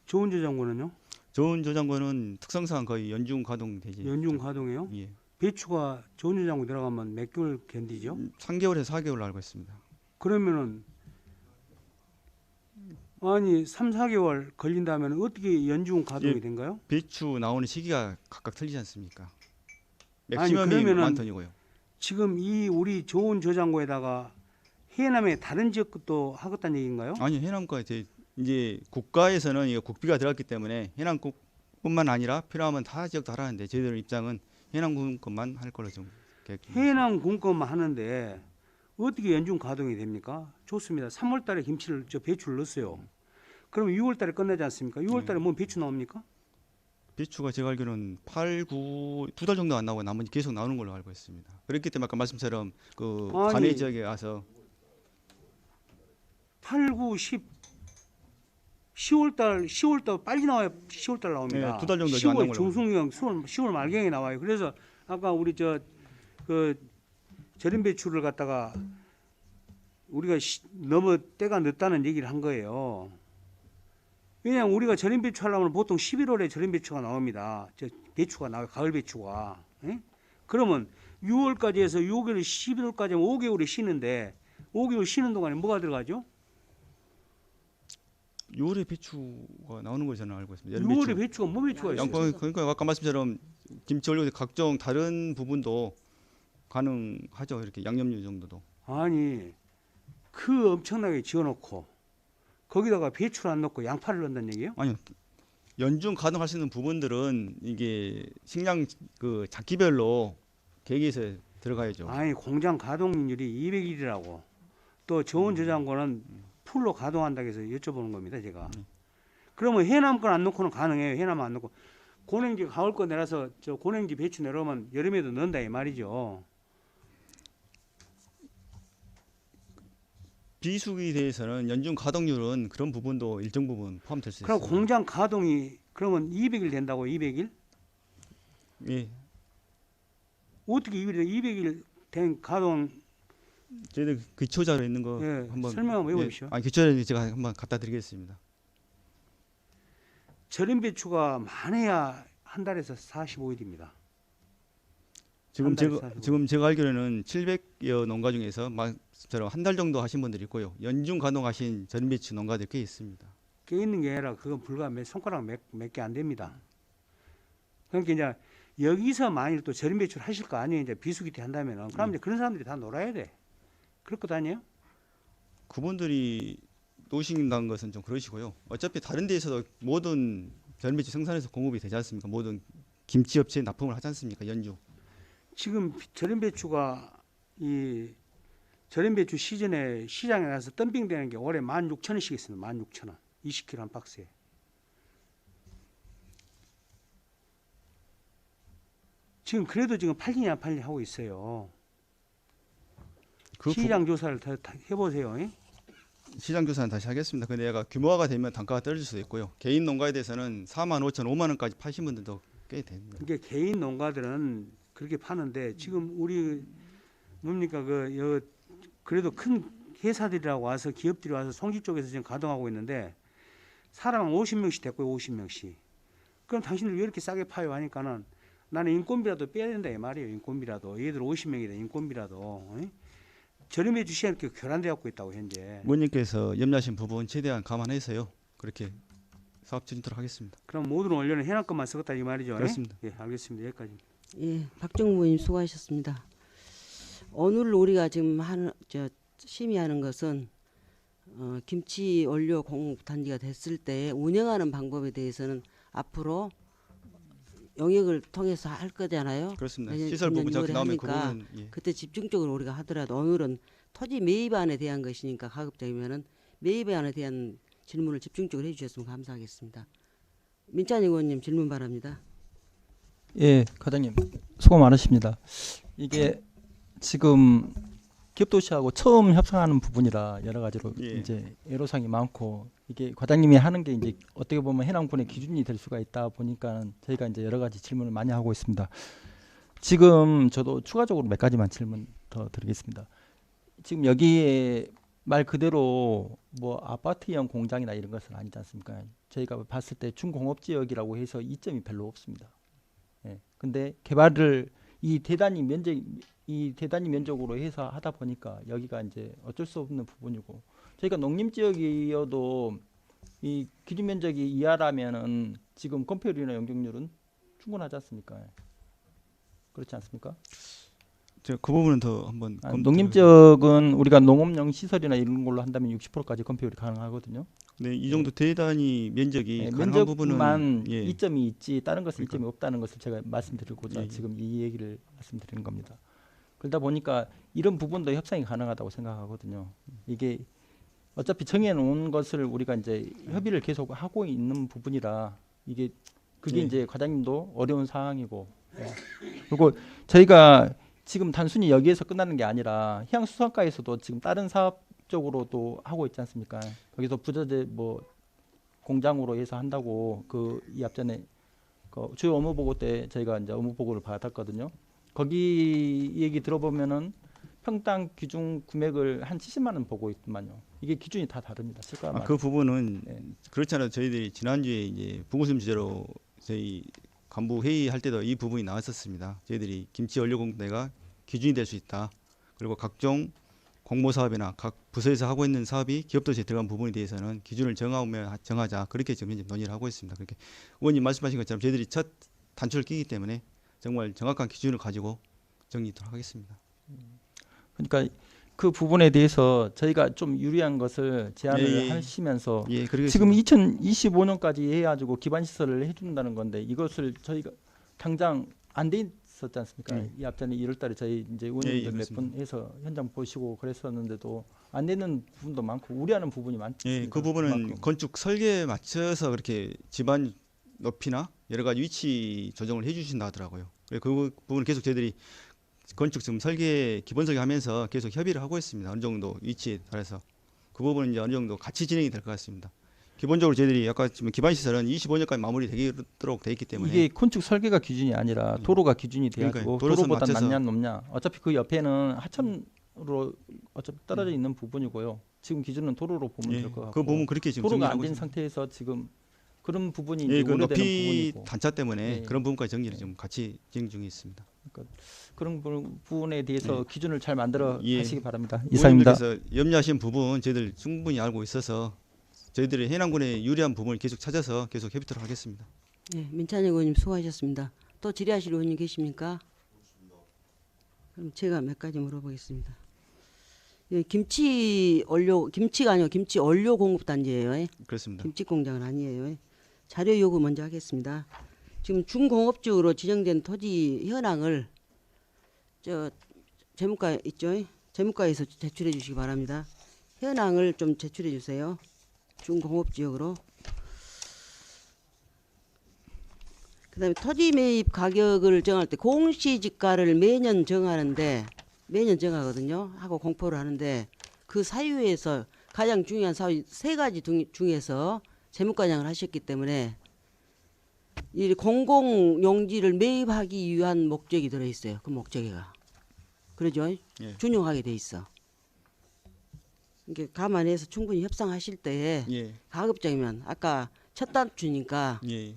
Speaker 6: 저온 저장고는요?
Speaker 13: 저온 저장고는 특성상 거의 연중 가동되지.
Speaker 6: 연중 가동해요?
Speaker 13: 예.
Speaker 6: 배추가 저온 저장고 들어가면 몇 개월 견디죠?
Speaker 13: 3개월에서 4개월 알고 있습니다.
Speaker 6: 그러면은 아니 3, 4개월 걸린다면 어떻게 연중 가동이
Speaker 13: 예,
Speaker 6: 된가요?
Speaker 13: 배추 나오는 시기가 각각 틀리지 않습니까?
Speaker 6: 아니,
Speaker 13: 맥시멈이
Speaker 6: 그러면은
Speaker 13: 만 톤이고요.
Speaker 6: 지금 이 우리 저온 저장고에다가 해남의 다른 지역 것도 하겠다는 얘기인가요?
Speaker 13: 아니 해남과 이제 국가에서는 이거 국비가 들어갔기 때문에 해남국뿐만 아니라 필요하면 다 지역도 하라는데 저희들 입장은 해남군 것만 할 걸로 좀 계획입니다.
Speaker 6: 해남 군것만 하는데 어떻게 연중 가동이 됩니까? 좋습니다. 3월달에 김치를 배추를 넣었어요. 그러면 6월달에 끝나지 않습니까? 6월달에 뭐 배추 나옵니까?
Speaker 13: 배추가 제가 알기로는 8, 9, 2달 정도 안 나오고 나머지 계속 나오는 걸로 알고 있습니다. 그렇기 때문에 아까 말씀처럼 그
Speaker 6: 아니,
Speaker 13: 관내 지역에 와서
Speaker 6: 8, 9, 10월달 빨리 나와요. 10월달 나옵니다.
Speaker 13: 네, 2달 정도 안
Speaker 6: 10월
Speaker 13: 나온 걸로
Speaker 6: 중순경 10월 말경에 나와요. 그래서 아까 우리 그 절임 배추를 갖다가 우리가 너무 때가 늦다는 얘기를 한 거예요. 왜냐하면 우리가 절임 배추 하려면 보통 11월에 절임 배추가 나옵니다. 배추가 나와요. 가을 배추가. 예? 그러면 6월까지 해서 6월 11월까지 하면 5개월이 쉬는데 5개월 쉬는 동안에 뭐가 들어가죠?
Speaker 13: 6월에 배추가 나오는 걸 저는 알고 있습니다.
Speaker 6: 6월에 배추가 뭐 배추가 있어요?
Speaker 13: 그러니까 아까 말씀처럼 김치 원료 각종 다른 부분도 가능하죠. 이렇게 양념류 정도도.
Speaker 6: 아니 그 엄청나게 지어놓고 거기다가 배추를 안 넣고 양파를 넣는다는 얘기예요?
Speaker 13: 아니요. 연중 가동할 수 있는 부분들은 이게 식량 그 작기별로 계획에서 들어가야죠.
Speaker 6: 아니 공장 가동률이 200일이라고 또 저온 저장고는 풀로 가동한다고 해서 여쭤보는 겁니다 제가. 그러면 해남 건 안 넣고는 가능해요. 해남 안 넣고 고냉지 가을 거 내려서 저 고냉지 배추 내려오면 여름에도 넣는다 이 말이죠.
Speaker 13: 비수기에 대해서는 연중 가동률은 그런 부분도 일정 부분 포함될 수
Speaker 6: 그럼
Speaker 13: 있어요.
Speaker 6: 공장 가동이 그러면 200일 된다고 200일?
Speaker 13: 예.
Speaker 6: 어떻게 200일 된 가동
Speaker 13: 저희들 기초자료 있는 거
Speaker 6: 예,
Speaker 13: 한번
Speaker 6: 설명 한번 해보십시오.
Speaker 13: 아 기초자료 제가 한번 갖다 드리겠습니다.
Speaker 6: 절임 배추가 많아야 한 달에서 45일입니다.
Speaker 13: 지금 제가 알기로는 700여 농가 중에서 저런 한 달 정도 하신 분들이 있고요. 연중 가동하신 절임 배추 농가들이 꽤 있습니다.
Speaker 6: 꽤 있는 게 아니라 그건 불과 손가락 몇 개 안 됩니다. 그러니까 이제 여기서 만일 또 절임 배추를 하실 거 아니에요. 이제 비수기 때 한다면은 그럼 이제 그런 사람들이 다 놀아야 돼. 그럴 것 아니에요?
Speaker 13: 그분들이 노신다는 것은 좀 그러시고요. 어차피 다른 데에서도 모든 절임 배추 생산해서 공급이 되지 않습니까? 모든 김치 업체에 납품을 하지 않습니까? 연중.
Speaker 6: 지금 절임 배추가 이 절임 배추 시즌에 시장에 가서 덤핑되는 게 올해 16,000원씩 있습니다. 16,000원. 20kg 한 박스에. 지금 그래도 지금 팔리냐 안 팔리냐 하고 있어요. 시장 조사를 다 해보세요. 예?
Speaker 13: 시장 조사는 다시 하겠습니다. 근데 얘가 규모화가 되면 단가가 떨어질 수도 있고요. 개인 농가에 대해서는 45,000원, 5만 원까지 파신 분들도 꽤 됩니다.
Speaker 6: 그러니까 개인 농가들은 그렇게 파는데 지금 우리 뭡니까 그래도 큰 회사들이라고 와서 기업들이 와서 송지 쪽에서 지금 가동하고 있는데 사람 50명씩 됐고요. 50명씩. 그럼 당신들 왜 이렇게 싸게 파요 하니까는 나는 인건비라도 빼야 된다 이 말이에요. 인건비라도. 얘들 50명이다 인건비라도. 절임 배추 시장이 이렇게 교란돼 갖고 있다고 현재.
Speaker 13: 의원님께서 염려하신 부분 최대한 감안해서요. 그렇게 사업 추진토록 하겠습니다.
Speaker 6: 그럼 모든 원료는 해당 것만 쓰겠다 이 말이죠.
Speaker 13: 그렇습니다.
Speaker 6: 예, 알겠습니다. 여기까지.
Speaker 3: 예, 박정무 의원님 수고하셨습니다. 오늘 우리가 지금 심의하는 것은 김치 원료 공급 단지가 됐을 때 운영하는 방법에 대해서는 앞으로 영역을 통해서 할 거잖아요.
Speaker 13: 그렇습니다. 시설 부분 저기 나오면 그
Speaker 3: 하니까
Speaker 13: 부분은 예.
Speaker 3: 그때 집중적으로 우리가 하더라도 오늘은 토지 매입안에 대한 것이니까 가급적이면은 매입안에 대한 질문을 집중적으로 해주셨으면 감사하겠습니다. 민찬희 의원님 질문 바랍니다.
Speaker 10: 예, 과장님 수고 많으십니다. 이게 지금 기업도시하고 처음 협상하는 부분이라 여러 가지로
Speaker 13: 예.
Speaker 10: 이제 애로사항이 많고 이게 과장님이 하는 게 이제 어떻게 보면 해남군의 기준이 될 수가 있다 보니까 저희가 이제 여러 가지 질문을 많이 하고 있습니다. 지금 저도 추가적으로 몇 가지만 질문 더 드리겠습니다. 지금 여기에 말 그대로 뭐 아파트형 공장이나 이런 것은 아니지 않습니까? 저희가 봤을 때 중공업 지역이라고 해서 이점이 별로 없습니다. 예. 근데 개발을 이 대단위 면적으로 해서 하다 보니까 여기가 이제 어쩔 수 없는 부분이고 저희가 농림 지역이어도 이 기준 면적이 이하라면은 지금 건폐율이나 용적률은 충분하지 않습니까? 그렇지 않습니까?
Speaker 13: 제가 그 부분은 더 한번
Speaker 10: 농림 지역은 우리가 농업용 시설이나 이런 걸로 한다면 60%까지 건폐율이 가능하거든요.
Speaker 13: 네, 이 정도 대단위 면적이
Speaker 10: 면적만
Speaker 13: 부분은
Speaker 10: 이점이 있지 다른 것은 이점이 없다는 것을 제가 말씀드리고자
Speaker 13: 예.
Speaker 10: 지금 이 얘기를 말씀드리는 겁니다. 그러다 보니까 이런 부분도 협상이 가능하다고 생각하거든요. 이게 어차피 정해놓은 것을 우리가 이제 협의를 계속 하고 있는 부분이라 이게 그게
Speaker 13: 예.
Speaker 10: 이제 과장님도 어려운 상황이고 그리고 저희가 지금 단순히 여기에서 끝나는 게 아니라 해양수산과에서도 지금 다른 사업 쪽으로도 하고 있지 않습니까? 거기서 부자재 뭐 공장으로 해서 한다고 이 앞전에 주요 업무 보고 때 저희가 이제 업무 보고를 받았거든요. 거기 얘기 들어보면은 평당 기준 금액을 한 70만 원 보고 있더만요. 이게 기준이 다 다릅니다.
Speaker 13: 그 부분은 그렇지 않아도 저희들이 지난주에 이제 부고심 주제로 저희 간부 회의할 때도 이 부분이 나왔었습니다. 저희들이 김치 원료 공급대가 기준이 될 수 있다. 그리고 각종 공모 사업이나 각 부서에서 하고 있는 사업이 기업도시에 들어간 부분에 대해서는 기준을 정하자. 그렇게 지금 논의를 하고 있습니다. 그렇게 의원님 말씀하신 것처럼 저희들이 첫 단추를 끼기 때문에 정말 정확한 기준을 가지고 정리하도록 하겠습니다.
Speaker 10: 그러니까 그 부분에 대해서 저희가 좀 유리한 것을 제안을 하시면서 지금 2025년까지 해가지고 기반 시설을 해준다는 건데 이것을 저희가 당장 안 돼 있었지 않습니까? 이 앞전에 1월달에 저희 이제 의원님들 몇 분 해서 현장 보시고 그랬었는데도 안 되는 부분도 많고 우려하는 부분이 많습니다.
Speaker 13: 예, 그 부분은 그만큼. 건축 설계에 맞춰서 그렇게 집안 높이나 여러 가지 위치 조정을 해주신다 하더라고요. 그 부분은 계속 저희들이 건축 지금 설계 기본 설계하면서 계속 협의를 하고 있습니다. 어느 정도 위치에 따라서 그 부분은 이제 어느 정도 같이 진행이 될 것 같습니다. 기본적으로 저희들이 아까 지금 기반 시설은 25년까지 마무리되도록 돼 있기 때문에
Speaker 10: 이게 건축 설계가 기준이 아니라 도로가 기준이 돼가지고 도로보다 낫냐 높냐. 어차피 그 옆에는 하천으로 어차피 떨어져 있는 부분이고요. 지금 기준은 도로로 보면 될 것 같고.
Speaker 13: 그 부분 그렇게 지금
Speaker 10: 도로가 안
Speaker 13: 정리하고
Speaker 10: 된 상태에서 지금 그런 부분이
Speaker 13: 예,
Speaker 10: 이제
Speaker 13: 그
Speaker 10: 오래되는
Speaker 13: 높이
Speaker 10: 부분이고.
Speaker 13: 단차 때문에
Speaker 10: 예.
Speaker 13: 그런 부분까지 정리를 좀 같이 진행 중에 있습니다.
Speaker 10: 그러니까 그런 부분에 대해서 기준을 잘 만들어
Speaker 13: 예.
Speaker 10: 하시기 바랍니다. 이상입니다.
Speaker 13: 의원님께서 염려하신 부분 저희들 충분히 알고 있어서 저희들이 해남군의 유리한 부분을 계속 찾아서 계속 해보도록 하겠습니다.
Speaker 3: 네, 민찬영 의원님 수고하셨습니다. 또 질의하실 의원님 계십니까? 그럼 제가 몇 가지 물어보겠습니다. 예, 김치가 아니고 김치 원료 공급 단지예요. 예?
Speaker 13: 그렇습니다.
Speaker 3: 김치 공장은 아니에요. 예? 자료 요구 먼저 하겠습니다. 지금 중공업지역으로 지정된 토지 현황을 저 재무과 있죠? 예? 재무과에서 제출해 주시기 바랍니다. 현황을 좀 제출해 주세요. 중공업지역으로. 그다음에 토지 매입 가격을 정할 때 공시지가를 매년 정하거든요. 하고 공포를 하는데 그 사유에서 가장 중요한 사유 세 가지 중에서 재무과장을 하셨기 때문에 이 공공용지를 매입하기 위한 목적이 들어 있어요. 그 목적이가 그러죠?
Speaker 13: 예.
Speaker 3: 준용하게 돼 있어. 이게 감안해서 충분히 협상하실 때
Speaker 13: 예.
Speaker 3: 가급적이면 아까 첫 단추니까
Speaker 13: 예.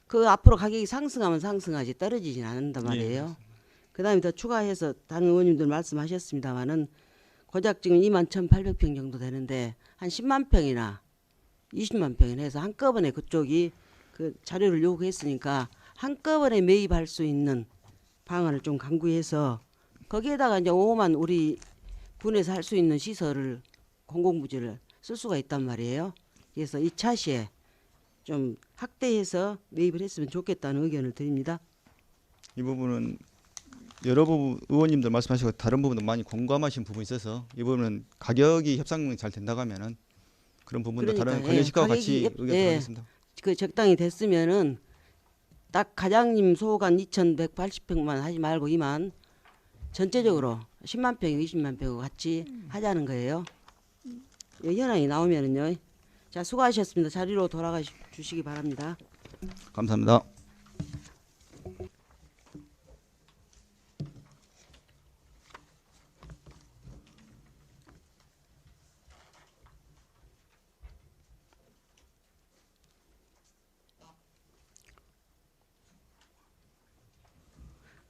Speaker 3: 그 앞으로 가격이 상승하면 상승하지 떨어지진 않는단 말이에요. 그다음에 더 추가해서 다른 의원님들 말씀하셨습니다마는 고작 지금 21,800평 정도 되는데 한 10만 평이나 20만 평이나 해서 한꺼번에 그쪽이 그 자료를 요구했으니까 한꺼번에 매입할 수 있는 방안을 좀 강구해서 거기에다가 이제 5만 우리 군에서 할 수 있는 시설을 공공부지를 쓸 수가 있단 말이에요. 그래서 이 차시에 좀 확대해서 매입을 했으면 좋겠다는 의견을 드립니다.
Speaker 13: 이 부분은 여러 의원님들 말씀하시고 다른 부분도 많이 공감하신 부분이 있어서 이 부분은 가격이 협상이 잘 된다고 하면은 그런 부분도 다른 관련 시각과 같이 의견하겠습니다.
Speaker 3: 그 적당히 됐으면은 딱 가장님 소관 2,180평만 하지 말고 이만 전체적으로 10만 평, 20만 평 같이 하자는 거예요. 현황이 나오면은요. 자, 수고하셨습니다. 자리로 돌아가 주시기 바랍니다.
Speaker 13: 감사합니다.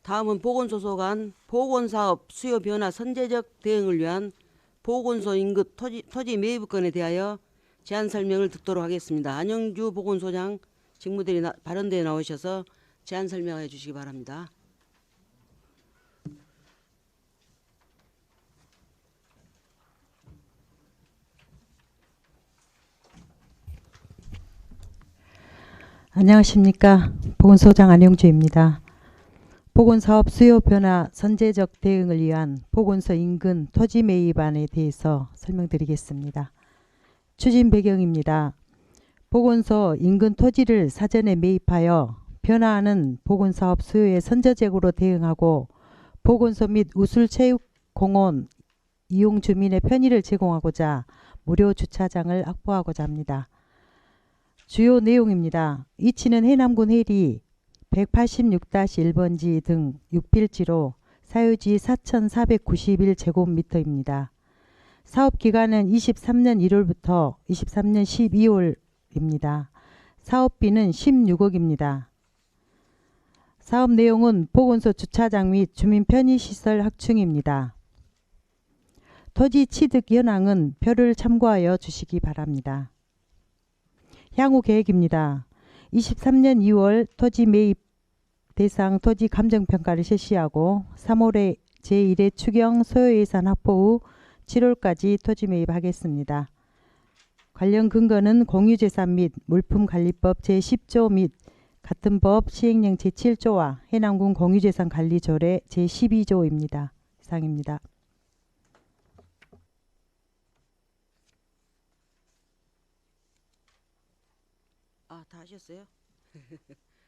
Speaker 3: 다음은 보건소소관 보건사업 수요 변화 선제적 대응을 위한 보건소 인근 토지 매입건에 대하여 제안 설명을 듣도록 하겠습니다. 안영주 보건소장 직무대리 발언대에 나오셔서 제안 설명해 주시기 바랍니다.
Speaker 14: 안녕하십니까. 보건소장 안영주입니다. 보건사업 수요 변화 선제적 대응을 위한 보건소 인근 토지 매입안에 대해서 설명드리겠습니다. 추진 배경입니다. 보건소 인근 토지를 사전에 매입하여 변화하는 보건사업 수요에 선제적으로 대응하고 보건소 및 우술체육공원 이용 주민의 편의를 제공하고자 무료 주차장을 확보하고자 합니다. 주요 내용입니다. 위치는 해남군 해리 186-1번지 등 6필지로 사유지 4,491제곱미터입니다. 사업기간은 23년 1월부터 23년 12월입니다. 사업비는 16억입니다. 사업 내용은 보건소 주차장 및 주민 편의시설 확충입니다. 토지 취득 현황은 표를 참고하여 주시기 바랍니다. 향후 계획입니다. 23년 2월 토지 매입 대상 토지 감정평가를 실시하고 3월에 제1회 추경 소요예산 확보 후 7월까지 토지 매입하겠습니다. 관련 근거는 공유재산 및 물품관리법 제10조 및 같은 법 시행령 제7조와 해남군 공유재산관리조례 제12조입니다. 이상입니다.
Speaker 3: 아, 다 하셨어요?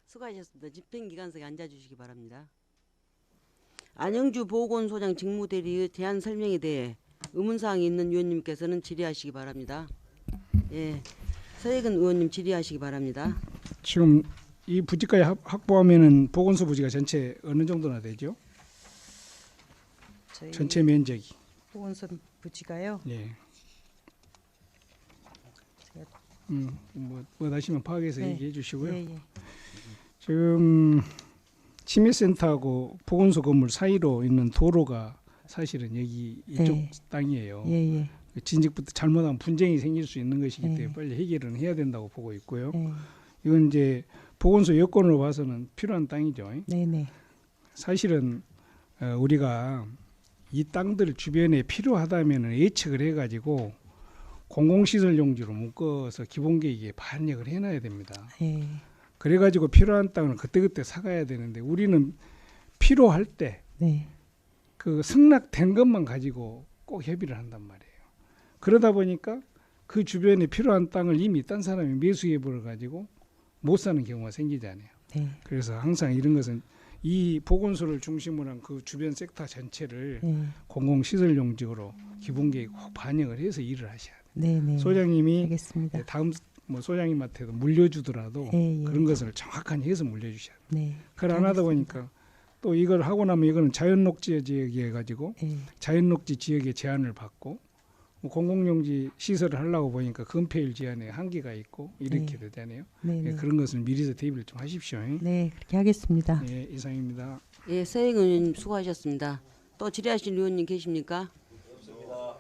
Speaker 3: 수고하셨습니다. 집행기관석에 앉아주시기 바랍니다. 안영주 보건소장 직무대리의 제안 설명에 대해 의문사항이 있는 위원님께서는 질의하시기 바랍니다. 예, 서혜근 의원님 질의하시기 바랍니다.
Speaker 1: 지금 이 부지까지 확보하면은 보건소 부지가 전체 어느 정도나 되죠?
Speaker 14: 저희
Speaker 1: 전체 면적이.
Speaker 14: 보건소 부지가요.
Speaker 1: 예. 뭐 다시면 파악해서
Speaker 14: 네.
Speaker 1: 얘기해 주시고요.
Speaker 14: 예, 예.
Speaker 1: 지금 치매센터하고 보건소 건물 사이로 있는 도로가 사실은 여기 이쪽
Speaker 14: 예.
Speaker 1: 땅이에요.
Speaker 14: 예, 예.
Speaker 1: 진즉부터 잘못하면 분쟁이 생길 수 있는 것이기
Speaker 14: 예.
Speaker 1: 때문에 빨리 해결은 해야 된다고 보고 있고요.
Speaker 14: 예.
Speaker 1: 이건 이제 보건소 여건으로 봐서는 필요한 땅이죠.
Speaker 14: 네, 네.
Speaker 1: 사실은 우리가 이 땅들 주변에 필요하다면 예측을 해가지고 공공시설 용지로 묶어서 기본계획에 반영을 해놔야 됩니다.
Speaker 14: 예.
Speaker 1: 그래가지고 필요한 땅을 그때그때 사가야 되는데 우리는 필요할 때 그
Speaker 14: 네.
Speaker 1: 승낙된 것만 가지고 꼭 협의를 한단 말이에요. 그러다 보니까 그 주변에 필요한 땅을 이미 딴 사람이 매수해 버려가지고 못 사는 경우가 생기잖아요.
Speaker 14: 네.
Speaker 1: 그래서 항상 이런 것은 이 보건소를 중심으로 한 그 주변 섹터 전체를 공공시설 용지로 기본계획 꼭 반영을 해서 일을 하셔야 돼요.
Speaker 14: 네, 네.
Speaker 1: 소장님이
Speaker 14: 알겠습니다.
Speaker 1: 다음 뭐 소장님한테도 물려주더라도
Speaker 14: 예, 예.
Speaker 1: 그런 것을 정확하게 해서 물려주셔야 돼요.
Speaker 14: 네.
Speaker 1: 그걸 안 하다 보니까 또 이걸 하고 나면 이거는 자연녹지 지역이 해가지고
Speaker 14: 예.
Speaker 1: 자연녹지 지역의 제한을 받고 뭐 공공용지 시설을 하려고 보니까 건폐율 제한에 한계가 있고 이렇게
Speaker 14: 네.
Speaker 1: 되잖아요.
Speaker 14: 네,
Speaker 1: 예,
Speaker 14: 네.
Speaker 1: 그런 것을 미리서 대비를 좀 하십시오.
Speaker 14: 네, 그렇게 하겠습니다.
Speaker 1: 예, 이상입니다.
Speaker 3: 예, 서혜근 의원님 수고하셨습니다. 또 질의하실 의원님 계십니까? 없습니다.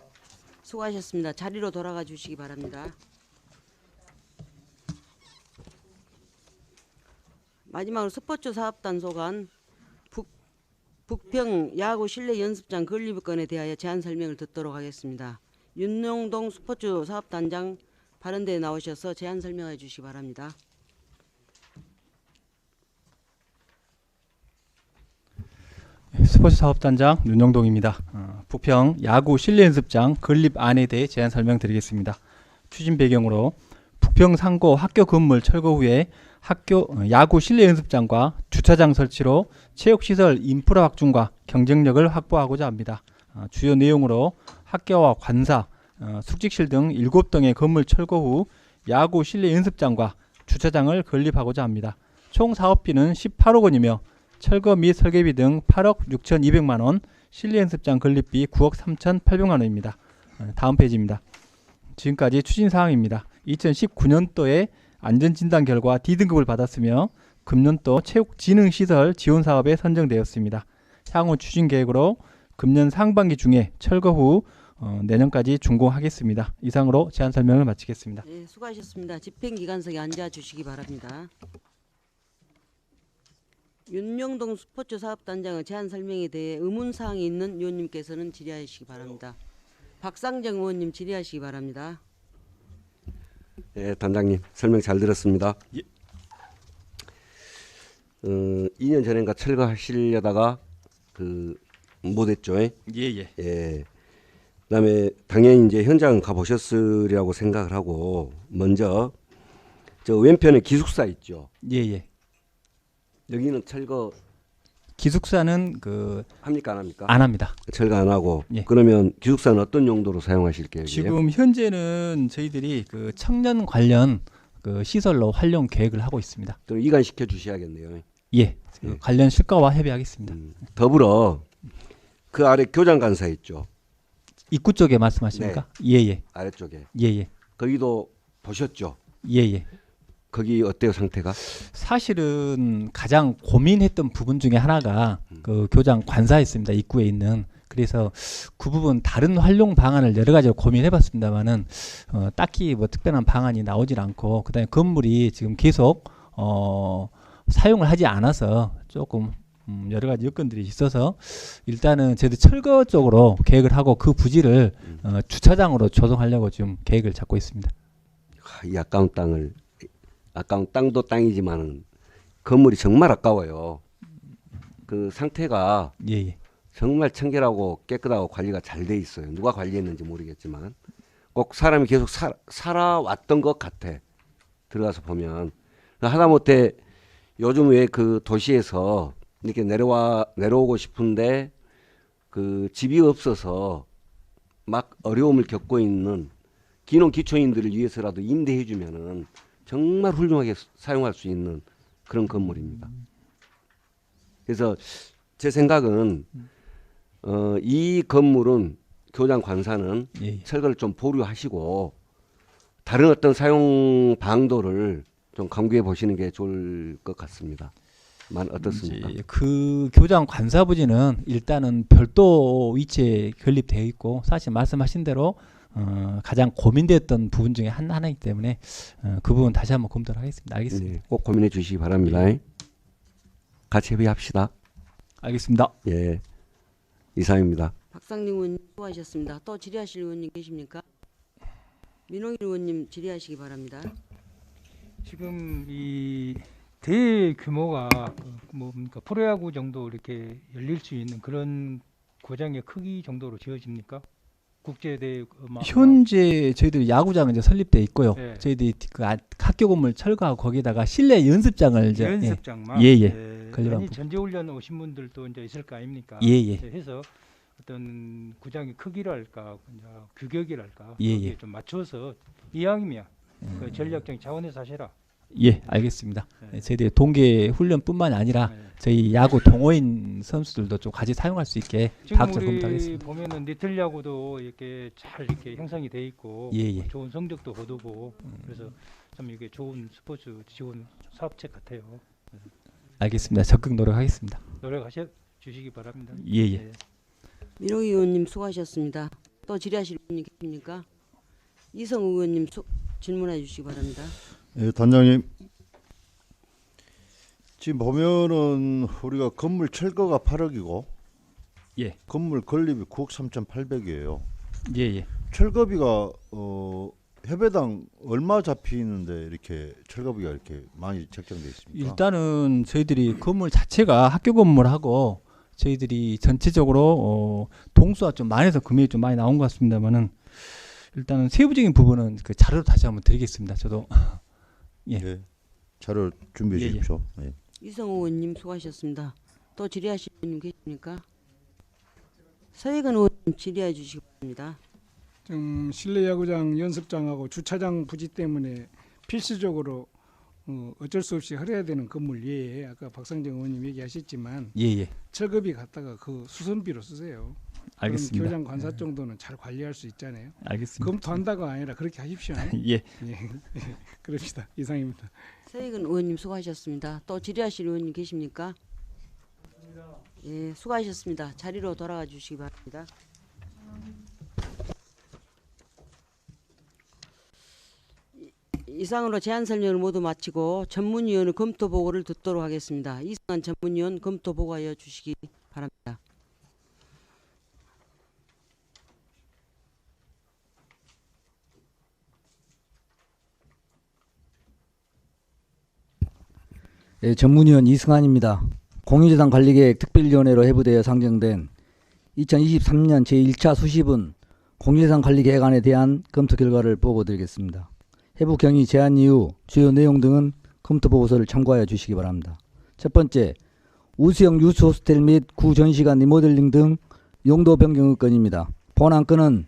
Speaker 3: 수고하셨습니다. 자리로 돌아가 주시기 바랍니다. 마지막으로 스포츠 사업단 소관 북평 야구 실내 연습장 건립건에 대하여 제안 설명을 듣도록 하겠습니다. 윤용동 스포츠 사업단장 발언대에 나오셔서 제안 설명해 주시기 바랍니다.
Speaker 15: 스포츠 사업단장 윤영동입니다. 부평 야구 실내 연습장 건립 안에 대해 제안 설명드리겠습니다. 추진 배경으로 부평 상고 학교 건물 철거 후에 학교 야구 실내 연습장과 주차장 설치로 체육시설 인프라 확충과 경쟁력을 확보하고자 합니다. 주요 내용으로 학교와 관사, 숙직실 등 7동의 건물 철거 후 야구 실내 연습장과 주차장을 건립하고자 합니다. 총 사업비는 18억 원이며 철거 및 설계비 등 8억 6,200만 원, 실내 연습장 건립비 9억 3,800만 원입니다. 다음 페이지입니다. 지금까지 추진 사항입니다. 2019년도에 안전진단 결과 D등급을 받았으며 금년도 체육진흥시설 지원사업에 선정되었습니다. 향후 추진 계획으로 금년 상반기 중에 철거 후 내년까지 준공하겠습니다. 이상으로 제안 설명을 마치겠습니다.
Speaker 3: 네, 수고하셨습니다. 집행기관석에 앉아주시기 바랍니다. 윤명동 스포츠 사업단장의 제안 설명에 대해 의문사항이 있는 의원님께서는 질의하시기 바랍니다. 박상정 의원님 질의하시기 바랍니다.
Speaker 9: 예, 단장님 설명 잘 들었습니다.
Speaker 15: 예.
Speaker 9: 2년 전인가 철거하시려다가 못했죠.
Speaker 15: 예.
Speaker 9: 예. 그다음에 당연히 이제 현장 가 보셨으리라고 생각을 하고 먼저 저 왼편에 기숙사 있죠.
Speaker 15: 예.
Speaker 9: 여기는 철거
Speaker 15: 기숙사는
Speaker 9: 합니까 안 합니까?
Speaker 15: 안 합니다.
Speaker 9: 철거 안 하고.
Speaker 15: 예.
Speaker 9: 그러면 기숙사는 어떤 용도로 사용하실 계획이에요?
Speaker 15: 지금 현재는 저희들이 청년 관련 시설로 활용 계획을 하고 있습니다.
Speaker 9: 그럼 이관시켜 주셔야겠네요.
Speaker 15: 예. 관련 실과와 협의하겠습니다.
Speaker 9: 더불어 그 아래 교장 간사 있죠.
Speaker 15: 입구 쪽에 말씀하십니까? 네. 예.
Speaker 9: 아래쪽에.
Speaker 15: 예.
Speaker 9: 거기도 보셨죠?
Speaker 15: 예.
Speaker 9: 거기 어때요 상태가?
Speaker 15: 사실은 가장 고민했던 부분 중에 하나가 그 교장 관사였습니다. 입구에 있는. 그래서 그 부분 다른 활용 방안을 여러 가지 고민해봤습니다만은 딱히 뭐 특별한 방안이 나오질 않고 그다음에 건물이 지금 계속 사용을 하지 않아서 조금 여러 가지 여건들이 있어서 일단은 저희도 철거 쪽으로 계획을 하고 그 부지를 주차장으로 조성하려고 지금 계획을 잡고 있습니다.
Speaker 9: 이 아까운 땅도 땅이지만 건물이 정말 아까워요. 그 상태가
Speaker 15: 예.
Speaker 9: 정말 청결하고 깨끗하고 관리가 잘 돼 있어요. 누가 관리했는지 모르겠지만 꼭 사람이 계속 살아왔던 것 같아. 들어가서 보면 하다못해 요즘 왜 그 도시에서 이렇게 내려오고 싶은데 그 집이 없어서 막 어려움을 겪고 있는 기농 기초인들을 위해서라도 임대해주면은 정말 훌륭하게 사용할 수 있는 그런 건물입니다. 그래서 제 생각은 이 건물은 교장 관사는
Speaker 15: 예.
Speaker 9: 철거를 좀 보류하시고 다른 어떤 사용 방도를 좀 강구해 보시는 게 좋을 것 같습니다. 어떻습니까?
Speaker 15: 그 교장 관사 부지는 일단은 별도 위치에 건립되어 있고 사실 말씀하신 대로 가장 고민됐던 부분 중에 하나이기 때문에 그 부분 다시 한번 검토를 하겠습니다. 알겠습니다.
Speaker 9: 네, 꼭 고민해 주시기 바랍니다.
Speaker 15: 예.
Speaker 9: 같이 협의합시다.
Speaker 15: 알겠습니다.
Speaker 9: 예, 이상입니다.
Speaker 3: 박상림 의원님 수고하셨습니다. 또 질의하실 의원님 계십니까? 민홍일 의원님 질의하시기 바랍니다.
Speaker 7: 지금 이 대규모가 뭡니까 프로야구 정도 이렇게 열릴 수 있는 그런 구장의 크기 정도로 지어집니까? 국제대회
Speaker 15: 현재 저희들이 야구장은 이제 설립돼 있고요.
Speaker 7: 네.
Speaker 15: 저희들이 그 학교 건물 철거하고 거기다가 실내 연습장을 이제
Speaker 7: 연습장만
Speaker 15: 예예.
Speaker 7: 아니 전지훈련 오신 분들도 이제 있을 거 아닙니까?
Speaker 15: 예예.
Speaker 7: 해서 어떤 구장의 크기랄까 규격이랄까
Speaker 15: 예예.
Speaker 7: 좀 맞춰서 이왕이면 그 전략적인 차원에서 하시라.
Speaker 15: 예, 알겠습니다. 네. 저희들이 동계 훈련뿐만이 아니라 저희 야구 동호인 선수들도 좀 같이 사용할 수 있게 다각적 검토하겠습니다.
Speaker 7: 보면은 리틀 야구도 이렇게 잘 이렇게 형성이 돼 있고
Speaker 15: 예.
Speaker 7: 좋은 성적도 거두고 그래서 참 이게 좋은 스포츠 지원 사업책 같아요.
Speaker 15: 알겠습니다. 적극 노력하겠습니다.
Speaker 7: 노력하셔 주시기 바랍니다.
Speaker 15: 예예.
Speaker 7: 네.
Speaker 3: 민홍희 의원님 수고하셨습니다. 또 질의하실 의원님 계십니까? 이성우 의원님 질문해 주시기 바랍니다.
Speaker 11: 예, 단장님. 지금 보면은 우리가 건물 철거가 8억이고
Speaker 15: 예.
Speaker 11: 건물 건립이 9억 3,800이에요.
Speaker 15: 예예.
Speaker 11: 철거비가 협회당 얼마 잡히는데 이렇게 철거비가 이렇게 많이 책정돼 있습니까?
Speaker 15: 일단은 저희들이 건물 자체가 학교 건물하고 저희들이 전체적으로 동수가 좀 많이 해서 금액이 좀 많이 나온 것 같습니다만은 일단은 세부적인 부분은 그 자료로 다시 한번 드리겠습니다. 저도 예.
Speaker 11: 네, 자료 준비해 주십시오. 예.
Speaker 3: 이성우 의원님 수고하셨습니다. 또 질의하실 의원님 계십니까? 서혜근 의원님 질의해 주시기 바랍니다.
Speaker 1: 지금 실내 야구장 연습장하고 주차장 부지 때문에 필수적으로 어쩔 수 없이 허려야 되는 건물 예에 아까 박상정 의원님 얘기하셨지만
Speaker 15: 예예.
Speaker 1: 철거비 갖다가 그 수선비로 쓰세요.
Speaker 15: 알겠습니다.
Speaker 1: 교장 관사 정도는 잘 관리할 수 있잖아요.
Speaker 15: 알겠습니다.
Speaker 1: 검토한다가 아니라 그렇게 하십시오.
Speaker 15: 예.
Speaker 1: 그럽시다. 이상입니다.
Speaker 3: 서혜근 의원님 수고하셨습니다. 또 질의하실 의원님 계십니까? 예, 수고하셨습니다. 자리로 돌아가 주시기 바랍니다. 이상으로 제안 설명을 모두 마치고 전문위원의 검토 보고를 듣도록 하겠습니다. 이승환 전문위원 검토 보고하여 주시기 바랍니다.
Speaker 16: 예, 전문위원 이승환입니다. 공유재산 관리계획 특별위원회로 회부되어 상정된 2023년 제1차 수시분 공유재산 관리 계획안에 대한 검토 결과를 보고드리겠습니다. 해부 경위 제안 이후 주요 내용 등은 검토 보고서를 참고하여 주시기 바랍니다. 첫 번째, 우수형 유스 호스텔 및 구전시간 리모델링 등 용도 변경 건입니다. 본 안건은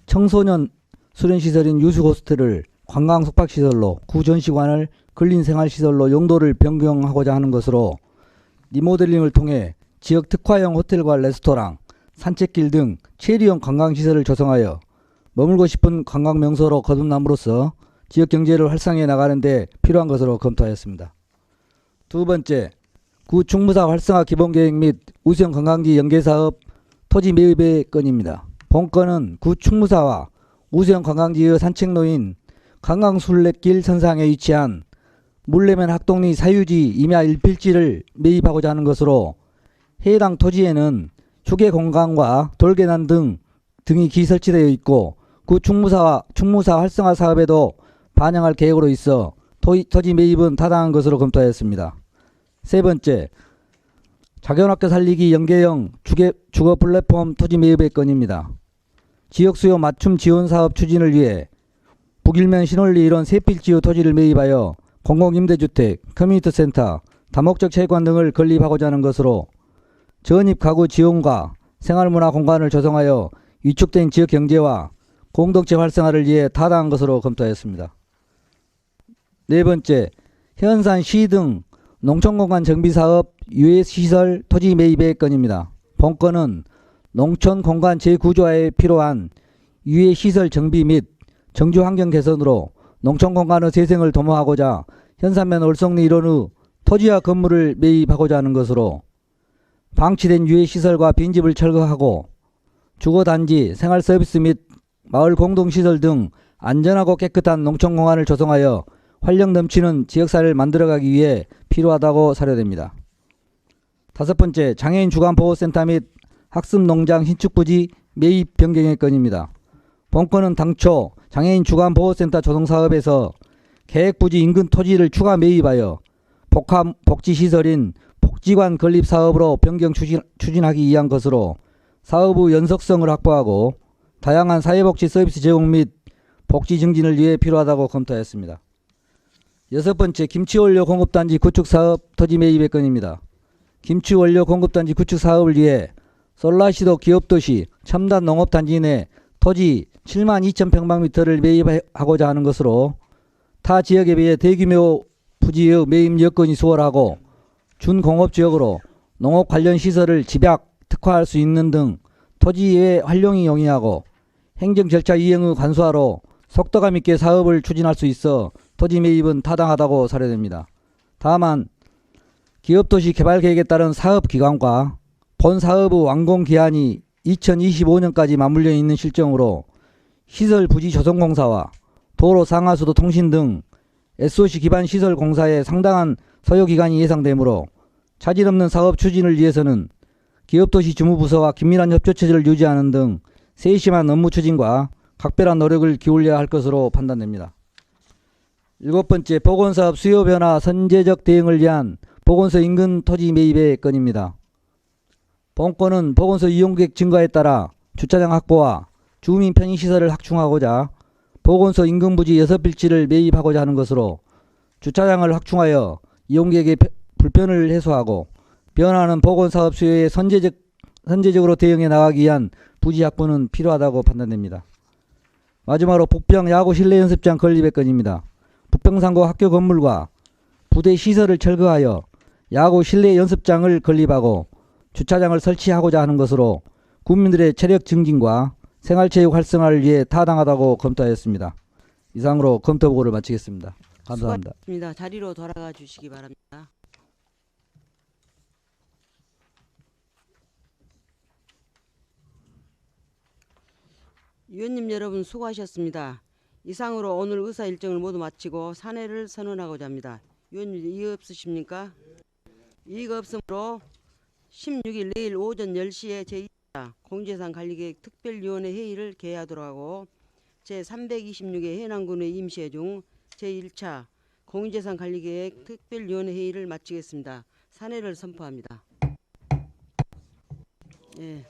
Speaker 16: 청소년 수련시설인 유스 호스텔을 관광 숙박시설로 구전시관을 근린생활시설로 용도를 변경하고자 하는 것으로 리모델링을 통해 지역 특화형 호텔과 레스토랑, 산책길 등 체류형 관광시설을 조성하여 머물고 싶은 관광명소로 거듭남으로써 지역 경제를 활성화해 나가는 데 필요한 것으로 검토하였습니다. 두 번째, 구 충무사 활성화 기본계획 및 우수형 관광지 연계사업 토지 매입의 건입니다. 본 건은 구 충무사와 우수형 관광지의 산책로인 관광순례길 선상에 위치한 물레면 학동리 사유지 임야 1필지를 매입하고자 하는 것으로 해당 토지에는 휴게 공간과 돌계단 등이 기설치되어 있고 구 충무사 활성화 사업에도 반영할 계획으로 있어 토지 매입은 타당한 것으로 검토하였습니다. 세 번째, 작용학교 살리기 연계형 주거 플랫폼 토지 매입의 건입니다. 지역 수요 맞춤 지원 사업 추진을 위해 북일면 신월리 일원 세 필지의 토지를 매입하여 공공임대주택, 커뮤니티 센터, 다목적 체육관 등을 건립하고자 하는 것으로 전입 가구 지원과 생활문화 공간을 조성하여 위축된 지역 경제와 공동체 활성화를 위해 타당한 것으로 검토하였습니다. 네 번째, 현산 시 등 농촌공간 정비사업 유해시설 토지 매입의 건입니다. 본건은 농촌공간 재구조화에 필요한 유해시설 정비 및 정주환경 개선으로 농촌공간의 재생을 도모하고자 현산면 월성리 일원의 토지와 건물을 매입하고자 하는 것으로 방치된 유해시설과 빈집을 철거하고 주거단지, 생활서비스 및 마을 공동시설 등 안전하고 깨끗한 농촌공간을 조성하여 활력 넘치는 지역사회를 만들어가기 위해 필요하다고 사료됩니다. 다섯 번째, 장애인 주간보호센터 및 학습농장 신축부지 매입 변경의 건입니다. 본건은 당초 장애인 주간보호센터 조성사업에서 계획부지 인근 토지를 추가 매입하여 복지시설인 복지관 건립사업으로 변경 추진하기 위한 것으로 사업의 연속성을 확보하고 다양한 사회복지 서비스 제공 및 복지 증진을 위해 필요하다고 검토하였습니다. 여섯 번째, 김치원료 공급단지 구축사업 토지 매입의 건입니다. 김치원료 공급단지 구축사업을 위해 솔라시도 기업도시 첨단 농업단지 내 토지 7만 2천 평방미터를 매입하고자 하는 것으로 타 지역에 비해 대규모 부지의 매입 여건이 수월하고 준공업지역으로 농업 관련 시설을 집약 특화할 수 있는 등 토지의 활용이 용이하고 행정 절차 이행의 간소화로 속도감 있게 사업을 추진할 수 있어 토지 매입은 타당하다고 사료됩니다. 다만 기업도시 개발계획에 따른 사업기간과 본 사업의 완공기한이 2025년까지 맞물려 있는 실정으로 시설 부지 조성공사와 도로 상하수도 통신 등 SOC 기반 시설 공사에 상당한 소요기간이 예상되므로 차질 없는 사업 추진을 위해서는 기업도시 주무부서와 긴밀한 협조체제를 유지하는 등 세심한 업무 추진과 각별한 노력을 기울여야 할 것으로 판단됩니다. 일곱 번째, 보건사업 수요 변화 선제적 대응을 위한 보건소 인근 토지 매입의 건입니다. 본건은 보건소 이용객 증가에 따라 주차장 확보와 주민 편의시설을 확충하고자 보건소 인근 부지 6필지를 매입하고자 하는 것으로 주차장을 확충하여 이용객의 불편을 해소하고 변화하는 보건사업 수요에 선제적으로 대응해 나가기 위한 부지 확보는 필요하다고 판단됩니다. 마지막으로 북평 야구 실내 연습장 건립의 건입니다. 북평상고 학교 건물과 부대 시설을 철거하여 야구 실내 연습장을 건립하고 주차장을 설치하고자 하는 것으로 국민들의 체력 증진과 생활체육 활성화를 위해 타당하다고 검토하였습니다. 이상으로 검토 보고를 마치겠습니다. 감사합니다.
Speaker 3: 수고하셨습니다. 자리로 돌아가 주시기 바랍니다. 위원님 여러분 수고하셨습니다. 이상으로 오늘 의사 일정을 모두 마치고 산회를 선언하고자 합니다. 위원님 이의 없으십니까? 이의가 없으므로 16일 내일 오전 10시에 제2차 공유재산 관리계획 특별위원회 회의를 개하도록 하고 제326회 해남군의 임시회 중 제1차 공유재산 관리계획 특별위원회 회의를 마치겠습니다. 산회를 선포합니다. 예.